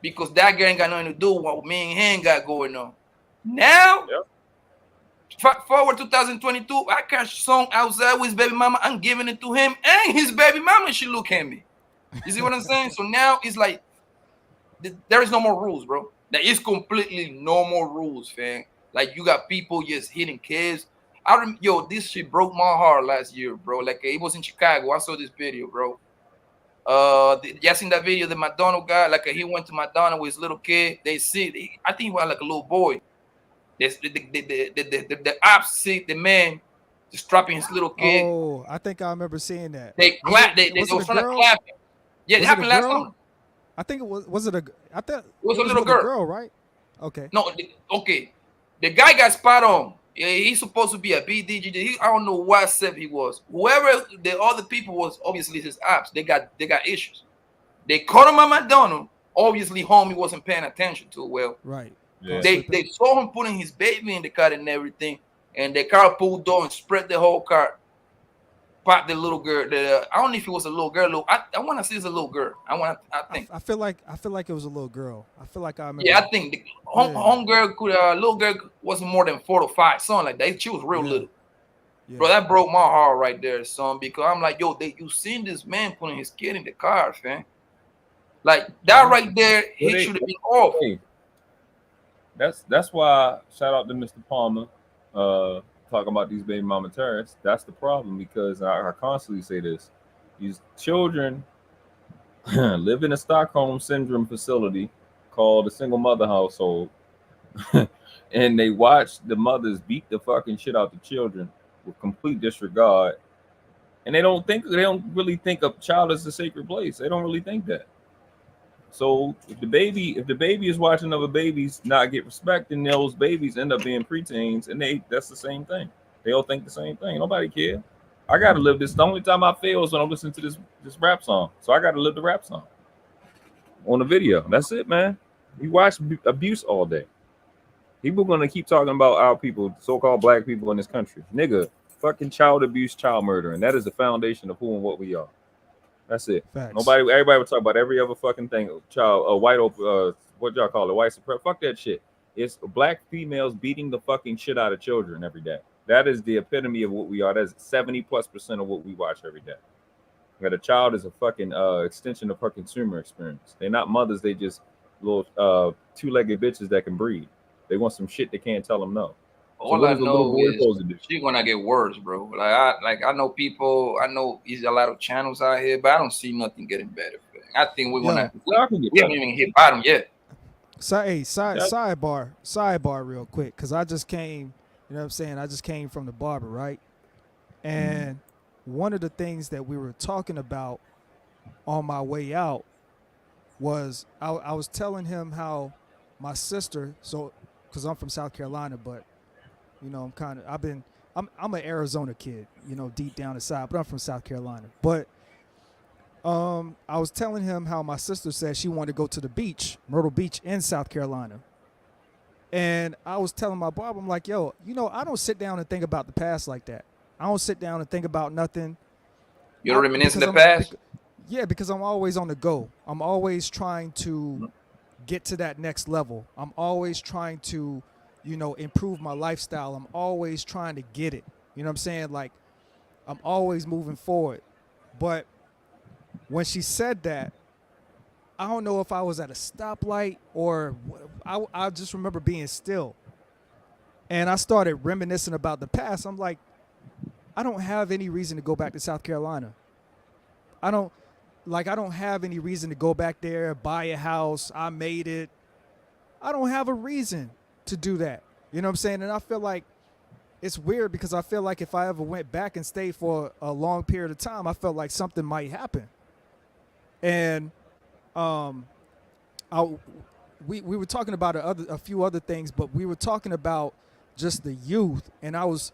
because that guy ain't got nothing to do with what me and him got going on. Now, forward 2022, I catch Zone outside with his baby mama, I'm giving it to him, and his baby mama should look at me. You see what I'm saying? So now it's like there is no more rules, bro. There is completely no more rules, fam. Like you got people just hitting kids. Yo, this shit broke my heart last year, bro. Like it was in Chicago. I saw this video, bro. You seen that video, the McDonald guy? Like he went to McDonald with his little kid. I think he was like a little boy. The ops see the man just dropping his little kid. Oh, I think I remember seeing that. They clap. They was trying to clap him. Yeah, it happened last summer. I think it was it a. I thought it was a little girl, right? Okay. No, okay. The guy got spot on. Yeah, he's supposed to be a BDG. I don't know what step he was. Whoever the other people was, obviously his ops. They got issues. They caught him at McDonald's. Obviously, homie wasn't paying attention to it well. Right. Yeah. They saw him putting his baby in the car and everything, and the car pulled door and spread the whole car. Popped the little girl. I don't know if it was a little girl. I want to see it's a little girl. I think. I feel like it was a little girl. I feel like I remember. Yeah, I think the home girl could little girl wasn't more than 4 to 5, something like that. She was real little. Yeah. Bro, that broke my heart right there, son. Because I'm like, yo, you seen this man putting his kid in the car, fam? Like that right there, he should have been off. Hey, that's why shout out to Mr. Palmer. Talking about these baby mama terrorists, that's the problem, because I constantly say this. These children live in a Stockholm syndrome facility called a single mother household, and they watch the mothers beat the fucking shit out the children with complete disregard, and they don't really think of child as a sacred place. They don't really think that. So if the baby is watching other babies not get respect, then those babies end up being preteens, and that's the same thing. They all think the same thing. Nobody care. I gotta live this. The only time I fail is when I'm listening to this rap song. So I gotta live the rap song on the video. That's it, man. We watch abuse all day. People gonna keep talking about our people, so-called black people in this country. Nigga, fucking child abuse, child murder, and that is the foundation of who and what we are. That's it. Facts. Everybody would talk about every other fucking thing. Child, white, what y'all call it? White supremacy. Fuck that shit. It's black females beating the fucking shit out of children every day. That is the epitome of what we are. That's 70+% of what we watch every day. That a child is a fucking extension of her consumer experience. They're not mothers. They just little two-legged bitches that can breed. They want some shit they can't tell them no. All I know is she's gonna get worse, bro. I know people. I know there's a lot of channels out here, but I don't see nothing getting better. I think we haven't even hit bottom yet. Sidebar, real quick, because I just came. You know what I'm saying? I just came from the barber, right? And one of the things that we were talking about on my way out was I was telling him how my sister. So, because I'm from South Carolina, but you know, I'm an Arizona kid, you know, deep down inside, but I'm from South Carolina. But I was telling him how my sister said she wanted to go to the beach, Myrtle Beach in South Carolina. And I was telling my barber, I'm like, yo, you know, I don't sit down and think about the past like that. I don't sit down and think about nothing. You're reminiscing the past? Yeah, because I'm always on the go. I'm always trying to get to that next level. I'm always trying to, you know, improve my lifestyle. I'm always trying to get it. You know what I'm saying? Like, I'm always moving forward. But when she said that, I don't know if I was at a stoplight or I just remember being still. And I started reminiscing about the past. I'm like, I don't have any reason to go back to South Carolina. I don't have any reason to go back there, buy a house. I made it. I don't have a reason. to do that. You know what I'm saying? And I feel like it's weird because I feel like if I ever went back and stayed for a long period of time, I felt like something might happen. And we were talking about a few other things, but we were talking about just the youth. And I was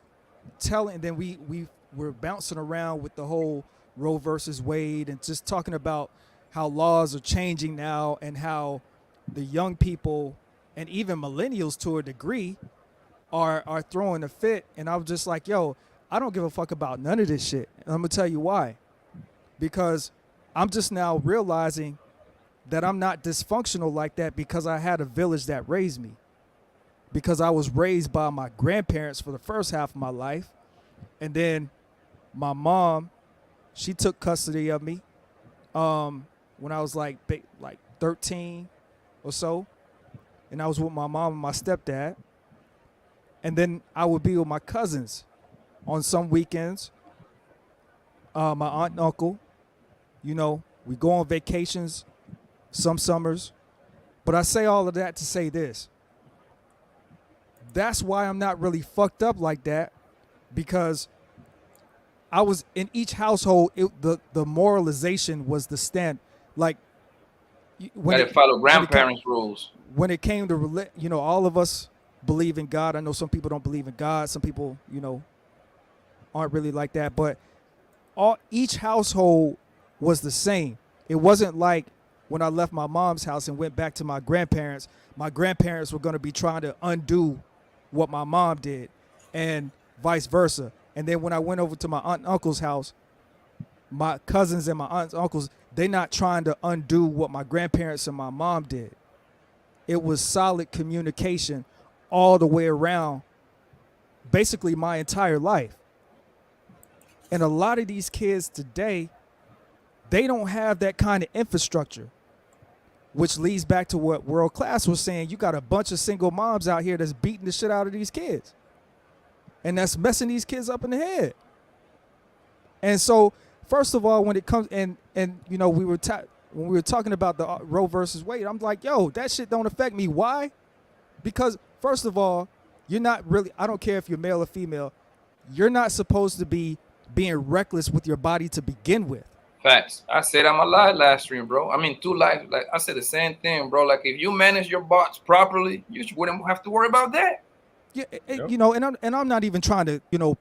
telling, then we were bouncing around with the whole Roe versus Wade and just talking about how laws are changing now and how the young people and even millennials to a degree are throwing a fit. And I was just like, yo, I don't give a fuck about none of this shit. And I'm gonna tell you why. Because I'm just now realizing that I'm not dysfunctional like that because I had a village that raised me. Because I was raised by my grandparents for the first half of my life. And then my mom, she took custody of me when I was like 13 or so. And I was with my mom and my stepdad. And then I would be with my cousins on some weekends. My aunt and uncle, you know, we go on vacations some summers. But I say all of that to say this. That's why I'm not really fucked up like that, because I was in each household. The moralization was the stand. Like when it follow grandparents' rules. When it came to, you know, all of us believe in God. I know some people don't believe in God. Some people, you know, aren't really like that. But each household was the same. It wasn't like when I left my mom's house and went back to my grandparents were going to be trying to undo what my mom did and vice versa. And then when I went over to my aunt and uncle's house, my cousins and my aunts and uncles, they're not trying to undo what my grandparents and my mom did. It was solid communication all the way around, basically my entire life. And a lot of these kids today, they don't have that kind of infrastructure, which leads back to what World Class was saying. You got a bunch of single moms out here that's beating the shit out of these kids. And that's messing these kids up in the head. And so, first of all, when it comes, and you know, when we were talking about the Roe versus Wade, I'm like, yo, that shit don't affect me. Why? Because, first of all, you're not really, I don't care if you're male or female, you're not supposed to be being reckless with your body to begin with. Facts. I said on my live last stream, bro. I mean, 2 lives. Like I said the same thing, bro. Like if you manage your bots properly, you wouldn't have to worry about that. Yeah, you know, and I'm not even trying to, you know,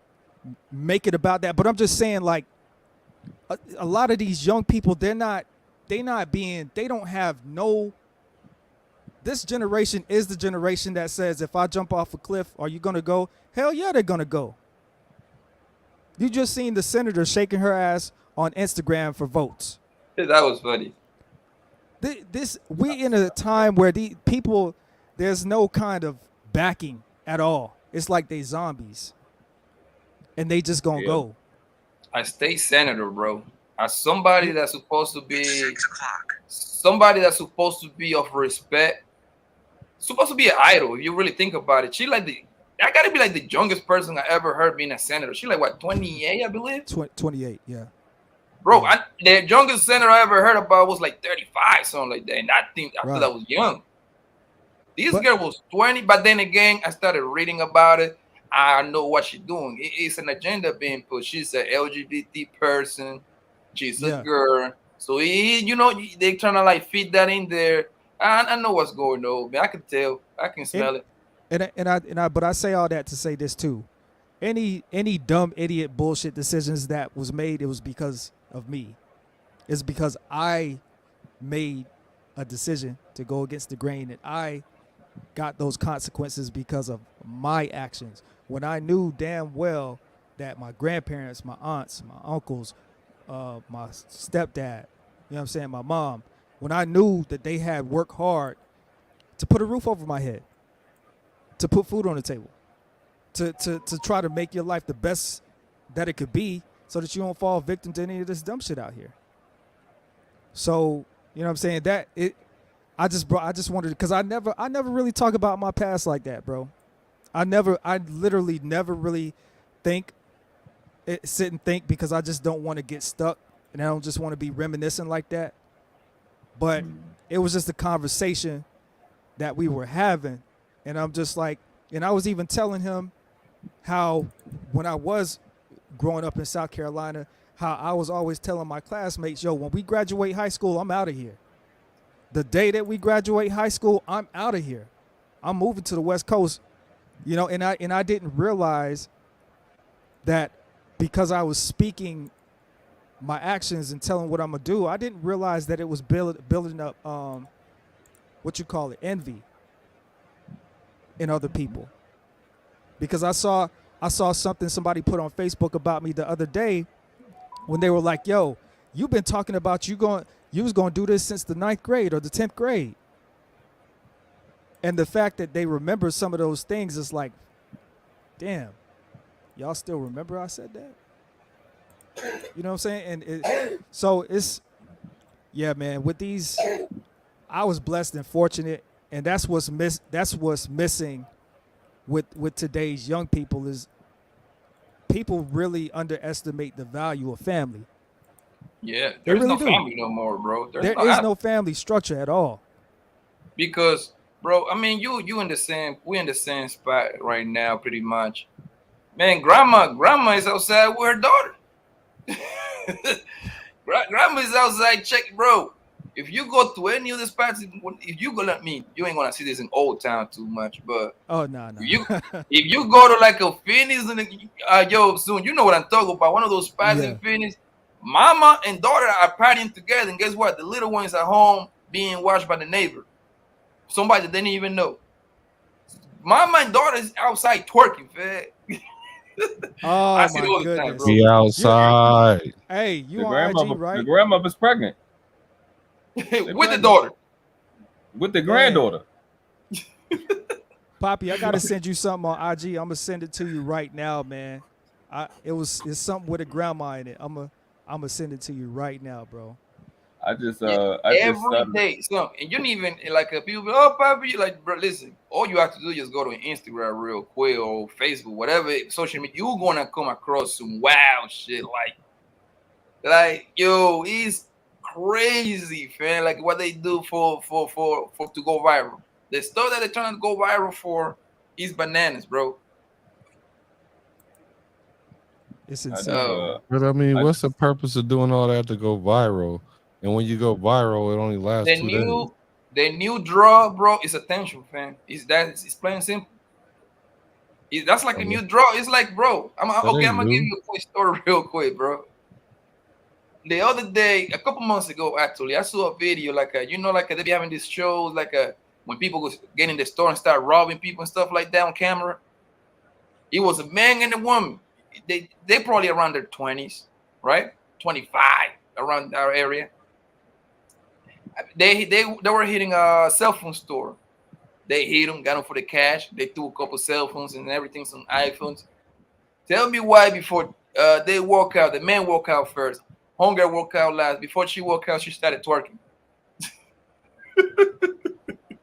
make it about that, but I'm just saying, like, a lot of these young people, they don't have no. This generation is the generation that says, if I jump off a cliff, are you gonna go? Hell yeah, they're gonna go. You just seen the senator shaking her ass on Instagram for votes. That was funny. We in a time where the people, there's no kind of backing at all. It's like they zombies, and they just gonna go. A state senator, bro. As somebody that's supposed to be of respect, supposed to be an idol. If you really think about it, I gotta be like the youngest person I ever heard being a senator. She like what, 28, I believe. 28, yeah. Bro, the youngest senator I ever heard about was like 35, something like that. And I thought I was young. This girl was 20, but then again, I started reading about it. I know what she's doing. It's an agenda being pushed. She's an LGBT person. She's a girl. So, you know, they trying to like feed that in there. I know what's going on, man. I can tell. I can smell it. But I say all that to say this too. Any dumb idiot bullshit decisions that was made, it was because of me. It's because I made a decision to go against the grain, and I got those consequences because of my actions. When I knew damn well that my grandparents, my aunts, my uncles, my stepdad, you know what I'm saying, my mom, when I knew that they had worked hard to put a roof over my head, to put food on the table, to try to make your life the best that it could be, so that you don't fall victim to any of this dumb shit out here. So, you know what I'm saying, I just wanted, because I never really talk about my past like that, bro. I literally never really sit and think, because I just don't want to get stuck, and I don't just want to be reminiscing like that. But it was just a conversation that we were having, And I'm just like, and I was even telling him how when I was growing up in South Carolina, how I was always telling my classmates, yo, when we graduate high school, I'm out of here. The day that we graduate high school, I'm out of here. I'm moving to the West Coast, you know, and I didn't realize that because I was speaking my actions and telling what I'm gonna do, I didn't realize that it was building up what you call it, envy in other people. Because I saw something somebody put on Facebook about me the other day when they were like, yo, you've been talking about you was gonna do this since the 9th grade or the 10th grade. And the fact that they remember some of those things is like, damn, y'all still remember I said that? You know what I'm saying? And so it's, yeah, man, with these, I was blessed and fortunate, and that's what's missing with today's young people is people really underestimate the value of family. Yeah, They there's really no do. family no more, bro. There is no family structure at all. Because, bro, I mean, we're in the same spot right now, pretty much. Man, grandma is outside with her daughter. Grandma is outside check, bro. If you go to any of the spots, if you go like me, you ain't gonna see this in Old Town too much. But no. If you go to like a Phoenix and soon you know what I'm talking about. One of those spots in Phoenix, mama and daughter are partying together, and guess what? The little one is at home being watched by the neighbor, somebody that they didn't even know. Mama and daughter is outside twerking, fam. Oh I see my it all the time, goodness. bro. Be outside. Hey, you on IG, right? The grandmother's pregnant. With the daughter. With the granddaughter. Poppy, I gotta send you something on IG. I'm gonna send it to you right now, man. It's something with a grandma in it. I'm gonna send it to you right now, bro. Every day. So, and you don't even like people be, oh, Poppy, like, bro, listen, all you have to do is just go to Instagram real quick or Facebook, whatever social media, you're gonna come across some wild shit like yo, it's crazy, fam. Like what they do for to go viral. The stuff that they're trying to go viral for is bananas, bro. It's insane. But I mean, what's the purpose of doing all that to go viral? And when you go viral, it only lasts 2 days. The new draw, bro, is attention, fam. It's plain simple. That's like a new draw. It's like, bro, I'm gonna give you a quick story real quick, bro. The other day, a couple months ago, actually, I saw a video like they be having these shows like when people go get in the store and start robbing people and stuff like that on camera. It was a man and a woman. They probably around their 20s, right? 25, around our area. They were hitting a cell phone store. They hit them, got them for the cash. They threw a couple cell phones and everything, some iPhones. Tell me why before they walk out, the man walk out first. Homegirl walk out last. Before she walk out, she started twerking.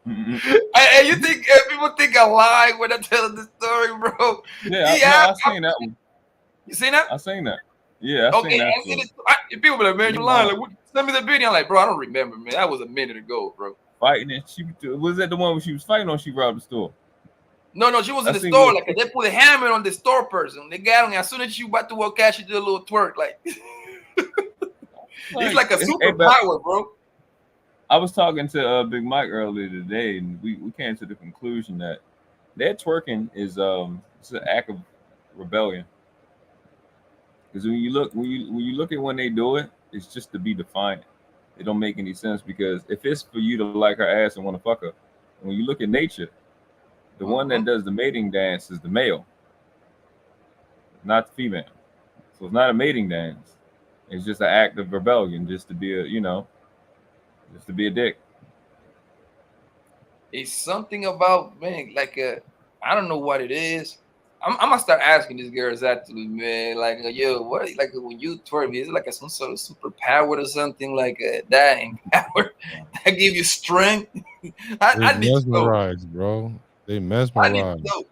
And you think people think I lie when I tell the story, bro? Yeah, I seen that one. You seen that? I seen that. Yeah, I seen that. People be like, man, you lying. Like, send me the video. I'm like, bro, I don't remember, man. That was a minute ago, bro. Fighting it. Was that the one where she was fighting or she robbed the store? No, she was in the store. Like they put a hammer on the store person. They got him. As soon as she about to walk out, she did a little twerk. Like it's like a superpower, bro. I was talking to Big Mike earlier today, and we came to the conclusion that twerking is it's an act of rebellion. Because when you look at when they do it, it's just to be defiant. It don't make any sense because if it's for you to like her ass and want to fuck her, when you look at nature, the one that does the mating dance is the male, not the female. So it's not a mating dance. It's just an act of rebellion, just to be just to be a dick. It's something about, man, like I don't know what it is. I'm gonna start asking these girls actually, man. Like, yo, what? Like when you twerk, is it like some sort of superpower or something like that power that give you strength? I need to know, bro. They mesmerize. I need to know.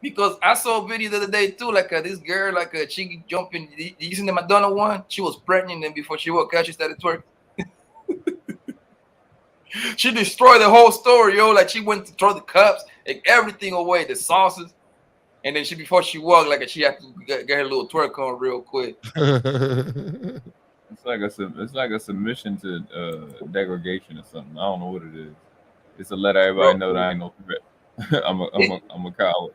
Because I saw a video the other day too, like this girl, like she jumping. Did you see the Madonna one? She was pregnant, and before she walked out, she started twerking. She destroyed the whole story, yo. Like she went to throw the cups, like everything away, the sauces, and then before she walked, like she had to get her little twerk on real quick. It's like a submission to degradation or something. I don't know what it is. It's to let everybody know that I ain't no threat. I'm a coward.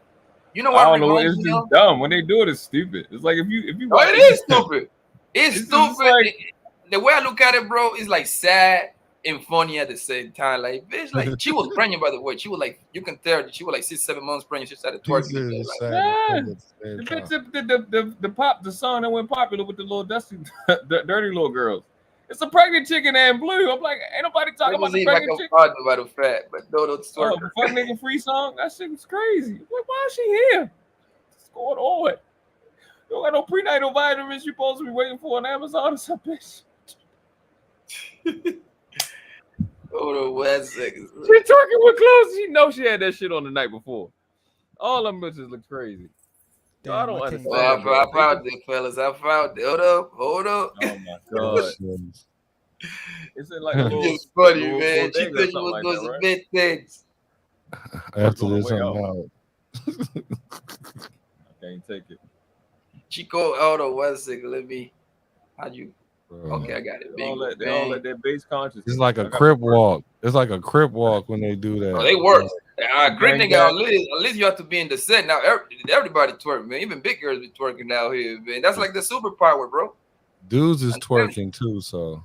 You know what? I don't know. It's just dumb. When they do it, it's stupid. It's like if you it is stupid. It's stupid. Like, the way I look at it, bro, is like sad and funny at the same time. Like, bitch, like she was pregnant, by the way. She was like, you can tell she was like 6-7 months pregnant. She started twerking. The song that went popular with the little dirty little girls. It's a pregnant chicken and blue. I'm like, ain't nobody talking about the pregnant chicken. About the fat, but no, the fuck nigga free song. That shit was crazy. Like, why is she here? What's going on? You don't got no prenatal vitamins you're supposed to be waiting for on Amazon or some bitch. Hold on 1 second. She twerking with clothes. She know she had that shit on the night before. All them bitches look crazy. Damn, I don't understand. I found it, fellas. I found it. Hold up. Oh my god. It's like a little, it's funny, man. She said you was doing some big things. After this, I'm out. I can't take it. Chico, hold on 1 second. Let me. How'd you? Okay, I got it. They all let that base conscious. It's like a crip walk. It's like a crip walk when they do that. Oh, they work. Great nigga, at least you have to be in the set. Now everybody twerk, man. Even big girls be twerking out here, man. That's like the superpower, bro. Dudes is twerking too, so.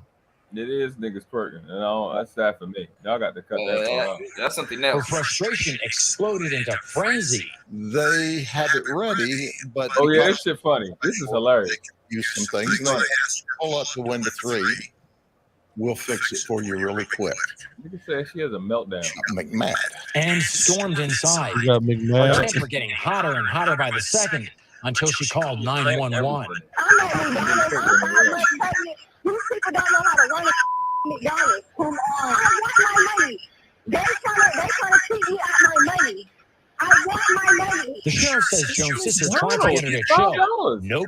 It is niggas twerking, and that's sad for me. Y'all got to cut that out. That's something else. Her frustration exploded into frenzy. They had it ready, but oh yeah, this shit funny. This is hilarious. Use some things. No, pull up to window 3. We'll fix it for you really quick. Nigga said she has a meltdown. McMad. And stormed inside. You got McMad. Her temper getting hotter and hotter by the second until she called 911. These people don't know how to run a McDonald's. I want my money. They trying to cheat me out my money. I want my money. The sheriff says Jones' sister tried to get her to chill. Nope.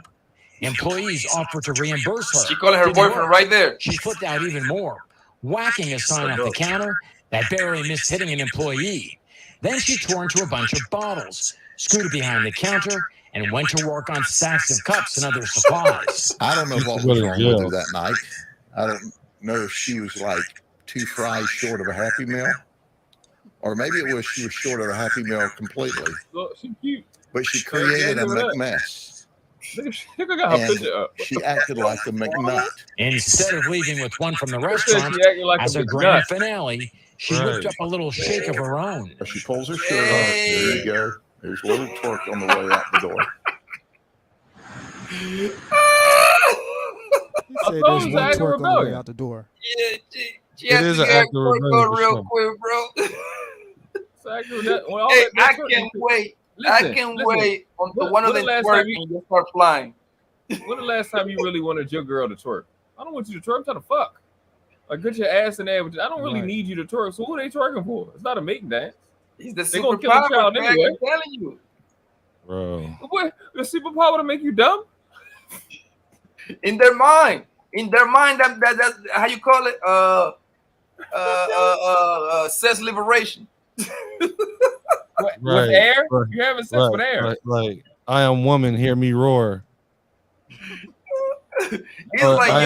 Employees offered to reimburse her. She calling her boyfriend right there. She flipped out even more, whacking a sign off the counter that barely missed hitting an employee. Then she tore into a bunch of bottles, scooted behind the counter, and went to work on stacks of cups and other supplies. I don't know what was wrong with her that night. I don't know if she was like 2 fries short of a Happy Meal, or maybe it was she was short of a Happy Meal completely. Look, she cute. But she created a McMess. And she acted like a McNut. Instead of leaving with one from the restaurant, as a grand finale, she whipped up a little shake of her own. She pulls her shirt off. There you go. There's a little twerk on the way out the door. He said there's one twerk on the way out the door. Yeah, she has to get twerk on real quick, bro. Hey, I can't wait. I can't wait until one of them twerk and just start flying. When the last time you really wanted your girl to twerk? I don't want you to twerk. I'm trying to fuck. Like, get your ass in there. I don't really need you to twerk. So who are they twerking for? It's not a mating dance. He's the superpower, man. Anyway. I'm telling you. Bro. What? The superpower to make you dumb? In their mind. That's how you call it? Sex liberation. With air? You having sex with air? Like, I am woman, hear me roar. He's like, I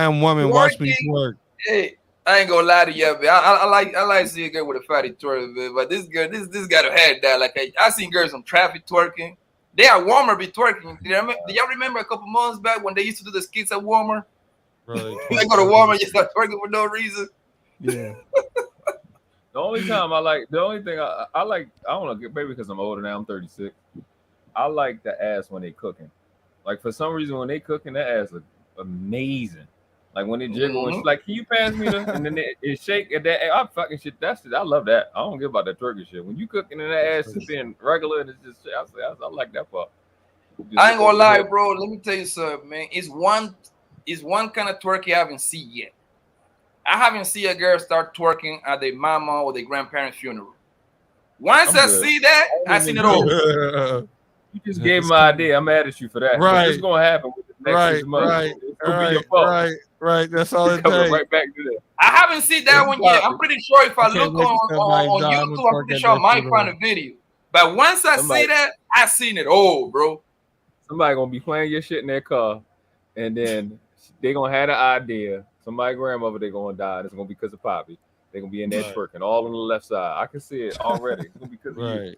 am woman, watch me twerk. Hey, I ain't gonna lie to you, man. I like to see a girl with a fatty twerk, man. But this girl, this got her head down. Like I seen girls on traffic twerking. They at Walmart be twerking. Do y'all remember a couple months back when they used to do the skits at Walmart? Right. They go to Walmart, you start twerking for no reason. Yeah. The only thing I don't know, maybe because I'm older now, I'm 36. I like the ass when they cooking. Like for some reason when they cooking, that ass look amazing. Like when they jiggle, and she's like, "Can you pass me the?" And then it shake at that. I fucking shit. That's shit. I love that. I don't give about that turkey shit. When you cooking and that ass is being regular and it's just, I like that part. I ain't gonna lie, bro. Let me tell you something, man. It's one kind of twerk I haven't seen yet. I haven't seen a girl start twerking at their mama or their grandparents' funeral. Once I see that, I seen it over. You just gave my idea. I'm mad at you for that. Right. It's gonna happen with the next 6 months. Right. That's all it takes. Right back to that. I haven't seen that one yet. I'm pretty sure if I look wait to on YouTube, I'm pretty sure I might find a video. But once I see that, I seen it all, bro. Somebody gonna be playing your shit in their car, and then they gonna have an idea. Somebody's grandmother they gonna die. It's gonna be because of Poppy. They gonna be in there twerking all on the left side. I can see it already. It's gonna be because of you.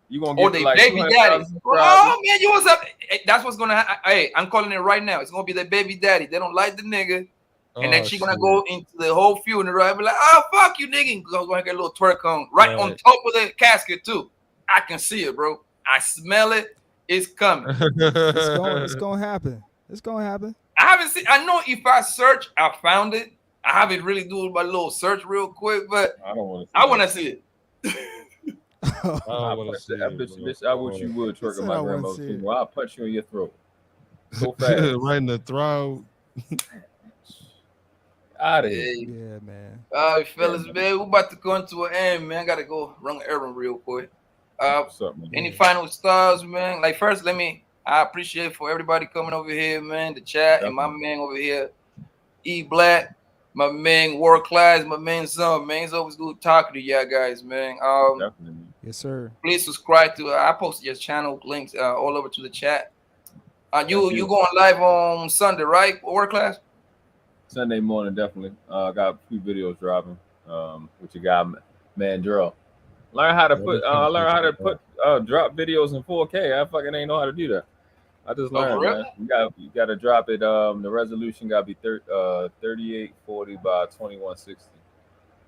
You gonna get the like baby daddy. Oh man, you was up. That's what's gonna happen. Hey, I'm calling it right now. It's gonna be the baby daddy. They don't like the nigga. And then she gonna go into the whole funeral and be like, "Oh fuck you, nigga!" And gonna get a little twerk on right on top of the casket too. I can see it, bro. I smell it. It's coming. It's gonna happen. It's gonna happen. I haven't seen. I know if I search, I found it. I haven't really do my little search real quick, but I don't want to. I want to see it. I wish you would twerk on my grandmother's funeral. I'll punch you in your throat so fast, right in the throat. Out of here. Yeah, man. All right, fellas, man, we're about to go into an end, man. I gotta go run an errand real quick. What's up, man? Any final stars, man? Like first, I appreciate for everybody coming over here, man. The chat and my man over here, E Black, my man World Class, my man Son, man. It's always good talking to y'all guys, man. Definitely. Yes, sir. Please subscribe to. I posted your channel links all over to the chat. You going live on Sunday, right? World Class. Sunday morning, definitely. Got a few videos dropping. With your guy Mandrell. Learn how to drop videos in 4K. I fucking ain't know how to do that. I just learned, man. You got to drop it. The resolution got to be 3840 by 2160.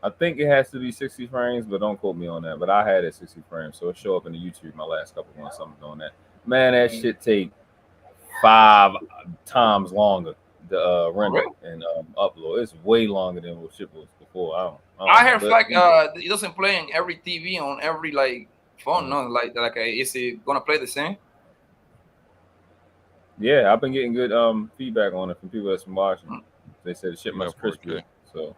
I think it has to be 60 frames, but don't quote me on that. But I had it 60 frames, so it show up in the YouTube my last couple months. I'm doing that. Man, that shit take 5 times longer to render and upload. It's way longer than what shit was before. I heard like it doesn't play in every TV on every like phone. No, like is it gonna play the same? Yeah, I've been getting good feedback on it from people that's been watching. They said the shit much crispier. So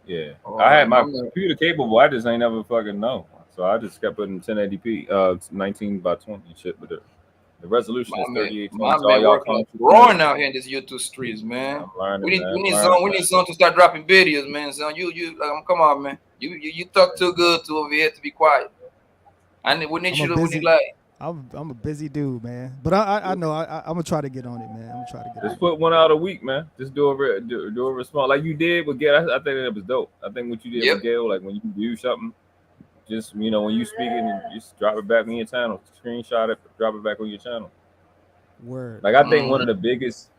yeah, I had my computer capable. I just ain't never fucking know. So I just kept putting 1080p, 19 by 20 and shit. But the resolution is 38. My man working growing out here in this YouTube streets, man. We need Zone to start dropping videos, man. So you come on, man. You talk too good to over here to be quiet. We need I'm a busy dude, man. But I know I'm gonna try to get on it, man. I'm gonna try to get. Just put one out a week, man. Just do a response like you did with Gail. I think that was dope. I think what you did with Gail, like when you do something, just when you speak it and just drop it back on your channel, screenshot it, drop it back on your channel. Word. Like I think one of the biggest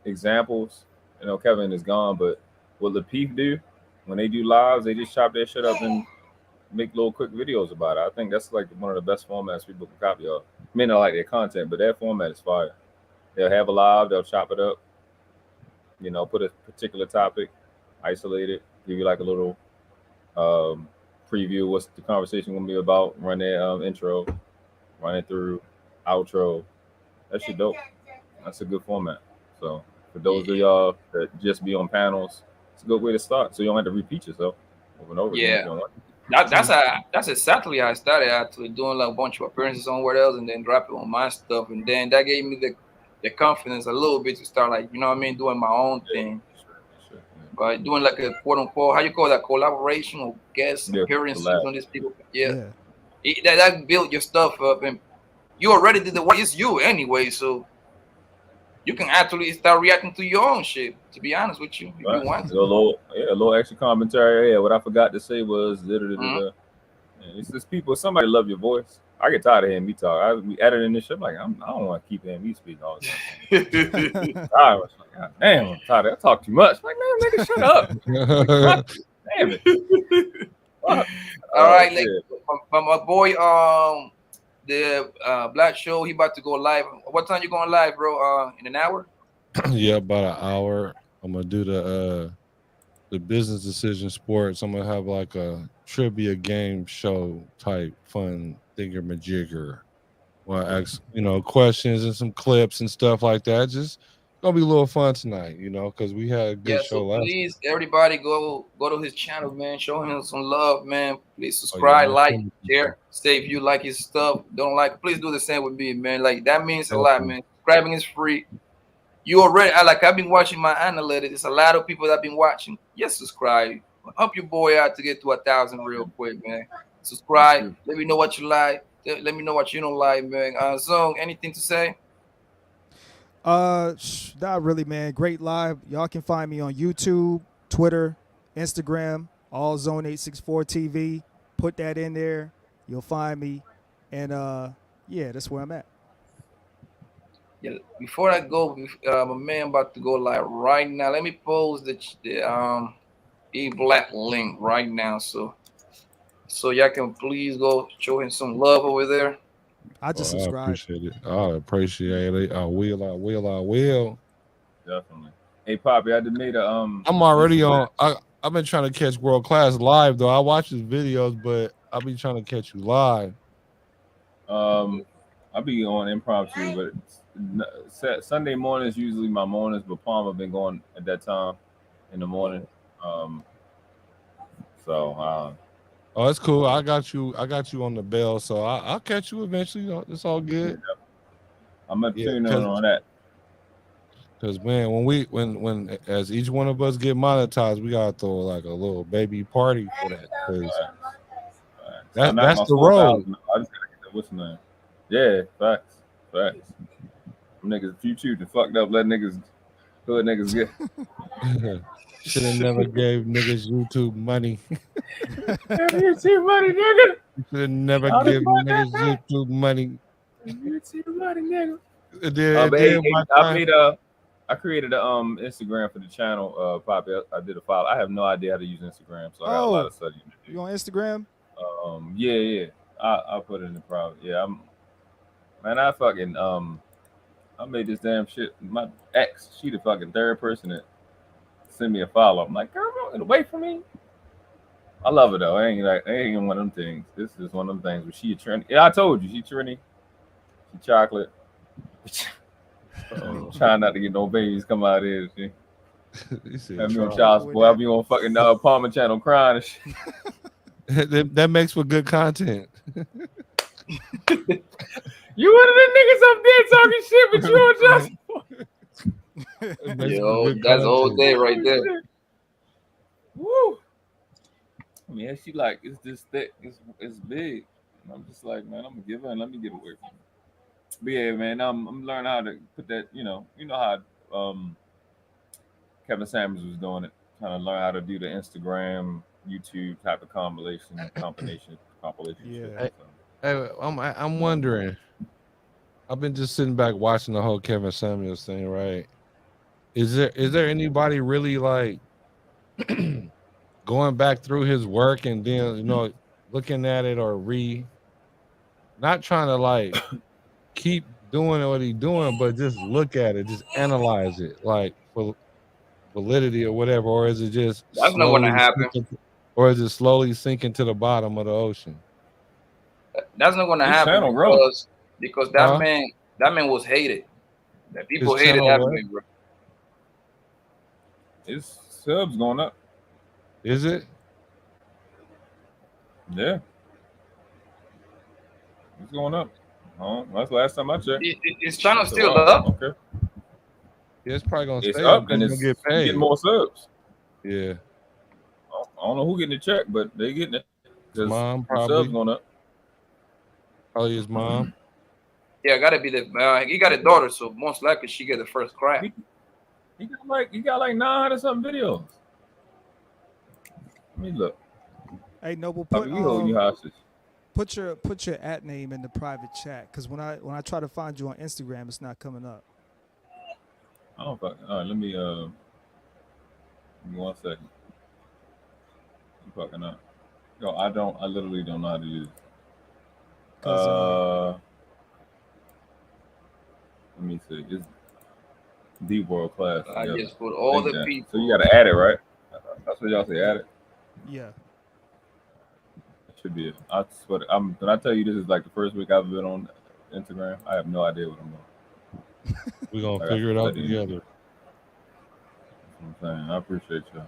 examples. Kevin is gone, but what Lapeef do when they do lives, they just chop their shit up and make little quick videos about it. I think that's like one of the best formats people can copy of. I mean, I like their content, but their format is fire. They'll have a live, they'll chop it up, put a particular topic, isolate it, give you like a little preview what's the conversation gonna be about, run their intro, run it through, outro. That shit dope. That's a good format. So for those of y'all that just be on panels, it's a good way to start so you don't have to repeat yourself over and over. Yeah. That's exactly how I started actually doing like a bunch of appearances somewhere else and then drop it on my stuff, and then that gave me the confidence a little bit to start like doing my own thing. But doing like a quote unquote, how you call that, collaboration or guest appearances on these people. Yeah. That built your stuff up, and you already did the work. It's you anyway, so you can actually start reacting to your own shit, to be honest with you, if you want to. A little extra commentary. Yeah, what I forgot to say was it's just people, somebody love your voice. I get tired of hearing me talk. We editing this shit. I'm like, I don't want to keep hearing me speak all the time. I was like, God damn, I'm tired. I talk too much. I'm like, man, nigga, shut up. Damn it. All right, from my boy, the Black Show, he about to go live. What time you going live, bro? In an hour? Yeah, about an hour. I'm gonna do the business decision sports. I'm gonna have like a trivia game show type fun thingamajigger. Well, ask questions and some clips and stuff like that. Just gonna be a little fun tonight, because we had a good show last. Please, everybody, go to his channel, man. Show him some love, man. Please subscribe, like, share. Say if you like his stuff. Don't like, please do the same with me, man. Like that means a lot, man. Subscribing is free. You already I've been watching my analytics. It's a lot of people that have been watching. Yes, subscribe. Help your boy out to get to 1,000 real quick, man. Subscribe. Let me know what you like. Let me know what you don't like, man. Zone, anything to say? Not really, man. Great live. Y'all can find me on YouTube, Twitter, Instagram, all Zone 864 TV. Put that in there. You'll find me. And yeah, that's where I'm at. Yeah, before I go, my man about to go live right now. Let me post the E-Black link right now, so y'all can please go show him some love over there. I just subscribe. I appreciate it. I appreciate it. I will. Definitely. Hey, Poppy, I just made a I'm already on. I've been trying to catch World Class live though. I watch his videos, but I'll be trying to catch you live. I'll be on impromptu, but Sunday mornings usually my mornings. But Palmer been going at that time in the morning. Oh, it's cool. I got you on the bell, so I'll catch you eventually. It's all good. I'm gonna tune in on that. Because man, when as each one of us get monetized, we gotta throw like a little baby party for that. Because that's the road. I just gotta get that. What's the name? Yeah, facts. Them niggas, if you choose to fucked up, let niggas, hood niggas get. Should have never gave niggas YouTube money. YouTube money, nigga. You should have never given niggas YouTube money. YouTube money, nigga. I created a Instagram for the channel. Poppy, I did a follow. I have no idea how to use Instagram, so I got a lot of studying to do. You on Instagram? Yeah. I'll put it in the private. Yeah, I fucking I made this damn shit. My ex, she the fucking third person that send me a follow. I'm like, girl, get away from me. I love her though. It ain't one of them things. This is one of them things where she a Trini. Yeah, I told you, she Trini. She chocolate. Trying not to get no babies come out here. She. Have me on Charles, boy. I'll be on fucking Palmer channel crying and shit. That makes for good content. You one of the niggas up there talking shit, but you on just. Yo, that's all day right there. Woo. I mean, she like, it's this thick, it's big. And I'm just like, man, I'm gonna give her and let me get away from it. But yeah, man, I'm learning how to put that, you know how Kevin Samuels was doing it, trying to learn how to do the Instagram, YouTube type of compilation. Yeah. Hey, I'm wondering. I've been just sitting back watching the whole Kevin Samuels thing, right? Is there anybody really like going back through his work and then looking at it or not trying to like keep doing what he's doing, but just look at it, just analyze it, like for validity or whatever, or is it just that's not going to happen? Or is it slowly sinking to the bottom of the ocean? That's not going to happen because that man was hated. That people hated that man, bro. His subs going up. Is it? Yeah. It's going up. That's the last time I checked. It's channel still up. Okay. Yeah, it's probably gonna stay up and it's get paid. Get more subs. Yeah. I don't know who getting the check, but they getting it. Mom probably. Subs going up. Probably his mom. Yeah, gotta be the. He got a daughter, so most likely she get the first crack. He got like 900 something videos. Let me look. Hey, Noble, we hold you hostage. Put your @ name in the private chat, because when I try to find you on Instagram, it's not coming up. I don't fucking. All right, let me give me 1 second. I'm fucking up. Yo, I literally don't know how to use it. Let me see. It's deep world class. I just put all the people. So you gotta add it, right? That's what y'all say. Add it. Yeah. Should be it. When I tell you this is like the first week I've been on Instagram, I have no idea what I'm doing. We're gonna figure it out together. That's what I'm saying. I appreciate y'all.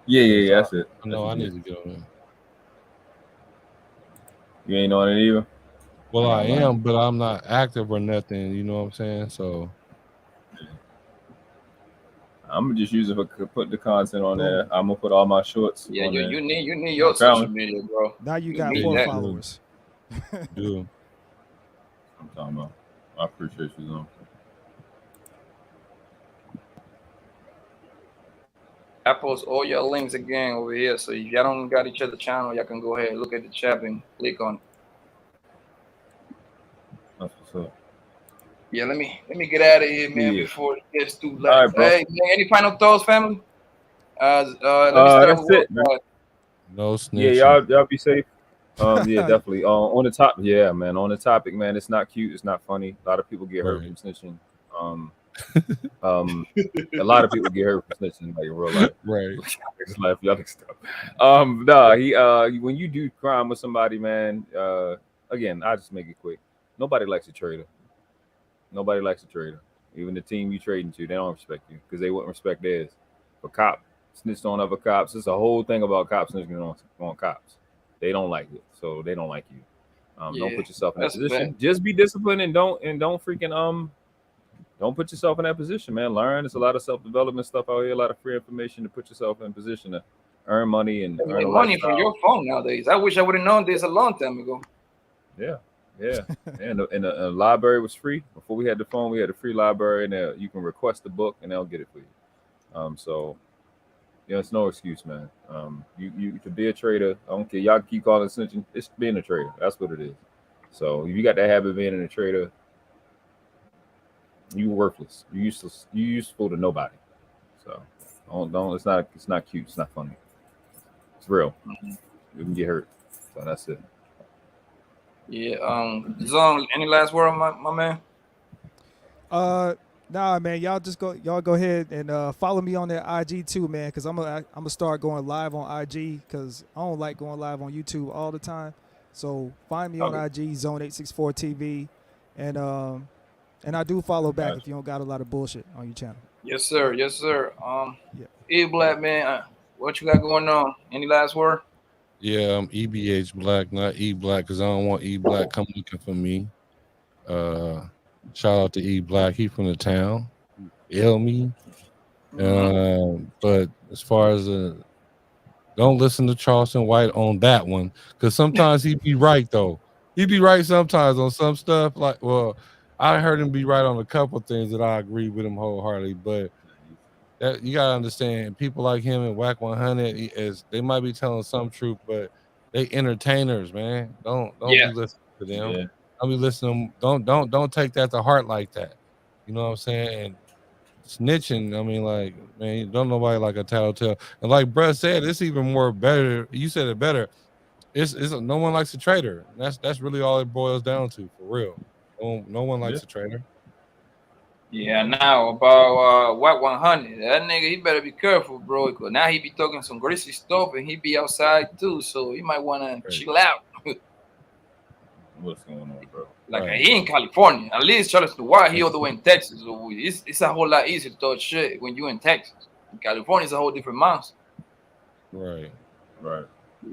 Yeah, that's it. No, I need to go in. You ain't on it either? Well, I am, but I'm not active or nothing. You know what I'm saying? So I'm gonna just use it for put the content on there. I'm gonna put all my shorts. Yeah, on there. you need your social media, bro. Now you got need 4 that. followers. Do. I'm talking about. I appreciate you, though. I post all your links again over here, so if y'all don't got each other channel, y'all can go ahead and look at the chat and click on it. That's what's up. Yeah, let me get out of here, man, Yeah. before it gets too late. All right, bro. Hey, man, any final thoughts, family? Let me start That's with it, man. No Yeah, snitching. y'all be safe. Yeah, definitely. On the top, yeah, man. On the topic, man. It's not cute. It's not funny. A lot of people get hurt Right. from snitching. A lot of people get hurt from snitching, like in real life. Right. Life, other stuff. Nah, when you do crime with somebody, man. Again, I just make it quick. Nobody likes a traitor. Nobody likes a traitor. Even the team you trading to, they don't respect you because they wouldn't respect theirs. A cop snitched on other cops. It's a whole thing about cops snitching on cops. They don't like it, so they don't like you. Don't put yourself in that position. Just be disciplined and don't freaking don't put yourself in that position, man. Learn. There's a lot of self-development stuff out here, a lot of free information to put yourself in position to earn money and earn money from your phone nowadays. I wish I would have known this a long time ago. Yeah. And the library was free. Before we had the phone, we had a free library, and you can request the book, and they'll get it for you. So, yeah, it's no excuse, man. You to be a trader. I don't care. Y'all keep calling it snitching. It's being a trader. That's what it is. So, if you got that habit of being a trader, you worthless. You useless. You useful to nobody. So, don't. It's not cute. It's not funny. It's real. You can get hurt. So that's it. Yeah. Zong, any last word, my man? Nah, man. Y'all go ahead and follow me on that IG too, man. Cause I'm gonna start going live on IG because I don't like going live on YouTube all the time. So find me on IG, Zone864 TV, and I do follow back if you don't got a lot of bullshit on your channel. Yes, sir. E Black, man, what you got going on? Any last word? Yeah, I'm EBH Black, not E Black, because I don't want E Black come looking for me. Shout out to E Black. He from the town. Me. But as far as don't listen to Charleston White on that one, because sometimes he be right though. He be right sometimes on some stuff. I heard him be right on a couple things that I agree with him wholeheartedly, but that you gotta understand, people like him and Whack 100 they might be telling some truth, but they entertainers, man. Don't be listening to them. Yeah. Don't be listening. Don't take that to heart like that. You know what I'm saying? And snitching, I mean, like, man, don't nobody like a tattletale. And like Bruh said, it's even more better. You said it better. It's no one likes a traitor. That's really all it boils down to, for real. No one likes a traitor. Yeah, now about White 100, that nigga, he better be careful, bro. Because now he be talking some greasy stuff and he be outside too, so he might want to chill out. What's going on, bro? Like he in California, at least Charleston White, he all the way in Texas. So it's a whole lot easier to talk shit when you in Texas. In California, it's a whole different monster. Right.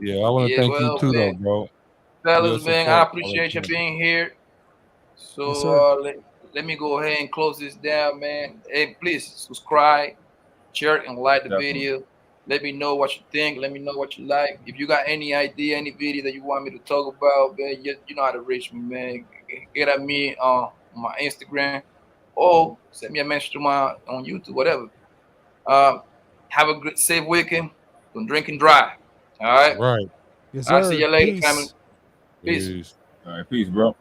Yeah, I want to thank you too, though, bro. Fellas, man, I appreciate you being here. So let me go ahead and close this down, man. Hey, please subscribe, share, and like the video. Let me know what you think. Let me know what you like. If you got any idea, any video that you want me to talk about, man, you know how to reach me, man. Get at me on my Instagram or send me a message to on YouTube, whatever. Have a good, safe weekend. Don't drink and drive. All right? Right. Yes, I'll sir. see you later, Peace. family. Peace. All right, peace, bro.